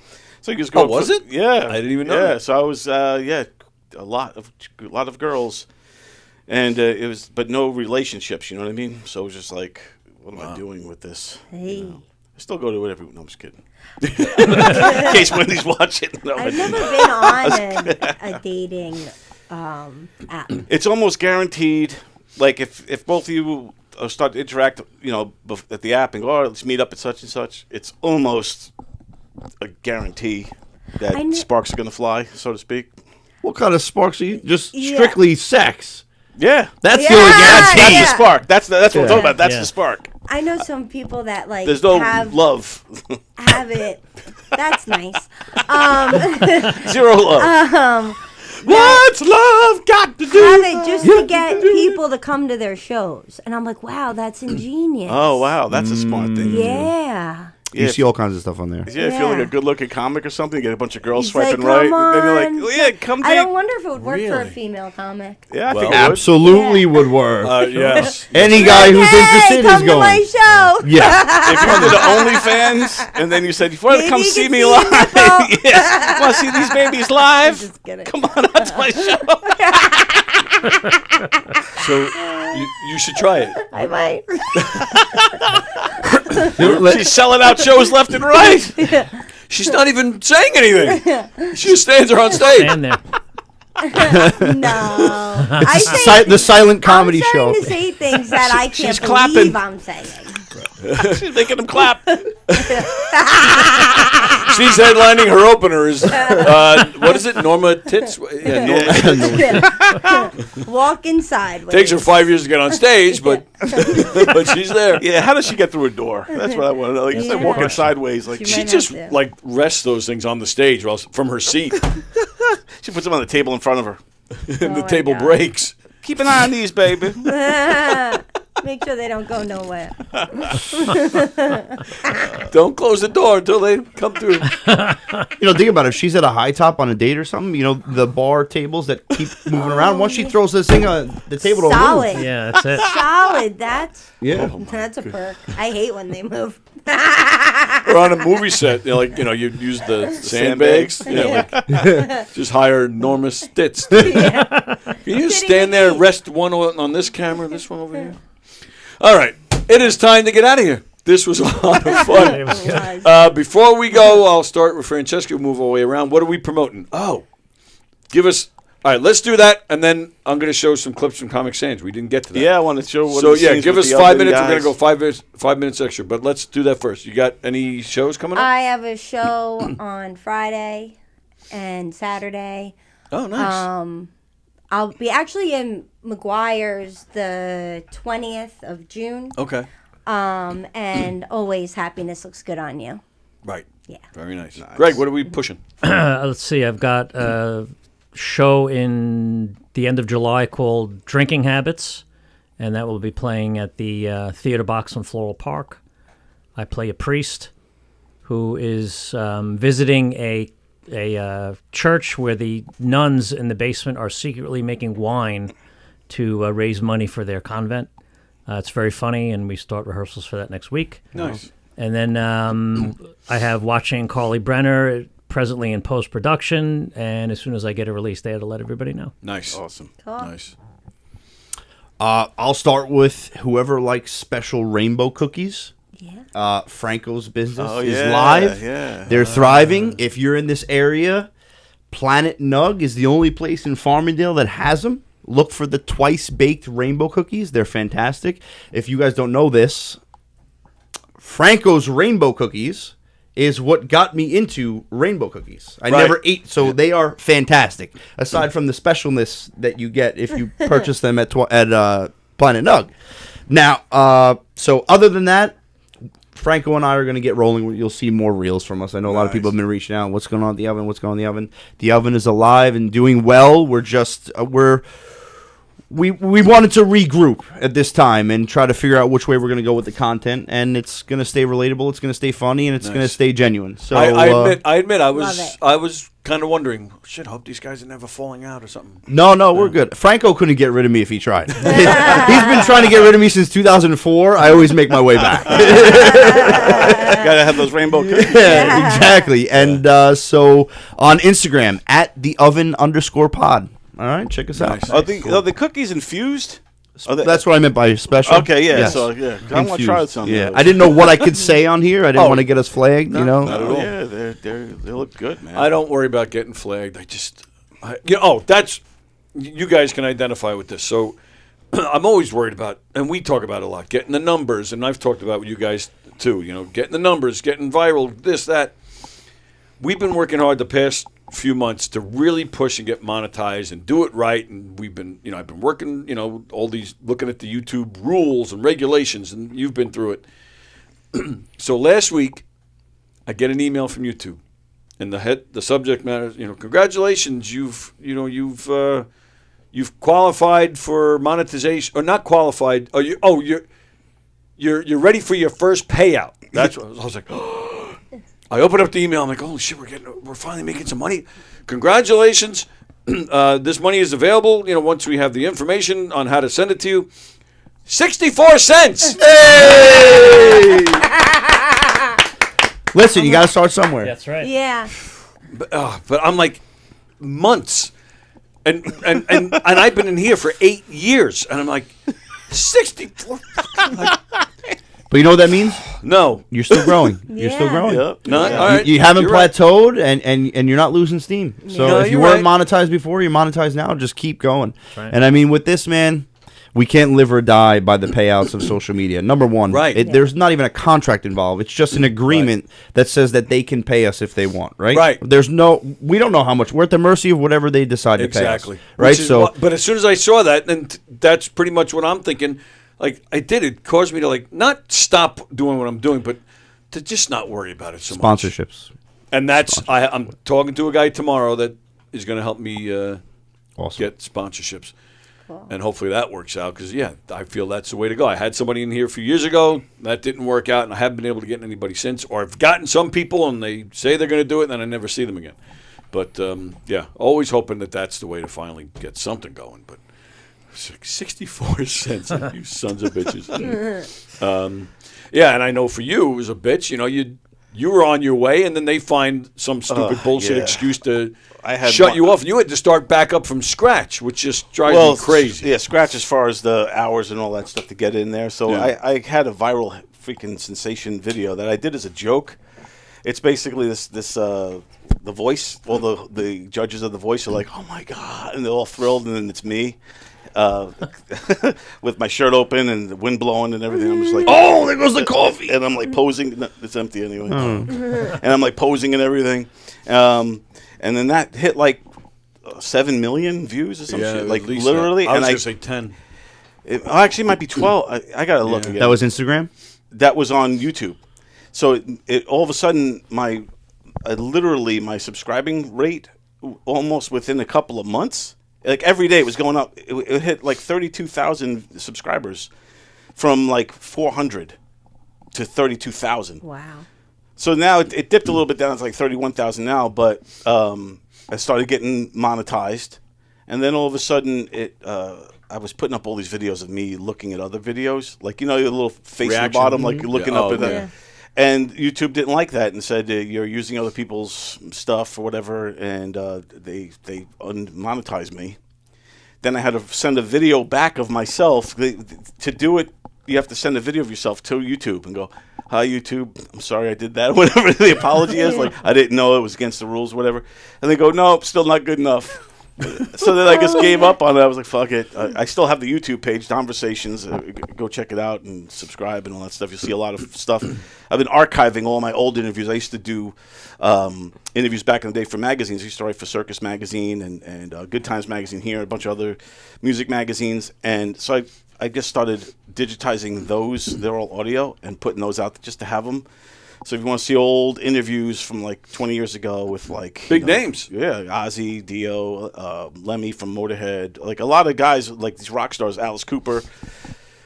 [SPEAKER 6] So you just go.
[SPEAKER 2] Oh, was it?
[SPEAKER 6] Yeah,
[SPEAKER 2] I didn't even know.
[SPEAKER 6] Yeah,
[SPEAKER 2] that.
[SPEAKER 6] so I was a lot of girls, and it was, but no relationships. You know what I mean? So it was just like, what am I doing with this?
[SPEAKER 3] Hey.
[SPEAKER 6] I still go to it every. No, I'm just kidding. In case Wendy's watching. No,
[SPEAKER 3] I've never been on a dating app.
[SPEAKER 6] It's almost guaranteed. Like if both of you start to interact, at the app and go, let's meet up at such and such, it's almost a guarantee that sparks are going to fly, so to speak.
[SPEAKER 5] what kind of sparks are you? Just strictly sex.
[SPEAKER 6] Yeah,
[SPEAKER 5] That's the only guarantee.
[SPEAKER 6] That's the spark. That's what I'm talking about. That's the spark.
[SPEAKER 3] I know some people that like
[SPEAKER 6] There's no
[SPEAKER 3] have
[SPEAKER 6] love.
[SPEAKER 3] have it. That's nice.
[SPEAKER 6] Zero love. What's love got to do?
[SPEAKER 3] Have it just to get people to come to their shows, and I'm like, wow, that's ingenious.
[SPEAKER 6] Oh wow, that's a smart thing.
[SPEAKER 3] Yeah.
[SPEAKER 5] You see all kinds of stuff on there.
[SPEAKER 6] Yeah, if you're like a good-looking comic or something, you get a bunch of girls
[SPEAKER 3] He's
[SPEAKER 6] swiping
[SPEAKER 3] like,
[SPEAKER 6] right,
[SPEAKER 3] "Come
[SPEAKER 6] and then you're
[SPEAKER 3] on."
[SPEAKER 6] like, oh, yeah, come
[SPEAKER 3] I
[SPEAKER 6] date.
[SPEAKER 3] don't wonder if it would work for a
[SPEAKER 2] Really?
[SPEAKER 3] female comic.
[SPEAKER 6] Yeah, I
[SPEAKER 2] Well,
[SPEAKER 6] think it would.
[SPEAKER 5] Absolutely would work.
[SPEAKER 2] Yes.
[SPEAKER 5] Any guy who's
[SPEAKER 3] Hey,
[SPEAKER 5] interested
[SPEAKER 3] come
[SPEAKER 5] is
[SPEAKER 3] to
[SPEAKER 5] going.
[SPEAKER 3] my show.
[SPEAKER 5] Yeah.
[SPEAKER 6] If you did the OnlyFans, and then you said, you want to
[SPEAKER 3] Maybe
[SPEAKER 6] come
[SPEAKER 3] you
[SPEAKER 6] see
[SPEAKER 3] can
[SPEAKER 6] me
[SPEAKER 3] see
[SPEAKER 6] live?
[SPEAKER 3] nipple.
[SPEAKER 6] Yes. Want to see these babies live?
[SPEAKER 3] Just kidding.
[SPEAKER 6] Come on out to my show.
[SPEAKER 2] So you should try it.
[SPEAKER 3] I might.
[SPEAKER 6] She's selling out shows left and right.
[SPEAKER 2] She's not even saying anything. She just stands there on stage.
[SPEAKER 4] Stand there.
[SPEAKER 3] No. I say
[SPEAKER 5] The silent comedy
[SPEAKER 3] I'm
[SPEAKER 5] show.
[SPEAKER 3] trying to say things that I can't
[SPEAKER 6] she's
[SPEAKER 3] believe
[SPEAKER 6] clapping.
[SPEAKER 3] I'm saying.
[SPEAKER 6] She's making them clap.
[SPEAKER 2] She's headlining her opener. Is what is it? Norma Tits. Yeah, Norma.
[SPEAKER 3] Walking sideways.
[SPEAKER 2] Takes her 5 years to get on stage, but she's there.
[SPEAKER 6] Yeah, how does she get through a door? That's what I want to know. Like, it's like
[SPEAKER 3] Yeah.
[SPEAKER 6] walking sideways. Like
[SPEAKER 3] She
[SPEAKER 2] She
[SPEAKER 3] might
[SPEAKER 2] just
[SPEAKER 3] have to.
[SPEAKER 2] like rests those things on the stage while from her seat,
[SPEAKER 6] she puts them on the table in front of her.
[SPEAKER 2] and the
[SPEAKER 3] my
[SPEAKER 2] table
[SPEAKER 3] God.
[SPEAKER 2] breaks.
[SPEAKER 6] Keep an eye on these, baby.
[SPEAKER 3] No, Make sure they don't go nowhere.
[SPEAKER 2] Don't close the door until they come through.
[SPEAKER 5] Think about it. If she's at a high top on a date or something, the bar tables that keep moving around. Once she throws this thing on the table, to
[SPEAKER 3] Solid.
[SPEAKER 5] move.
[SPEAKER 4] Yeah, that's it.
[SPEAKER 3] Solid. That's
[SPEAKER 5] Yeah.
[SPEAKER 3] a perk. I hate when they move.
[SPEAKER 2] Or on a movie set, you use the sandbags. Just hire enormous stits. Can you stand there and rest one on this camera, this one over here? All right. It is time to get out of here. This was a lot of fun. Before we go, I'll start with Francesca, move our way around. What are we promoting? Oh, give us... All right, let's do that, and then I'm going to show some clips from Comic Sans. We didn't get to that.
[SPEAKER 6] Yeah, I want to show what
[SPEAKER 2] So,
[SPEAKER 6] the scenes
[SPEAKER 2] give
[SPEAKER 6] with
[SPEAKER 2] us
[SPEAKER 6] the
[SPEAKER 2] 5
[SPEAKER 6] oven
[SPEAKER 2] minutes. We're going to
[SPEAKER 6] guys.
[SPEAKER 2] go 5 minutes extra, but let's do that first. You got any shows coming up?
[SPEAKER 3] I have a show on Friday and Saturday.
[SPEAKER 2] Oh, nice.
[SPEAKER 3] I'll be actually in McGuire's the 20th of June.
[SPEAKER 2] Okay.
[SPEAKER 3] And always happiness looks good on you.
[SPEAKER 2] Right.
[SPEAKER 3] Yeah.
[SPEAKER 2] Very nice. Greg, what are we pushing?
[SPEAKER 4] Let's see. I've got a show in the end of July called Drinking Habits, and that will be playing at the Theater Box in Floral Park. I play a priest who is visiting a church where the nuns in the basement are secretly making wine to raise money for their convent. It's very funny, and we start rehearsals for that next week.
[SPEAKER 2] Nice.
[SPEAKER 4] And then I have Watching Carly Brenner, presently in post-production, and as soon as I get it released, they had to let everybody know.
[SPEAKER 2] Nice.
[SPEAKER 6] Awesome.
[SPEAKER 3] Cool.
[SPEAKER 2] Nice.
[SPEAKER 5] I'll start with whoever likes special rainbow cookies.
[SPEAKER 3] Yeah.
[SPEAKER 5] Franco's business
[SPEAKER 6] Oh,
[SPEAKER 5] is
[SPEAKER 6] yeah,
[SPEAKER 5] live.
[SPEAKER 6] yeah.
[SPEAKER 5] They're thriving. If you're in this area, Planet Nug is the only place in Farmingdale that has them. Look for the twice-baked rainbow cookies. They're fantastic. If you guys don't know this, Franco's rainbow cookies is what got me into rainbow cookies. I never ate, so they are fantastic. Aside from the specialness that you get if you purchase them at Planet Nug. Now, so other than that, Franco and I are going to get rolling. You'll see more reels from us. I know a lot of people have been reaching out. What's going on at the oven? What's going on in the oven? The oven is alive and doing well. We're just we wanted to regroup at this time and try to figure out which way we're going to go with the content, and it's going to stay relatable, it's going to stay funny, and it's going to stay genuine. So
[SPEAKER 2] I admit I
[SPEAKER 3] Love it.
[SPEAKER 2] was kind of wondering, shit, hope these guys are never falling out or something.
[SPEAKER 5] No, we're good. Franco couldn't get rid of me if he tried. He's been trying to get rid of me since 2004. I always make my way back.
[SPEAKER 6] Gotta have those rainbow cookies.
[SPEAKER 5] Yeah, exactly. And so on Instagram @theoven_pod. All right, check us out.
[SPEAKER 2] Nice.
[SPEAKER 6] Are the cookies infused?
[SPEAKER 5] That's what I meant by special.
[SPEAKER 6] Okay, yeah.
[SPEAKER 5] Yes.
[SPEAKER 6] So yeah, I want to try
[SPEAKER 5] Infused.
[SPEAKER 6] some.
[SPEAKER 5] Yeah,
[SPEAKER 6] of
[SPEAKER 5] I
[SPEAKER 6] those.
[SPEAKER 5] didn't know what I could say on here. I didn't want to get us flagged.
[SPEAKER 6] Not at
[SPEAKER 5] all.
[SPEAKER 6] Yeah, they look good, man.
[SPEAKER 2] I don't worry about getting flagged. That's you guys can identify with this. So I'm always worried about, and we talk about it a lot, getting the numbers, and I've talked about with you guys too. Getting the numbers, getting viral, this, that. We've been working hard the past few months to really push and get monetized and do it right. And we've been, I've been working, all these, looking at the YouTube rules and regulations, and you've been through it. So last week, I get an email from YouTube, and the subject matter is, congratulations, you've qualified for monetization, or not qualified. You're ready for your first payout. That's what I was like. I open up the email. I'm like, holy shit, we're finally making some money. Congratulations. This money is available, once we have the information on how to send it to you. 64 cents.
[SPEAKER 5] Hey! Listen, you got to start somewhere.
[SPEAKER 4] That's right.
[SPEAKER 3] Yeah.
[SPEAKER 2] But I'm like, months. And I've been in here for 8 years. And I'm like, 64.
[SPEAKER 5] But you know what that means?
[SPEAKER 2] No.
[SPEAKER 5] You're still growing. You're still
[SPEAKER 3] Yeah.
[SPEAKER 5] growing.
[SPEAKER 6] Yep.
[SPEAKER 2] No, all right.
[SPEAKER 5] You haven't
[SPEAKER 2] You're right.
[SPEAKER 5] plateaued, and you're not losing steam. So
[SPEAKER 2] No,
[SPEAKER 5] if you
[SPEAKER 2] you're
[SPEAKER 5] weren't
[SPEAKER 2] right.
[SPEAKER 5] monetized before, you're monetized now. Just keep going.
[SPEAKER 4] right.
[SPEAKER 5] And I mean, with this, man, we can't live or die by the payouts of social media. Number one,
[SPEAKER 2] Right.
[SPEAKER 5] there's not even a contract involved. It's just an agreement that says that they can pay us if they want. Right.
[SPEAKER 2] Right.
[SPEAKER 5] We don't know how much. We're at the mercy of whatever they decide to pay us.
[SPEAKER 2] Exactly.
[SPEAKER 5] Right.
[SPEAKER 2] Which is
[SPEAKER 5] So
[SPEAKER 2] but as soon as I saw that, and that's pretty much what I'm thinking. Like, it caused me to, not stop doing what I'm doing, but to just not worry about it so much.
[SPEAKER 5] sponsorships.
[SPEAKER 2] And I'm talking to a guy tomorrow that is going to help me
[SPEAKER 5] Awesome.
[SPEAKER 2] get sponsorships.
[SPEAKER 3] Cool.
[SPEAKER 2] And hopefully that works out because, yeah, I feel that's the way to go. I had somebody in here a few years ago. That didn't work out, and I haven't been able to get anybody since. Or I've gotten some people, and they say they're going to do it, and then I never see them again. But, yeah, always hoping that that's the way to finally get something going. But 64 cents, you sons of bitches. Yeah, and I know for you it was a bitch. You know, you were on your way, and then they find some stupid bullshit excuse to shut you off. And you had to start back up from scratch, which just drives me crazy.
[SPEAKER 6] Yeah, scratch as far as the hours and all that stuff to get in there. So I had a viral freaking sensation video that I did as a joke. It's basically this The Voice. All the judges of The Voice are like, oh, my God, and they're all thrilled, and then it's me. With my shirt open and the wind blowing and everything. I'm just like, oh, there goes the coffee. And I'm like posing. No, it's empty anyway. And I'm like posing and everything. And then that hit like 7 million views or some shit. Like literally.
[SPEAKER 2] I was going to say 10.
[SPEAKER 6] It actually might be 12. I got to look again.
[SPEAKER 5] That was Instagram?
[SPEAKER 6] That was on YouTube. So it all of a sudden, literally my subscribing rate almost within a couple of months. Like every day it was going up. It hit like 32,000 subscribers from like 400 to 32,000.
[SPEAKER 3] Wow.
[SPEAKER 6] So now it dipped a little bit down. It's like 31,000 now, but I started getting monetized. And then all of a sudden I was putting up all these videos of me looking at other videos. Like, you know, your little face at the bottom, like you're looking up at that. Yeah. And YouTube didn't like that and said you're using other people's stuff or whatever, and they unmonetized me. Then I had to send a video back of myself. To do it, you have to send a video of yourself to YouTube and go, hi, YouTube, I'm sorry I did that, whatever the apology is. Like, I didn't know it was against the rules, whatever. And they go, nope, still not good enough. So then I just gave up on it. I was like, fuck it. I still have the YouTube page, Conversations. Go check it out and subscribe and all that stuff. You'll see a lot of stuff. I've been archiving all my old interviews. I used to do interviews back in the day for magazines. I used to write for Circus Magazine and Good Times Magazine here, a bunch of other music magazines. And so I just started digitizing those. They're all audio and putting those out just to have them. So if you want to see old interviews from like 20 years ago with like
[SPEAKER 2] big names,
[SPEAKER 6] Ozzy, Dio, Lemmy from Motorhead, like a lot of guys like these rock stars, Alice Cooper,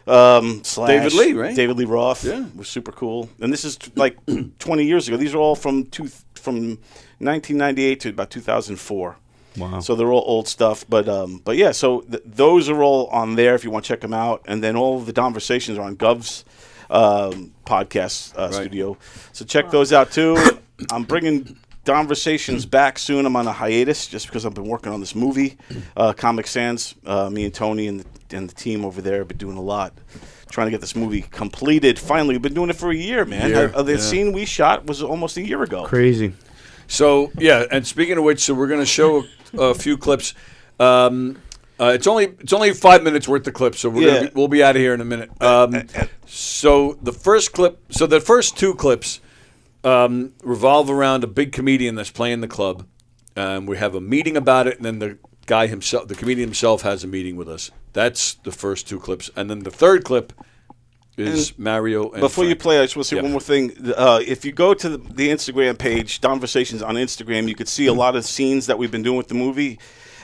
[SPEAKER 6] Slash,
[SPEAKER 2] David Lee, right?
[SPEAKER 6] David Lee Roth, was super cool. And this is like 20 years ago. These are all from 1998 to about 2004.
[SPEAKER 5] Wow.
[SPEAKER 6] So they're all old stuff, but yeah. So those are all on there if you want to check them out. And then all of the conversations are on Gov's podcast studio. So check those out too. I'm bringing Conversations back soon. I'm on a hiatus just because I've been working on this movie, Comic Sans. Me and Tony and the team over there have been doing a lot, trying to get this movie completed. Finally, we've been doing it for a year, man. The scene we shot was almost a year ago.
[SPEAKER 5] Crazy.
[SPEAKER 2] So yeah, and speaking of which, so we're going to show a few clips. It's only 5 minutes worth of clips, so we'll be out of here in a minute. So the first two clips revolve around a big comedian that's playing the club. We have a meeting about it, and then the comedian himself, has a meeting with us. That's the first two clips, and then the third clip is Mario and
[SPEAKER 6] before
[SPEAKER 2] Frank.
[SPEAKER 6] you play, I just want to say one more thing. If you go to the Instagram page, Conversations on Instagram, you could see a lot of scenes that we've been doing with the movie.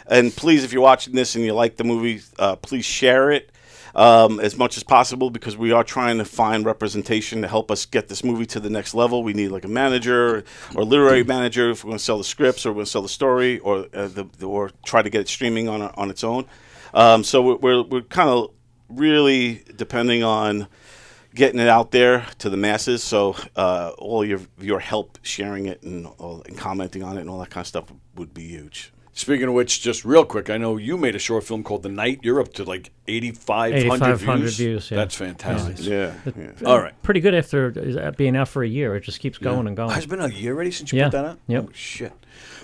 [SPEAKER 6] And please, if you're watching this and you like the movie, please share it as much as possible, because we are trying to find representation to help us get this movie to the next level. We need like a manager or literary manager if we're going to sell the scripts or we're going to sell the story or try to get it streaming on its own. So we're kind of really depending on getting it out there to the masses. So all your help sharing it and commenting on it and all that kind of stuff would be huge.
[SPEAKER 2] Speaking of which, just real quick, I know you made a short film called The Night. You're up to like 8,500 views.
[SPEAKER 4] Yeah.
[SPEAKER 2] That's fantastic.
[SPEAKER 6] Yeah.
[SPEAKER 2] All right.
[SPEAKER 4] Pretty good after being out for a year. It just keeps going and going.
[SPEAKER 2] Has it been a year already since you put that out?
[SPEAKER 4] Yep.
[SPEAKER 2] Oh, shit.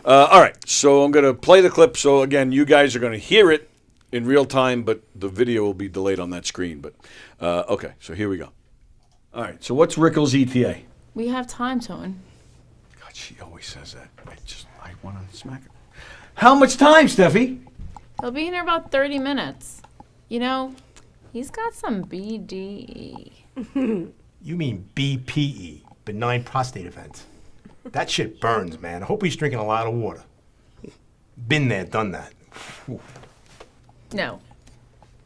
[SPEAKER 2] All right. So I'm going to play the clip. So, again, you guys are going to hear it in real time, but the video will be delayed on that screen. But okay, so here we go. All right. So what's Rickles ETA?
[SPEAKER 8] We have time, Tone.
[SPEAKER 2] God, she always says that. I want to smack her. How much time, Steffi?
[SPEAKER 8] He'll be in here about 30 minutes. You know, he's got some BDE.
[SPEAKER 9] You mean BPE, benign prostate event. That shit burns, man. I hope he's drinking a lot of water. Been there, done that. Whew.
[SPEAKER 8] No,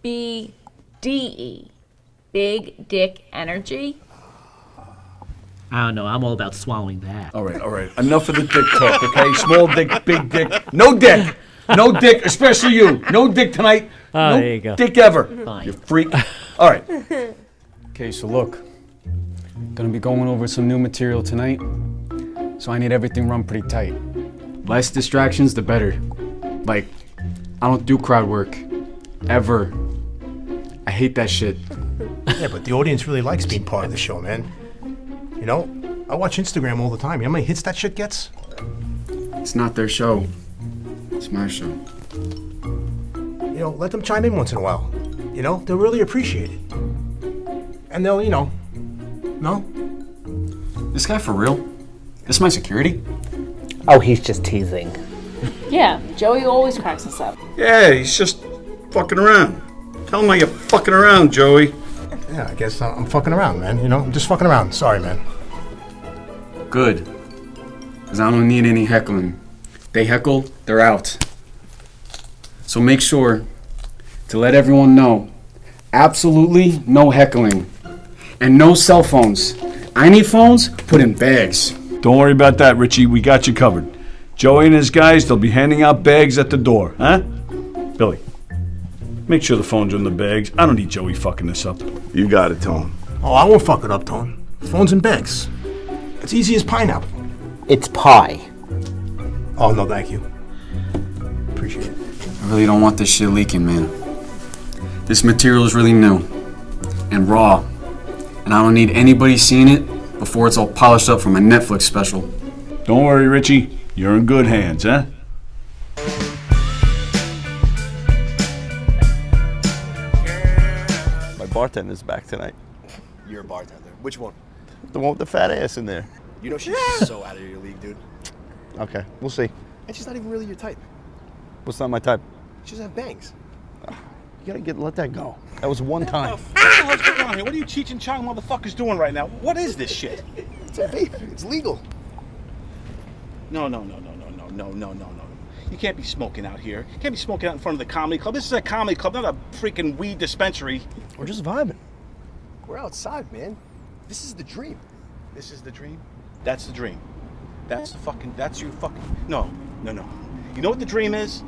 [SPEAKER 8] BDE. Big dick energy.
[SPEAKER 10] I don't know. I'm all about swallowing that.
[SPEAKER 2] All right. Enough of the dick talk, okay? Small dick, big dick. No dick. No dick, especially you. No dick tonight.
[SPEAKER 4] Oh,
[SPEAKER 2] no
[SPEAKER 4] there you go.
[SPEAKER 2] dick ever.
[SPEAKER 10] Fine.
[SPEAKER 2] You freak. All right.
[SPEAKER 11] Okay, so look, gonna be going over some new material tonight, so I need everything run pretty tight. Less distractions, the better. Like, I don't do crowd work, ever. I hate that shit.
[SPEAKER 9] Yeah, but the audience really likes being part of the show, man. You know, I watch Instagram all the time. You know how many hits that shit gets?
[SPEAKER 11] It's not their show, it's my show.
[SPEAKER 9] You know, let them chime in once in a while. You know, they'll really appreciate it. And they'll, you know, no?
[SPEAKER 11] This guy for real? This my security?
[SPEAKER 10] Oh, he's just teasing.
[SPEAKER 8] Yeah, Joey always cracks us up.
[SPEAKER 2] Yeah, he's just fucking around. Tell him how you're fucking around, Joey.
[SPEAKER 9] Yeah, I guess I'm fucking around, man. You know, I'm just fucking around. Sorry, man.
[SPEAKER 11] Good. Because I don't need any heckling. They heckle, they're out. So make sure to let everyone know, absolutely no heckling. And no cell phones. I need phones put in bags.
[SPEAKER 2] Don't worry about that, Richie. We got you covered. Joey and his guys, they'll be handing out bags at the door, huh? Billy, make sure the phones are in the bags. I don't need Joey fucking this up.
[SPEAKER 6] You got it, Tone.
[SPEAKER 9] Oh, I won't fuck it up, Tone. Phones and bags. It's easy as pineapple.
[SPEAKER 10] It's pie.
[SPEAKER 9] Oh, no, thank you. Appreciate it.
[SPEAKER 11] I really don't want this shit leaking, man. This material is really new and raw, and I don't need anybody seeing it before it's all polished up for my Netflix special.
[SPEAKER 2] Don't worry, Richie. You're in good hands, huh?
[SPEAKER 5] My bartender's back tonight.
[SPEAKER 12] You're a bartender. Which one?
[SPEAKER 5] The one with the fat ass in there.
[SPEAKER 12] You know she's so out of your league, dude.
[SPEAKER 5] Okay, we'll see.
[SPEAKER 12] And she's not even really your type.
[SPEAKER 5] What's not my type?
[SPEAKER 12] She doesn't have bangs.
[SPEAKER 5] You gotta let that go. That was one time.
[SPEAKER 13] What the hell's going on here? What are you Cheech and Chong motherfuckers doing right now? What is this shit?
[SPEAKER 12] It's a vape. It's legal.
[SPEAKER 13] No. You can't be smoking out here. You can't be smoking out in front of the comedy club. This is a comedy club, not a freaking weed dispensary.
[SPEAKER 12] We're just vibing. We're outside, man. This is the dream.
[SPEAKER 13] This is the dream? That's the dream. That's your fucking, no. You know what the dream is?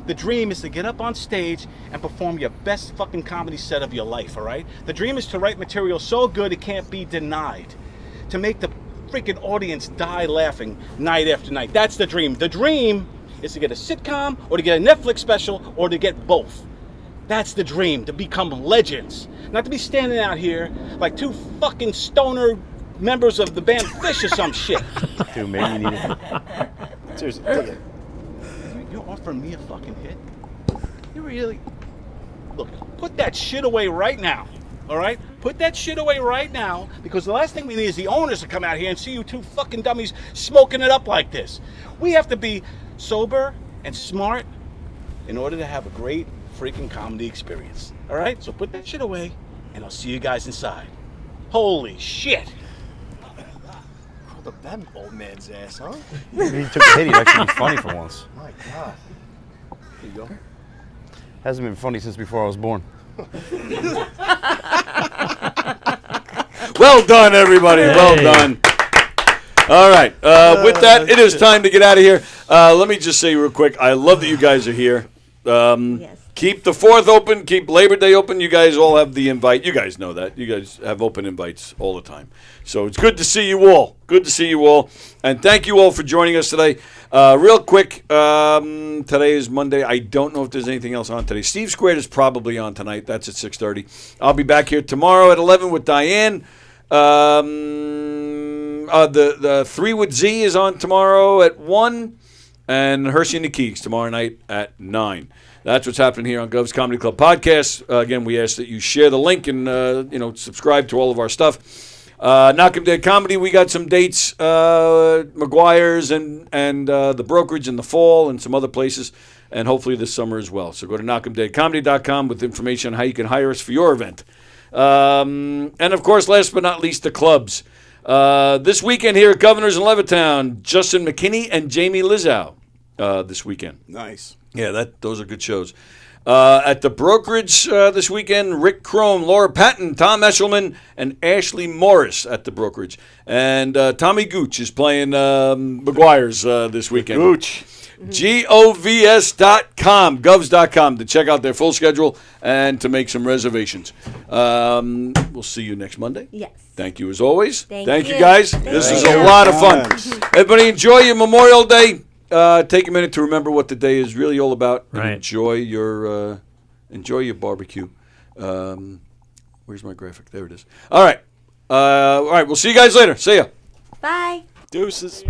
[SPEAKER 13] The dream is to get up on stage and perform your best fucking comedy set of your life, all right? The dream is to write material so good it can't be denied. To make the freaking audience die laughing night after night. That's the dream. The dream is to get a sitcom or to get a Netflix special or to get both. That's the dream, to become legends. Not to be standing out here like two fucking stoner members of the band Fish or some shit.
[SPEAKER 5] Dude, maybe you need it.
[SPEAKER 13] Seriously, take it. You're offering me a fucking hit? You really? Look, put that shit away right now. All right? Put that shit away right now, because the last thing we need is the owners to come out here and see you two fucking dummies smoking it up like this. We have to be sober and smart in order to have a great freaking comedy experience. All right? So put that shit away, and I'll see you guys inside. Holy shit.
[SPEAKER 12] Called up that old man's ass, huh?
[SPEAKER 5] He took a hit. He'd actually be funny for once.
[SPEAKER 12] My God. Here you go.
[SPEAKER 5] Hasn't been funny since before I was born.
[SPEAKER 2] Well done, everybody. Well done. All right. With that, it is time to get out of here. Let me just say real quick, I love that you guys are here.
[SPEAKER 3] Yes.
[SPEAKER 2] Keep the 4th open. Keep Labor Day open. You guys all have the invite. You guys know that. You guys have open invites all the time. So it's good to see you all. Good to see you all. And thank you all for joining us today. Real quick, today is Monday. I don't know if there's anything else on today. Steve Squared is probably on tonight. That's at 6:30. I'll be back here tomorrow at 11 with Diane. The 3 with Z is on tomorrow at 1. And Hershey and the Keeks tomorrow night at 9. That's what's happening here on Gov's Comedy Club Podcast. Again, we ask that you share the link and subscribe to all of our stuff. Knock 'em Dead Comedy, we got some dates, McGuire's and the Brokerage in the fall and some other places, and hopefully this summer as well. So go to knockemdeadcomedy.com with information on how you can hire us for your event. And, of course, last but not least, the clubs. This weekend here at Governors in Levittown, Justin McKinney and Jamie Lizzow this weekend.
[SPEAKER 6] Nice.
[SPEAKER 2] Yeah, those are good shows. At the brokerage this weekend, Rick Crone, Laura Patton, Tom Eshelman, and Ashley Morris at the brokerage. And Tommy Gooch is playing McGuire's this weekend.
[SPEAKER 6] Gooch.
[SPEAKER 2] govs.com to check out their full schedule and to make some reservations. We'll see you next Monday.
[SPEAKER 3] Yes.
[SPEAKER 2] Thank you as always.
[SPEAKER 3] Thank
[SPEAKER 2] you
[SPEAKER 3] you.
[SPEAKER 2] guys.
[SPEAKER 3] Thank
[SPEAKER 2] This
[SPEAKER 3] you.
[SPEAKER 2] is a lot of fun. Everybody enjoy your Memorial Day. Take a minute to remember what the day is really all about. And
[SPEAKER 4] Right.
[SPEAKER 2] enjoy your barbecue. Where's my graphic? There it is. All right. We'll see you guys later. See ya.
[SPEAKER 3] Bye.
[SPEAKER 6] Deuces.